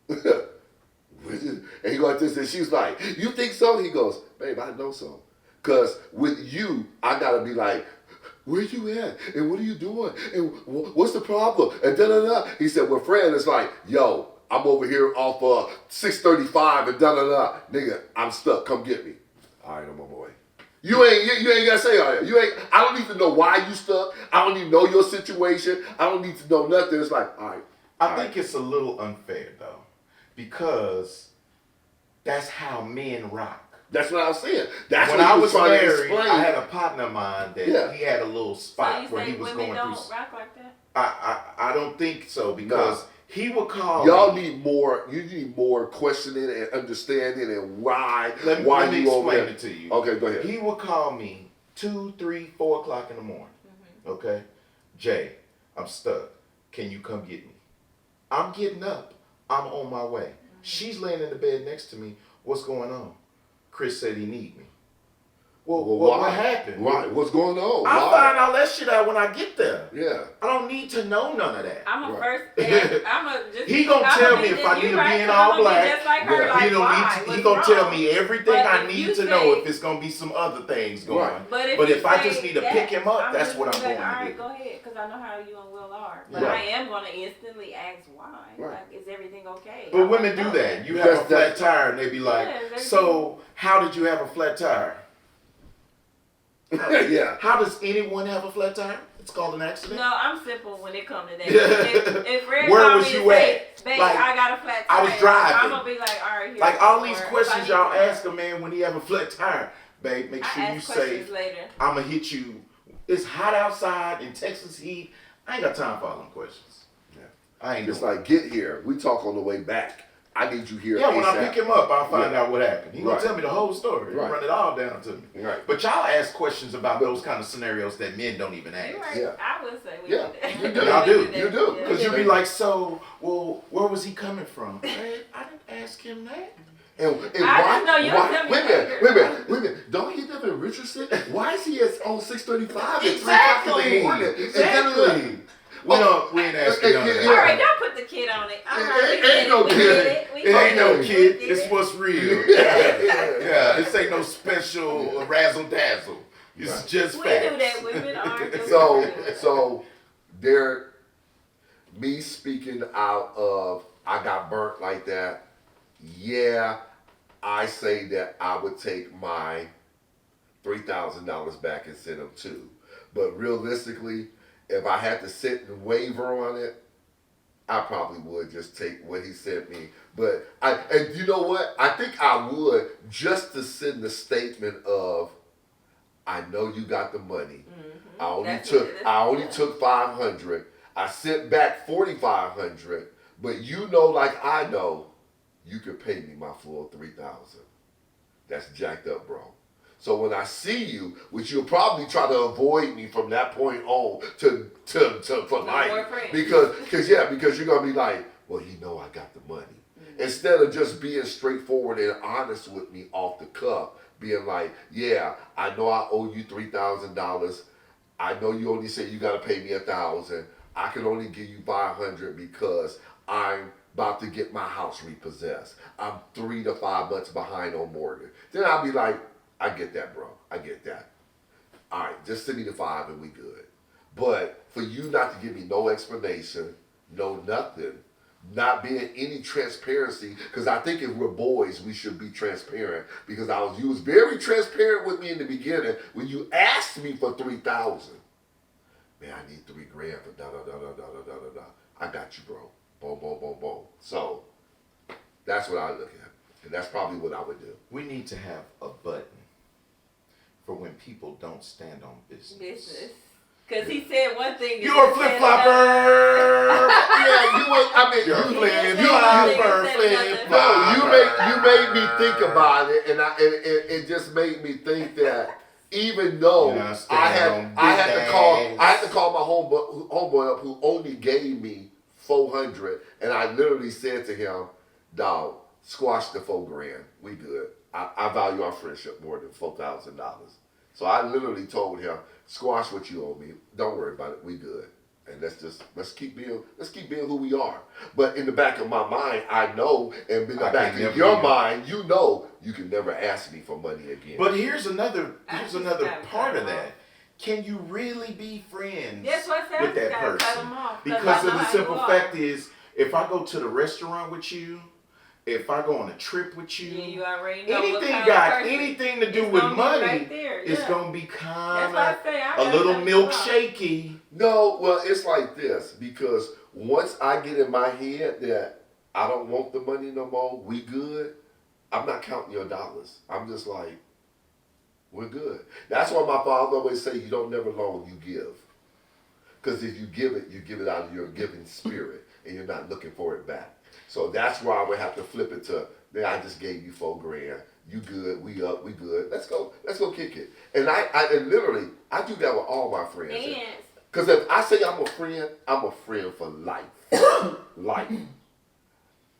[SPEAKER 3] And he goes this, and she's like, "You think so?" He goes, "Babe, I know so. Because with you, I got to be like, where you at? And what are you doing? And what's the problem?" And da-da-da. He said, with Fred, it's like, "Yo, I'm over here off 635 and da-da-da. Nigga, I'm stuck. Come get me." "All right, I'm on my way." You ain't got to say all that. I don't need to know why you stuck. I don't need to know your situation. I don't need to know nothing. It's like, all right.
[SPEAKER 2] I think it's a little unfair though, because that's how men rock.
[SPEAKER 3] That's what I was saying. That's
[SPEAKER 2] When
[SPEAKER 3] what
[SPEAKER 2] I
[SPEAKER 3] he
[SPEAKER 2] was
[SPEAKER 3] trying to
[SPEAKER 2] married,
[SPEAKER 3] explain.
[SPEAKER 2] I had a partner of mine that
[SPEAKER 3] Yeah.
[SPEAKER 2] he had a little
[SPEAKER 1] So
[SPEAKER 2] spot
[SPEAKER 1] you
[SPEAKER 2] where he
[SPEAKER 1] say
[SPEAKER 2] was
[SPEAKER 1] women
[SPEAKER 2] going
[SPEAKER 1] don't
[SPEAKER 2] through.
[SPEAKER 1] rock like that?
[SPEAKER 2] I don't think so, because he would call
[SPEAKER 3] Y'all
[SPEAKER 2] me.
[SPEAKER 3] need more. You need more questioning and understanding and why.
[SPEAKER 2] Let me
[SPEAKER 3] you over
[SPEAKER 2] explain
[SPEAKER 3] there.
[SPEAKER 2] it to you.
[SPEAKER 3] Okay, go ahead.
[SPEAKER 2] He would call me 2, 3, 4 o'clock in the morning. Okay, Jay, I'm stuck. Can you come get me? I'm getting up. I'm on my way. She's laying in the bed next to me. What's going on? Chris said he need me. Well,
[SPEAKER 3] why?
[SPEAKER 2] what happened?
[SPEAKER 3] Right. What's going on?
[SPEAKER 2] I'll
[SPEAKER 3] Why?
[SPEAKER 2] find all that shit out when I get there.
[SPEAKER 3] Yeah.
[SPEAKER 2] I don't need to know none of that.
[SPEAKER 1] I'm a
[SPEAKER 3] Right.
[SPEAKER 1] first. I'm a just.
[SPEAKER 2] He gonna
[SPEAKER 1] I'ma
[SPEAKER 2] tell
[SPEAKER 1] be
[SPEAKER 2] me if I
[SPEAKER 1] just-
[SPEAKER 2] need
[SPEAKER 1] you
[SPEAKER 2] to
[SPEAKER 1] right,
[SPEAKER 2] be in
[SPEAKER 1] 'cause
[SPEAKER 2] all
[SPEAKER 1] I'ma be
[SPEAKER 2] black.
[SPEAKER 1] just like her,
[SPEAKER 3] Yeah.
[SPEAKER 1] like,
[SPEAKER 2] He don't
[SPEAKER 1] why?
[SPEAKER 2] need to, he
[SPEAKER 1] What's
[SPEAKER 2] gonna tell
[SPEAKER 1] wrong?
[SPEAKER 2] me everything
[SPEAKER 1] But
[SPEAKER 2] I
[SPEAKER 1] if
[SPEAKER 2] need
[SPEAKER 1] you
[SPEAKER 2] to know
[SPEAKER 1] say-
[SPEAKER 2] if it's gonna be some other things going.
[SPEAKER 3] Right.
[SPEAKER 1] But
[SPEAKER 2] But
[SPEAKER 1] you
[SPEAKER 2] if I
[SPEAKER 1] say
[SPEAKER 2] just need to
[SPEAKER 1] that,
[SPEAKER 2] pick him up, that's
[SPEAKER 1] just
[SPEAKER 2] what I'm
[SPEAKER 1] gonna be
[SPEAKER 2] going
[SPEAKER 1] like,
[SPEAKER 2] to
[SPEAKER 1] all
[SPEAKER 2] do.
[SPEAKER 1] right, go ahead, because I know how you and Will are. But
[SPEAKER 2] Yeah.
[SPEAKER 1] I am gonna instantly ask why.
[SPEAKER 3] Right.
[SPEAKER 1] Like, is everything okay? I
[SPEAKER 2] But
[SPEAKER 1] wanna
[SPEAKER 2] women do
[SPEAKER 1] know.
[SPEAKER 2] that. You have a flat
[SPEAKER 3] That's-
[SPEAKER 2] tire and they be like,
[SPEAKER 1] Yeah, they're
[SPEAKER 2] so how did you have a flat tire?
[SPEAKER 3] Yeah.
[SPEAKER 2] How does anyone have a flat tire? It's called an accident.
[SPEAKER 1] No, I'm simple when it comes to that.
[SPEAKER 2] Yeah.
[SPEAKER 1] If Red
[SPEAKER 2] Where
[SPEAKER 1] called
[SPEAKER 2] was
[SPEAKER 1] me
[SPEAKER 2] you
[SPEAKER 1] and say,
[SPEAKER 2] at?
[SPEAKER 1] babe,
[SPEAKER 2] Like,
[SPEAKER 1] I got a flat tire,
[SPEAKER 2] I was driving.
[SPEAKER 1] I'm gonna be like, all right, here.
[SPEAKER 2] Like all these
[SPEAKER 1] or if I
[SPEAKER 2] questions
[SPEAKER 1] need
[SPEAKER 2] y'all
[SPEAKER 1] to-
[SPEAKER 2] ask a man when he have a flat tire, babe, make sure
[SPEAKER 1] I
[SPEAKER 2] you
[SPEAKER 1] ask
[SPEAKER 2] say,
[SPEAKER 1] questions later.
[SPEAKER 2] I'ma hit you. It's hot outside in Texas heat. I ain't got time for all them questions.
[SPEAKER 3] Yeah.
[SPEAKER 2] I ain't
[SPEAKER 3] It's
[SPEAKER 2] doing it.
[SPEAKER 3] like, get here. We talk on the way back. I need you here.
[SPEAKER 2] Yeah, when I
[SPEAKER 3] ASAP.
[SPEAKER 2] pick him up, I'll find
[SPEAKER 3] Yeah.
[SPEAKER 2] out what happened. He gonna
[SPEAKER 3] Right.
[SPEAKER 2] tell me the whole story. He
[SPEAKER 3] Right.
[SPEAKER 2] run it all down to me.
[SPEAKER 3] Right.
[SPEAKER 2] But y'all ask questions about those kind of scenarios that men don't even ask.
[SPEAKER 1] You're right.
[SPEAKER 3] Yeah.
[SPEAKER 1] I would say we
[SPEAKER 3] Yeah,
[SPEAKER 1] do that.
[SPEAKER 3] you do.
[SPEAKER 2] Y'all do.
[SPEAKER 1] We
[SPEAKER 3] You do.
[SPEAKER 2] Because
[SPEAKER 1] Yeah.
[SPEAKER 2] you'll be like, so, well, where was he coming from? Babe, I didn't ask him that.
[SPEAKER 3] And
[SPEAKER 1] I
[SPEAKER 3] why?
[SPEAKER 1] just know you
[SPEAKER 3] why
[SPEAKER 1] tell me
[SPEAKER 3] wait a minute.
[SPEAKER 1] later.
[SPEAKER 3] Wait a minute. Wait a minute. Don't he live in Richardson? Why is he on 635 at 3
[SPEAKER 2] Exactly.
[SPEAKER 3] in the morning?
[SPEAKER 2] Exactly. We ain't asking none of
[SPEAKER 3] Yeah.
[SPEAKER 1] All
[SPEAKER 2] that.
[SPEAKER 1] right, don't put the kid on it. All
[SPEAKER 3] It
[SPEAKER 1] right, we
[SPEAKER 3] ain't
[SPEAKER 1] get
[SPEAKER 3] no
[SPEAKER 1] it. We
[SPEAKER 3] kid.
[SPEAKER 1] get it. We
[SPEAKER 2] It
[SPEAKER 1] get
[SPEAKER 2] ain't no
[SPEAKER 1] it.
[SPEAKER 2] kid.
[SPEAKER 1] We get
[SPEAKER 2] It's
[SPEAKER 1] it.
[SPEAKER 2] what's real.
[SPEAKER 3] Yeah.
[SPEAKER 2] Yeah, this ain't no special razzle dazzle. It's
[SPEAKER 3] Right.
[SPEAKER 2] just
[SPEAKER 1] We
[SPEAKER 2] facts.
[SPEAKER 1] do that. Women are.
[SPEAKER 3] So there, me speaking out of I got burnt like that. Yeah, I say that I would take my $3,000 back and send them too. But realistically, if I had to sit and waver on it, I probably would just take what he sent me. But and you know what? I think I would just to send the statement of, I know you got the money.
[SPEAKER 1] Mhm.
[SPEAKER 3] I only
[SPEAKER 1] That's
[SPEAKER 3] took
[SPEAKER 1] what it is.
[SPEAKER 3] I only
[SPEAKER 1] Yeah.
[SPEAKER 3] took 500. I sent back 4,500. But you know, like I know, you could pay me my full 3,000. That's jacked up, bro. So when I see you, which you'll probably try to avoid me from that point on to for
[SPEAKER 1] No
[SPEAKER 3] life,
[SPEAKER 1] more friends.
[SPEAKER 3] because you're gonna be like, well, you know, I got the money.
[SPEAKER 1] Mm-hmm.
[SPEAKER 3] Instead of just being straightforward and honest with me off the cuff, being like, yeah, I know I owe you $3,000. I know you only say you gotta pay me 1,000. I can only give you 500 because I'm about to get my house repossessed. I'm 3 to 5 months behind on mortgage. Then I'll be like, I get that, bro. I get that. All right, just send me the 5 and we good. But for you not to give me no explanation, no nothing, not being any transparency, because I think if we're boys, we should be transparent. Because you was very transparent with me in the beginning when you asked me for 3,000. Man, I need $3,000 for da da da da da da da da da. I got you, bro. Boom, boom, boom, boom. So that's what I look at, and that's probably what I would do.
[SPEAKER 2] We need to have a button for when people don't stand on business.
[SPEAKER 1] Because he said one thing. and
[SPEAKER 2] You're a
[SPEAKER 1] he
[SPEAKER 2] flip
[SPEAKER 1] said
[SPEAKER 2] flopper.
[SPEAKER 3] Yeah, you was. I mean,
[SPEAKER 2] You're a
[SPEAKER 3] you,
[SPEAKER 2] flip
[SPEAKER 3] you,
[SPEAKER 2] flopper,
[SPEAKER 1] you-
[SPEAKER 2] flip
[SPEAKER 3] no,
[SPEAKER 2] flopper.
[SPEAKER 3] you made me think about it, and it just made me think that even though
[SPEAKER 2] You
[SPEAKER 3] I
[SPEAKER 2] understand,
[SPEAKER 3] had
[SPEAKER 2] big
[SPEAKER 3] to call my homeboy up who only gave me 400, and I literally said to him, "Dog, squash the $4,000. We good. I value our friendship more than $4,000." So I literally told him, "Squash what you owe me. Don't worry about it. We good." And let's keep being who we are. But in the back of my mind, I know, and in the
[SPEAKER 2] I
[SPEAKER 3] back
[SPEAKER 2] can
[SPEAKER 3] of
[SPEAKER 2] never
[SPEAKER 3] your
[SPEAKER 2] be-
[SPEAKER 3] mind, you know, you can never ask me for money again.
[SPEAKER 2] But here's another
[SPEAKER 1] I just
[SPEAKER 2] part
[SPEAKER 1] gotta
[SPEAKER 2] of
[SPEAKER 1] cut 'em
[SPEAKER 2] that. Can you really be friends
[SPEAKER 1] That's what I said.
[SPEAKER 2] with
[SPEAKER 1] I
[SPEAKER 2] that
[SPEAKER 1] just gotta cut
[SPEAKER 2] person?
[SPEAKER 1] him off.
[SPEAKER 2] Because
[SPEAKER 1] I know
[SPEAKER 2] of the
[SPEAKER 1] how
[SPEAKER 2] simple
[SPEAKER 1] you are.
[SPEAKER 2] fact is, if I go to the restaurant with you, if I go on a trip with you,
[SPEAKER 1] Yeah, you already know what
[SPEAKER 2] anything
[SPEAKER 1] kind of
[SPEAKER 2] got
[SPEAKER 1] person.
[SPEAKER 2] anything to do
[SPEAKER 1] It's
[SPEAKER 2] with
[SPEAKER 1] gonna be
[SPEAKER 2] money,
[SPEAKER 1] right there,
[SPEAKER 2] it's
[SPEAKER 1] yeah.
[SPEAKER 2] gonna be
[SPEAKER 1] That's
[SPEAKER 2] kind
[SPEAKER 1] why I
[SPEAKER 2] of
[SPEAKER 1] say I
[SPEAKER 2] a
[SPEAKER 1] gotta
[SPEAKER 2] little
[SPEAKER 1] cut him off.
[SPEAKER 2] milkshakey.
[SPEAKER 3] No, well, it's like this, because once I get in my head that I don't want the money no more, we good, I'm not counting your dollars. I'm just like, we're good. That's why my father always say, you don't never loan, you give. Because if you give it out of your giving spirit, and you're not looking for it back. So that's why I would have to flip it to, man, I just gave you $4,000. You good, we up, we good. Let's go kick it. And and literally, I do that with all my friends.
[SPEAKER 1] And
[SPEAKER 3] Because if I say I'm a friend for life. Life.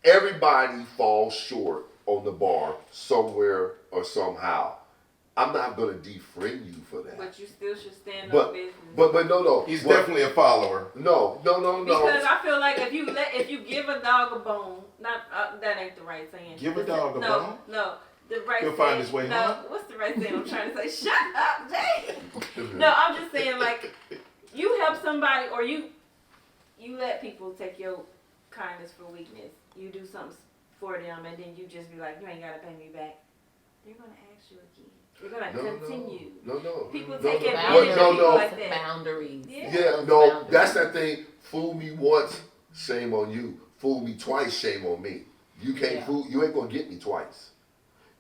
[SPEAKER 3] Everybody falls short on the bar somewhere or somehow. I'm not gonna defriend you for that.
[SPEAKER 1] But you still should stand
[SPEAKER 3] But-
[SPEAKER 1] on business.
[SPEAKER 3] But no.
[SPEAKER 2] He's
[SPEAKER 3] What-
[SPEAKER 2] definitely a follower.
[SPEAKER 3] No.
[SPEAKER 1] Because I feel like if you give a dog a bone, not that ain't the right saying.
[SPEAKER 2] Give a dog a bone?
[SPEAKER 1] No, the right.
[SPEAKER 2] He'll
[SPEAKER 1] saying,
[SPEAKER 2] find his way
[SPEAKER 1] no,
[SPEAKER 2] home?
[SPEAKER 1] what's the right saying? I'm trying to say. Shut up, Jay. No, I'm just saying like, you help somebody or you let people take your kindness for weakness. You do something for them and then you just be like, you ain't gotta pay me back. They're gonna ask you again. You're gonna continue.
[SPEAKER 3] No.
[SPEAKER 1] People
[SPEAKER 3] No,
[SPEAKER 1] take
[SPEAKER 3] no.
[SPEAKER 1] advantage of people
[SPEAKER 3] No.
[SPEAKER 1] like that.
[SPEAKER 4] Boundaries.
[SPEAKER 1] Yeah.
[SPEAKER 3] Yeah,
[SPEAKER 4] Those
[SPEAKER 3] no,
[SPEAKER 4] boundaries.
[SPEAKER 3] that's that thing. Fool me once, shame on you. Fool me twice, shame on me. You can't
[SPEAKER 4] Yeah.
[SPEAKER 3] fool. You ain't gonna get me twice.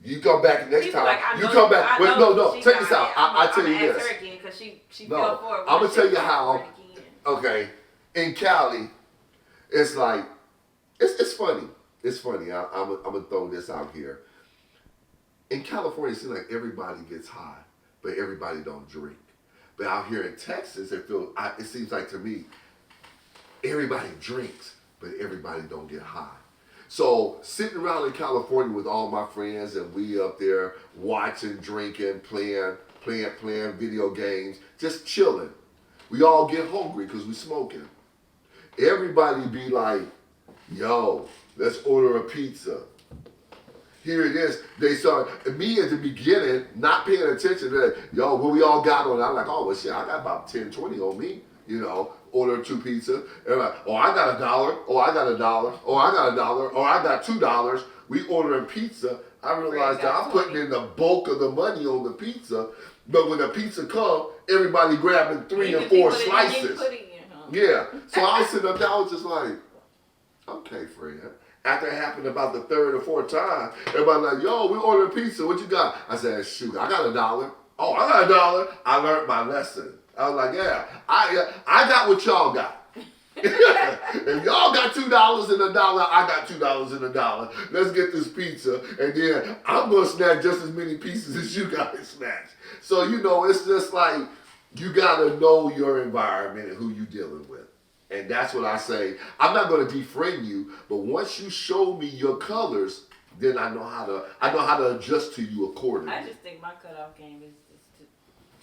[SPEAKER 3] You come back next
[SPEAKER 1] People
[SPEAKER 3] time.
[SPEAKER 1] like, I
[SPEAKER 3] you
[SPEAKER 1] know
[SPEAKER 3] come back.
[SPEAKER 1] I
[SPEAKER 3] Wait,
[SPEAKER 1] know
[SPEAKER 3] no.
[SPEAKER 1] she
[SPEAKER 3] Check this
[SPEAKER 1] got
[SPEAKER 3] out.
[SPEAKER 1] it.
[SPEAKER 3] I tell you
[SPEAKER 1] I'm gonna
[SPEAKER 3] this.
[SPEAKER 1] ask her again because she
[SPEAKER 3] No,
[SPEAKER 1] fell for it.
[SPEAKER 3] I'ma
[SPEAKER 1] once,
[SPEAKER 3] tell
[SPEAKER 1] she'll
[SPEAKER 3] you
[SPEAKER 1] fall
[SPEAKER 3] how-
[SPEAKER 1] for it again.
[SPEAKER 3] Okay, in Cali, it's like it's funny. It's funny. I'm gonna throw this out here. In California, it seems like everybody gets high, but everybody don't drink. But out here in Texas, it seems like to me, everybody drinks, but everybody don't get high. So sitting around in California with all my friends, and we up there watching, drinking, playing video games, just chilling. We all get hungry because we smoking. Everybody be like, yo, let's order a pizza. Here it is. They start, me at the beginning, not paying attention to that, yo, what we all got on it. I'm like, oh, well, shit, I got about 10, 20 on me. You know, order 2 pizza. And like, oh, I got $1. Oh, I got $1. Oh, I got $1. Oh, I got $2. We ordering pizza. I realized that I'm putting in the bulk of the money on the pizza. But when the pizza come, everybody grabbing 3
[SPEAKER 1] Even
[SPEAKER 3] and 4
[SPEAKER 1] people that didn't
[SPEAKER 3] slices.
[SPEAKER 1] put it in, huh?
[SPEAKER 3] Yeah. So I was sitting up there, I was just like, okay, Fred. After it happened about the 3rd or 4th time, everybody like, yo, we ordered pizza. What you got? I said, shoot, I got $1. Oh, I got $1. I learned my lesson. I was like, yeah, I got what y'all got. If y'all got $2 and $1, I got $2 and $1. Let's get this pizza, and then I'm gonna snatch just as many pieces as you guys snatch. So you know, it's just like you gotta know your environment and who you dealing with, and that's what I say. I'm not gonna defriend you, but once you show me your colors, then I know how to adjust to you accordingly.
[SPEAKER 1] I just think my cutoff game is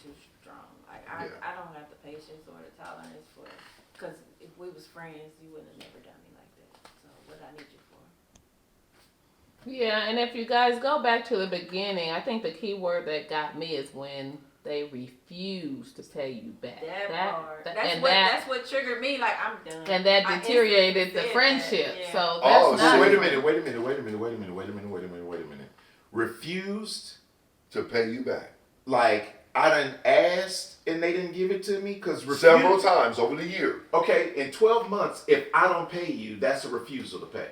[SPEAKER 1] too strong. Like I don't have the patience or the tolerance for it. Because if we was friends, you would have never done me like that. So what I need you for?
[SPEAKER 4] Yeah, and if you guys go back to the beginning, I think the key word that got me is when they refuse to pay you back.
[SPEAKER 1] That part.
[SPEAKER 4] And
[SPEAKER 1] That's what triggered me. Like I'm done.
[SPEAKER 4] and that
[SPEAKER 1] I
[SPEAKER 4] instantly the
[SPEAKER 1] said
[SPEAKER 4] friendship.
[SPEAKER 1] that, yeah.
[SPEAKER 4] So
[SPEAKER 3] Oh,
[SPEAKER 4] that's
[SPEAKER 3] so
[SPEAKER 4] not.
[SPEAKER 2] Wait a minute. Refused?
[SPEAKER 3] to pay you back
[SPEAKER 2] Like, I done asked and they didn't give it to me? Because
[SPEAKER 3] several times over the year.
[SPEAKER 2] Okay, in 12 months, if I don't pay you, that's a refusal to pay.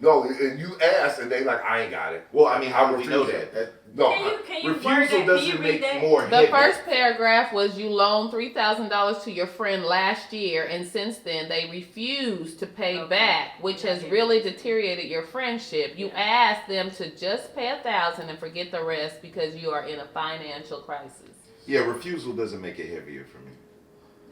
[SPEAKER 3] No, and you asked, and they like, I ain't got it.
[SPEAKER 2] Well, I mean, how do we know
[SPEAKER 3] refuse
[SPEAKER 2] that?
[SPEAKER 3] No,
[SPEAKER 1] Can you word
[SPEAKER 2] Refusal
[SPEAKER 1] that? Can
[SPEAKER 2] doesn't
[SPEAKER 1] you
[SPEAKER 2] make
[SPEAKER 1] read that?
[SPEAKER 2] more
[SPEAKER 4] The
[SPEAKER 2] heavy.
[SPEAKER 4] first paragraph was you loaned $3,000 to your friend last year, and since then they refused to pay
[SPEAKER 1] Okay.
[SPEAKER 4] back, which has
[SPEAKER 1] Yeah.
[SPEAKER 4] really deteriorated your friendship. You
[SPEAKER 1] Yeah.
[SPEAKER 4] asked them to just pay $1,000 and forget the rest because you are in a financial crisis.
[SPEAKER 2] Yeah, refusal doesn't make it heavier for me.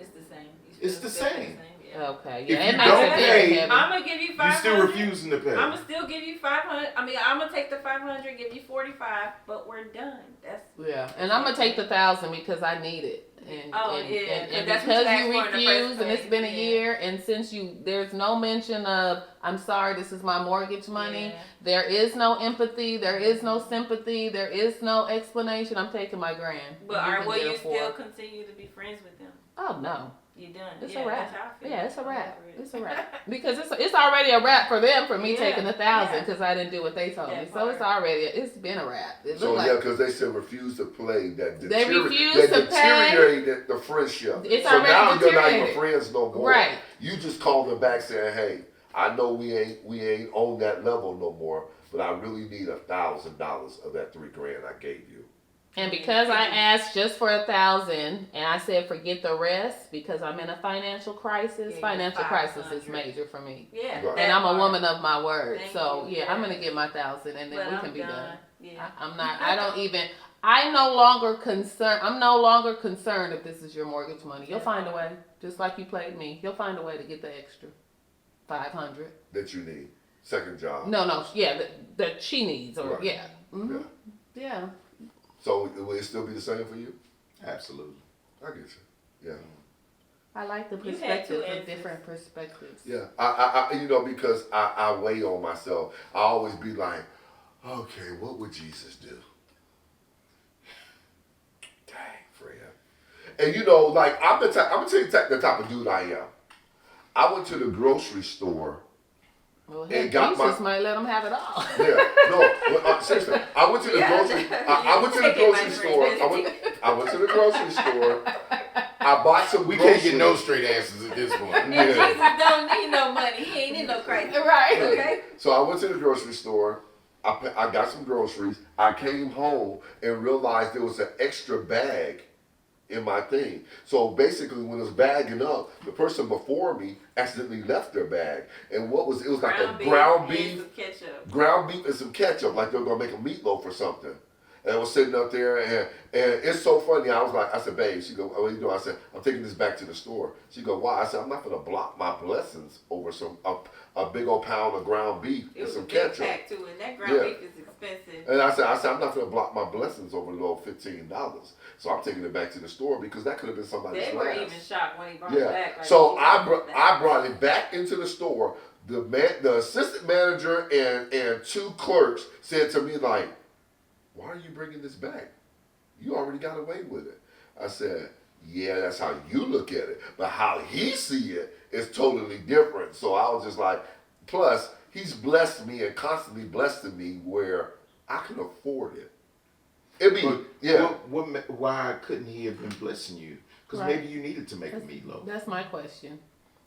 [SPEAKER 1] It's the same.
[SPEAKER 2] It's the same.
[SPEAKER 1] Yeah.
[SPEAKER 4] Okay,
[SPEAKER 2] If
[SPEAKER 4] yeah, it
[SPEAKER 2] you
[SPEAKER 4] makes
[SPEAKER 2] don't
[SPEAKER 4] it very
[SPEAKER 2] pay,
[SPEAKER 4] heavy.
[SPEAKER 1] I'm gonna give you
[SPEAKER 2] You
[SPEAKER 1] 500.
[SPEAKER 2] still refusing to pay.
[SPEAKER 1] I'm gonna still give you 500. I mean, I'm gonna take the 500, give you 45, but we're done. That's
[SPEAKER 4] Yeah, and I'm gonna take the 1,000 because I need it, and
[SPEAKER 1] Oh,
[SPEAKER 4] and,
[SPEAKER 1] yeah,
[SPEAKER 4] and, and
[SPEAKER 1] that's what
[SPEAKER 4] because
[SPEAKER 1] you
[SPEAKER 4] you
[SPEAKER 1] asked for in the
[SPEAKER 4] refused,
[SPEAKER 1] first
[SPEAKER 4] and it's
[SPEAKER 1] place,
[SPEAKER 4] been a
[SPEAKER 1] yeah.
[SPEAKER 4] year, and since there's no mention of I'm sorry, this is my mortgage money.
[SPEAKER 1] Yeah.
[SPEAKER 4] There is no empathy, there is no sympathy, there is no explanation. I'm taking my grand.
[SPEAKER 1] But
[SPEAKER 4] You can
[SPEAKER 1] will
[SPEAKER 4] get
[SPEAKER 1] you
[SPEAKER 4] it for-
[SPEAKER 1] still continue to be friends with them?
[SPEAKER 4] Oh no,
[SPEAKER 1] You done?
[SPEAKER 4] it's
[SPEAKER 1] yeah,
[SPEAKER 4] a wrap.
[SPEAKER 1] That's how I feel.
[SPEAKER 4] Yeah, it's a
[SPEAKER 1] I'm
[SPEAKER 4] wrap.
[SPEAKER 1] over it.
[SPEAKER 4] It's a wrap because it's already a wrap for them for me
[SPEAKER 1] Yeah,
[SPEAKER 4] taking 1,000
[SPEAKER 1] yeah.
[SPEAKER 4] because I didn't do what they told
[SPEAKER 1] That
[SPEAKER 4] me. So
[SPEAKER 1] part.
[SPEAKER 4] it's been a wrap. It
[SPEAKER 3] So
[SPEAKER 4] looked like
[SPEAKER 3] yeah, because they said refuse to play that.
[SPEAKER 4] They refuse
[SPEAKER 3] that
[SPEAKER 4] to pay.
[SPEAKER 3] deteriorated the friendship.
[SPEAKER 4] It's
[SPEAKER 3] so
[SPEAKER 4] already
[SPEAKER 3] now you're not even
[SPEAKER 4] deteriorated.
[SPEAKER 3] friends no more.
[SPEAKER 4] Right.
[SPEAKER 3] You just call them back saying, "Hey, I know we ain't on that level no more, but I really need $1,000 of that $3,000 I gave you."
[SPEAKER 4] And because I asked just for 1,000 and I said forget the rest because I'm in a financial crisis.
[SPEAKER 1] Yeah,
[SPEAKER 4] Financial crisis is
[SPEAKER 1] 500.
[SPEAKER 4] major for me.
[SPEAKER 1] Yeah.
[SPEAKER 3] Right.
[SPEAKER 1] that
[SPEAKER 4] And I'm a
[SPEAKER 1] part.
[SPEAKER 4] woman of my word.
[SPEAKER 1] Thank
[SPEAKER 4] So
[SPEAKER 1] you,
[SPEAKER 4] yeah, I'm
[SPEAKER 1] yeah.
[SPEAKER 4] gonna get my 1,000 and then
[SPEAKER 1] But
[SPEAKER 4] we
[SPEAKER 1] I'm
[SPEAKER 4] can be done.
[SPEAKER 1] Yeah.
[SPEAKER 4] I'm no longer concerned if this is your mortgage money. You'll find a way. Just like you played me. You'll find a way to get the extra 500.
[SPEAKER 3] That you need second job.
[SPEAKER 4] No, yeah, that she needs or
[SPEAKER 3] Right.
[SPEAKER 4] yeah. Mhm.
[SPEAKER 3] Yeah.
[SPEAKER 4] Yeah.
[SPEAKER 3] So will it still be the same for you?
[SPEAKER 2] Absolutely.
[SPEAKER 3] I get you. Yeah.
[SPEAKER 4] I like the
[SPEAKER 1] You had
[SPEAKER 4] perspective
[SPEAKER 1] two
[SPEAKER 4] of
[SPEAKER 1] answers.
[SPEAKER 4] different perspectives.
[SPEAKER 3] Yeah. I because I weigh on myself. I always be like, okay, what would Jesus do? Dang, Fred. And like I'm gonna tell you the type of dude I am. I went to the grocery store.
[SPEAKER 4] Well,
[SPEAKER 3] And
[SPEAKER 4] heck,
[SPEAKER 3] got
[SPEAKER 4] Jesus
[SPEAKER 3] my-
[SPEAKER 4] might let them have it all.
[SPEAKER 3] Yeah, no, seriously. I went to the grocery. I went to the
[SPEAKER 1] Taking my
[SPEAKER 3] grocery store. I went to the grocery store. I bought some.
[SPEAKER 2] We
[SPEAKER 3] groceries.
[SPEAKER 2] can't get no straight answers at this point.
[SPEAKER 1] And Jesus don't need no money. He ain't in no crisis.
[SPEAKER 4] Right.
[SPEAKER 1] Okay.
[SPEAKER 3] So I went to the grocery store. I got some groceries. I came home and realized there was an extra bag in my thing. So basically, when it was bagging up, the person before me accidentally left their bag. And it was like a ground
[SPEAKER 1] and
[SPEAKER 3] beef,
[SPEAKER 1] some ketchup.
[SPEAKER 3] ground beef and some ketchup, like they were gonna make a meatloaf or something. And I was sitting up there, and it's so funny. I said, babe, she go, what are you doing? I said, I'm taking this back to the store. She go, why? I said, I'm not gonna block my blessings over a big old pound of ground beef
[SPEAKER 1] It
[SPEAKER 3] and
[SPEAKER 1] was
[SPEAKER 3] some
[SPEAKER 1] a big
[SPEAKER 3] ketchup.
[SPEAKER 1] pack too, and that ground
[SPEAKER 3] Yeah.
[SPEAKER 1] beef is expensive.
[SPEAKER 3] And I said, I'm not gonna block my blessings over the little $15. So I'm taking it back to the store because that could have been somebody's
[SPEAKER 1] They were
[SPEAKER 3] last.
[SPEAKER 1] even shocked when he brought it
[SPEAKER 3] Yeah.
[SPEAKER 1] back. Like,
[SPEAKER 3] So
[SPEAKER 1] he
[SPEAKER 3] I
[SPEAKER 1] brought that.
[SPEAKER 3] I brought it back into the store. The assistant manager and two clerks said to me like, why are you bringing this back? You already got away with it. I said, yeah, that's how you look at it. But how he see it is totally different. So I was just like, plus, he's blessed me and constantly blessing me where I can afford it. It'd be, yeah.
[SPEAKER 2] Why couldn't he have been blessing you? Because
[SPEAKER 4] Right.
[SPEAKER 2] maybe you needed to make a meatloaf.
[SPEAKER 4] That's my question.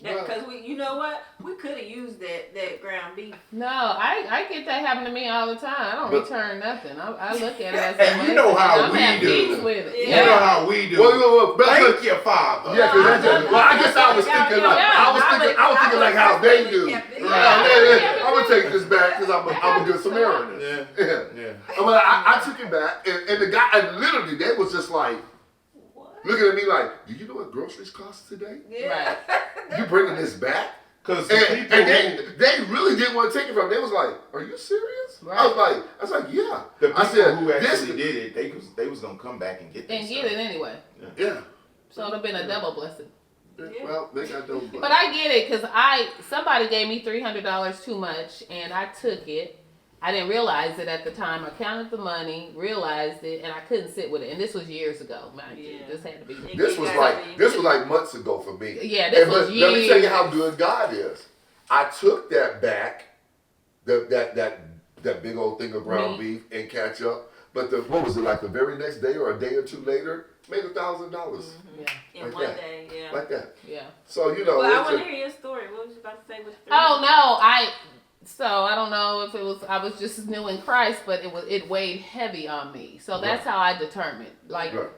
[SPEAKER 1] Because you know what? We could have used that ground beef.
[SPEAKER 4] No, I get that happen to me all the time. I don't
[SPEAKER 3] But-
[SPEAKER 4] return nothing. I look at it as
[SPEAKER 2] And
[SPEAKER 4] a
[SPEAKER 2] you know
[SPEAKER 4] blessing,
[SPEAKER 2] how
[SPEAKER 4] and I'm
[SPEAKER 2] we
[SPEAKER 4] at
[SPEAKER 2] do.
[SPEAKER 4] peace with it.
[SPEAKER 1] Yeah.
[SPEAKER 2] You know how we do.
[SPEAKER 3] Well,
[SPEAKER 2] Thank your father.
[SPEAKER 3] Yeah, 'cause well, I guess I was thinking like I was thinking like how they do. I'm gonna take this back because I'm a good Samaritan.
[SPEAKER 2] Yeah.
[SPEAKER 3] But I took it back, and the guy, and literally, they was just like
[SPEAKER 1] What?
[SPEAKER 3] looking at me like, "Do you know what groceries cost today?
[SPEAKER 1] Yeah.
[SPEAKER 3] You bringing this back?"
[SPEAKER 2] Because
[SPEAKER 3] And they really didn't want to take it from me. They was like, "Are you serious?"
[SPEAKER 4] Right.
[SPEAKER 3] I was like, "Yeah."
[SPEAKER 2] the people
[SPEAKER 3] I said,
[SPEAKER 2] who
[SPEAKER 3] "This
[SPEAKER 2] actually did it, they was gonna come back and get this
[SPEAKER 4] And get it
[SPEAKER 2] stuff.
[SPEAKER 4] anyway.
[SPEAKER 3] Yeah.
[SPEAKER 4] So it'd have been a double blessing.
[SPEAKER 3] Well, they got those.
[SPEAKER 4] But I get it because somebody gave me $300 too much and I took it. I didn't realize it at the time. I counted the money, realized it, and I couldn't sit with it. And this was years ago, mind you.
[SPEAKER 1] Yeah.
[SPEAKER 4] This had to be.
[SPEAKER 3] This was like months ago for me.
[SPEAKER 4] Yeah, this was
[SPEAKER 3] Let
[SPEAKER 4] years.
[SPEAKER 3] me tell you how good God is. I took that back, that big old thing of ground beef and ketchup. But what was it, like the very next day or a day or two later, made $1,000
[SPEAKER 4] Yeah,
[SPEAKER 1] In
[SPEAKER 3] Like
[SPEAKER 1] one
[SPEAKER 3] that.
[SPEAKER 1] day, yeah.
[SPEAKER 3] like that.
[SPEAKER 4] yeah.
[SPEAKER 3] So
[SPEAKER 1] Well, I
[SPEAKER 3] it's
[SPEAKER 1] want to
[SPEAKER 3] a-
[SPEAKER 1] hear your story. What was you about to say with
[SPEAKER 4] Oh no, so I don't know if it was I was just new in Christ, but it weighed heavy on me. So that's how I determined. Like
[SPEAKER 3] Right.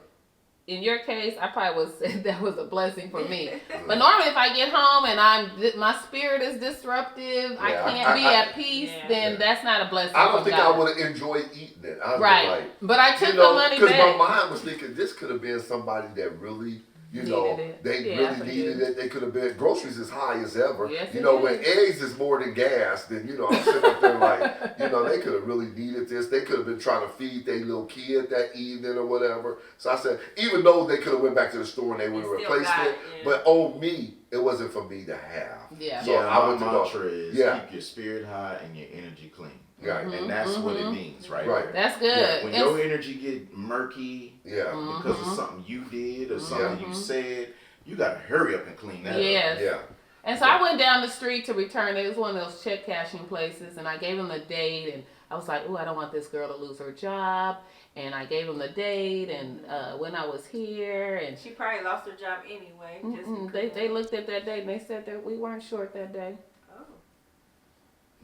[SPEAKER 4] in your case, I probably was that was a blessing for me. But normally, if I get home and my spirit is disruptive, I
[SPEAKER 3] Yeah,
[SPEAKER 4] can't be at peace,
[SPEAKER 1] Yeah.
[SPEAKER 4] then that's not a blessing.
[SPEAKER 3] I don't
[SPEAKER 4] from
[SPEAKER 3] think
[SPEAKER 4] God.
[SPEAKER 3] I would have enjoyed eating it. I was
[SPEAKER 4] Right,
[SPEAKER 3] like,
[SPEAKER 4] but I took the money
[SPEAKER 3] because
[SPEAKER 4] back.
[SPEAKER 3] my mind was thinking this could have been somebody that really,
[SPEAKER 4] Needed it.
[SPEAKER 3] they
[SPEAKER 4] Yeah, I
[SPEAKER 3] really
[SPEAKER 4] forget.
[SPEAKER 3] needed it. They could have been groceries as high as ever.
[SPEAKER 4] Yes,
[SPEAKER 3] You
[SPEAKER 4] it
[SPEAKER 3] know, when
[SPEAKER 4] is.
[SPEAKER 3] eggs is more than gas, then I'm sitting up there like, they could have really needed this. They could have been trying to feed their little kid that evening or whatever. So I said, even though they could have went back to the store and they would have
[SPEAKER 1] And still
[SPEAKER 3] replaced
[SPEAKER 1] got
[SPEAKER 3] it,
[SPEAKER 1] it, yeah.
[SPEAKER 3] but on me, it wasn't for me to have.
[SPEAKER 4] Yeah.
[SPEAKER 3] So
[SPEAKER 2] Yeah,
[SPEAKER 3] I
[SPEAKER 2] my
[SPEAKER 3] went to
[SPEAKER 2] mantra
[SPEAKER 3] go.
[SPEAKER 2] is
[SPEAKER 3] Yeah.
[SPEAKER 2] keep your spirit high and your energy clean.
[SPEAKER 3] Right.
[SPEAKER 2] And that's what it
[SPEAKER 4] Mhm.
[SPEAKER 2] means, right?
[SPEAKER 3] Right.
[SPEAKER 4] That's good.
[SPEAKER 2] Yeah, when
[SPEAKER 4] And-
[SPEAKER 2] your energy get murky
[SPEAKER 3] Yeah.
[SPEAKER 2] because
[SPEAKER 4] Mhm.
[SPEAKER 2] of something you did or something
[SPEAKER 4] Mhm.
[SPEAKER 2] you said, you gotta hurry up and clean that up.
[SPEAKER 4] Yes.
[SPEAKER 3] Yeah.
[SPEAKER 4] And so I went down the street to return it. It was one of those check cashing places, and I gave him the date, and I was like, "Ooh, I don't want this girl to lose her job." And I gave him the date, and when I was here, and
[SPEAKER 1] She probably lost her job anyway. Just because.
[SPEAKER 4] they looked at that date and they said that we weren't short that day.
[SPEAKER 1] Oh.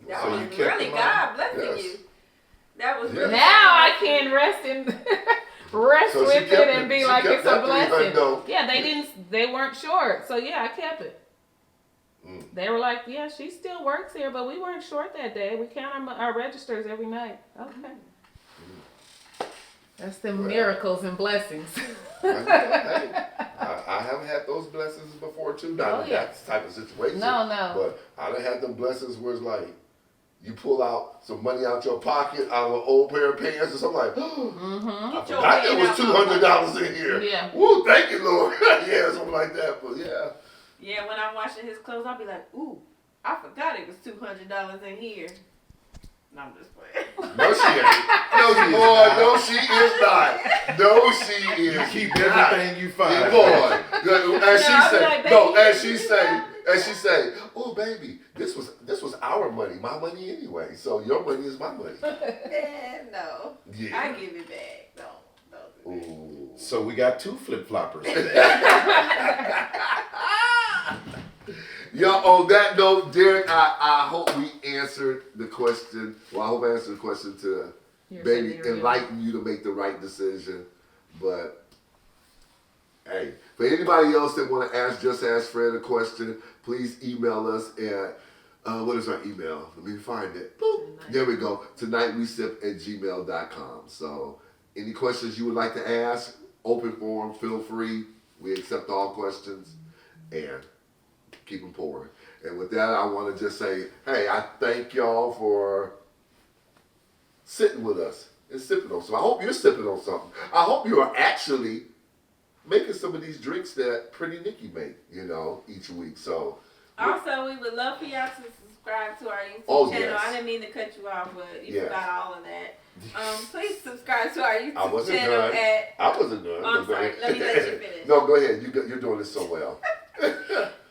[SPEAKER 1] That
[SPEAKER 2] So
[SPEAKER 1] was
[SPEAKER 2] you kept
[SPEAKER 1] really
[SPEAKER 2] the money?
[SPEAKER 1] God blessing
[SPEAKER 3] Yes.
[SPEAKER 1] you. That was
[SPEAKER 3] Yeah.
[SPEAKER 1] really
[SPEAKER 4] Now I
[SPEAKER 1] God
[SPEAKER 4] can
[SPEAKER 1] blessing
[SPEAKER 4] rest rest
[SPEAKER 3] So she
[SPEAKER 4] with
[SPEAKER 3] kept
[SPEAKER 4] it and
[SPEAKER 3] it.
[SPEAKER 4] be
[SPEAKER 3] She
[SPEAKER 4] like
[SPEAKER 3] kept
[SPEAKER 4] it's a
[SPEAKER 3] that
[SPEAKER 4] blessing.
[SPEAKER 3] $300.
[SPEAKER 4] Yeah, they weren't short, so yeah, I kept it.
[SPEAKER 3] Mm.
[SPEAKER 4] They were like, yeah, she still works here, but we weren't short that day. We count our registers every night. Okay. That's the
[SPEAKER 3] Well.
[SPEAKER 4] miracles and blessings.
[SPEAKER 3] I haven't had those blessings before too. Not
[SPEAKER 4] Oh,
[SPEAKER 3] in
[SPEAKER 4] yeah.
[SPEAKER 3] that type of situation.
[SPEAKER 4] No.
[SPEAKER 3] But I done had them blessings where it's like, you pull out some money out your pocket, out of an old pair of pants, or something like,
[SPEAKER 4] Mm-hmm.
[SPEAKER 3] I forgot there was $200 in here.
[SPEAKER 4] Yeah.
[SPEAKER 3] Woo, thank you, Lord. Yeah, something like that. But yeah.
[SPEAKER 1] Yeah, when I'm washing his clothes, I'll be like, ooh, I forgot it was $200 in here. No, I'm just playing.
[SPEAKER 3] No, she ain't. No, she is not. No, she is.
[SPEAKER 2] You keep
[SPEAKER 3] not.
[SPEAKER 2] everything you find.
[SPEAKER 3] Boy, as
[SPEAKER 1] No,
[SPEAKER 3] she
[SPEAKER 1] I'll be
[SPEAKER 3] say,
[SPEAKER 1] like,
[SPEAKER 3] no,
[SPEAKER 1] baby,
[SPEAKER 3] as she say, oh baby, this was our money, my money anyway. So your money is my money.
[SPEAKER 1] No.
[SPEAKER 3] Yeah.
[SPEAKER 1] I give it back. Don't do that.
[SPEAKER 3] Ooh.
[SPEAKER 2] So we got 2 flip-floppers.
[SPEAKER 3] Yo, on that note, Derek, I hope we answered the question. Well, I hope I answered the question to maybe enlighten you to make the right decision. But hey, for anybody else that want to ask Just Ask Fred a question, please email us at what is our email? Let me find it. Boop. There we go. tonightwesip@gmail.com. So any questions you would like to ask, open forum, feel free. We accept all questions and keep them pouring. And with that, I want to just say, hey, I thank y'all for sitting with us and sipping on something. I hope you're sipping on something. I hope you are actually making some of these drinks that Pretty Nikki make, each week. So
[SPEAKER 1] Also, we would love for y'all to subscribe to our YouTube channel.
[SPEAKER 3] Yes.
[SPEAKER 1] I didn't mean to cut you off, but you
[SPEAKER 3] Yes.
[SPEAKER 1] forgot all of that. Please subscribe to our
[SPEAKER 3] I
[SPEAKER 1] YouTube
[SPEAKER 3] wasn't
[SPEAKER 1] channel
[SPEAKER 3] done.
[SPEAKER 1] at.
[SPEAKER 3] I wasn't done.
[SPEAKER 1] I'm sorry. Let me let you finish.
[SPEAKER 3] No, go ahead. You're doing this so well.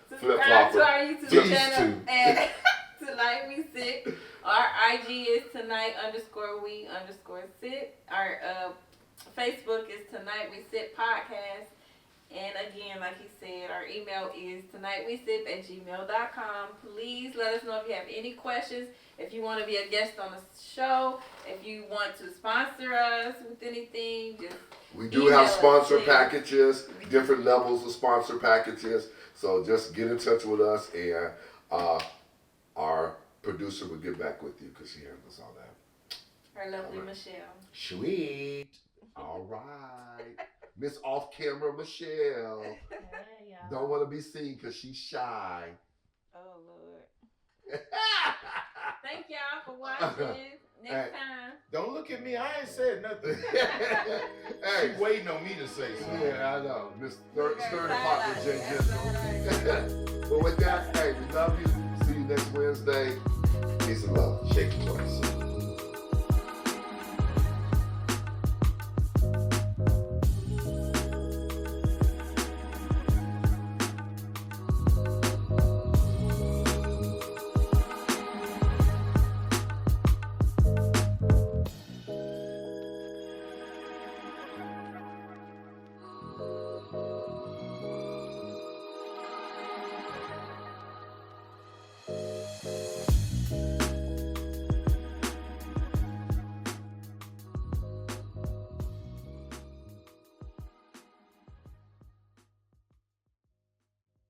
[SPEAKER 1] Subscribe to our YouTube
[SPEAKER 2] These
[SPEAKER 1] channel
[SPEAKER 2] two.
[SPEAKER 1] at Tonight We Sip. Our IG is tonight_we_sip. Our Facebook is Tonight We Sip Podcast. And again, like he said, our email is tonightwesip@gmail.com. Please let us know if you have any questions. If you want to be a guest on the show, if you want to sponsor us with anything, just
[SPEAKER 3] We do
[SPEAKER 1] email
[SPEAKER 3] have
[SPEAKER 1] us,
[SPEAKER 3] sponsor
[SPEAKER 1] please.
[SPEAKER 3] packages, different levels of sponsor packages. So just get in touch with us, and our producer will get back with you because she handles all that.
[SPEAKER 1] Our lovely
[SPEAKER 3] All right.
[SPEAKER 1] Michelle.
[SPEAKER 3] Sweet. All right. Miss Off Camera Michelle.
[SPEAKER 4] Hey, y'all.
[SPEAKER 3] Don't want to be seen because she's shy.
[SPEAKER 1] Oh, Lord. Thank y'all for watching. Next time.
[SPEAKER 2] Don't look at me. I ain't said nothing.
[SPEAKER 3] Hey.
[SPEAKER 2] She waiting on me to say something.
[SPEAKER 3] Yeah, I know. Miss Sturdy Partner J.
[SPEAKER 1] That's
[SPEAKER 3] Gibson. But with that, hey, we love you. See you next Wednesday. Peace and love.
[SPEAKER 2] Shake it twice.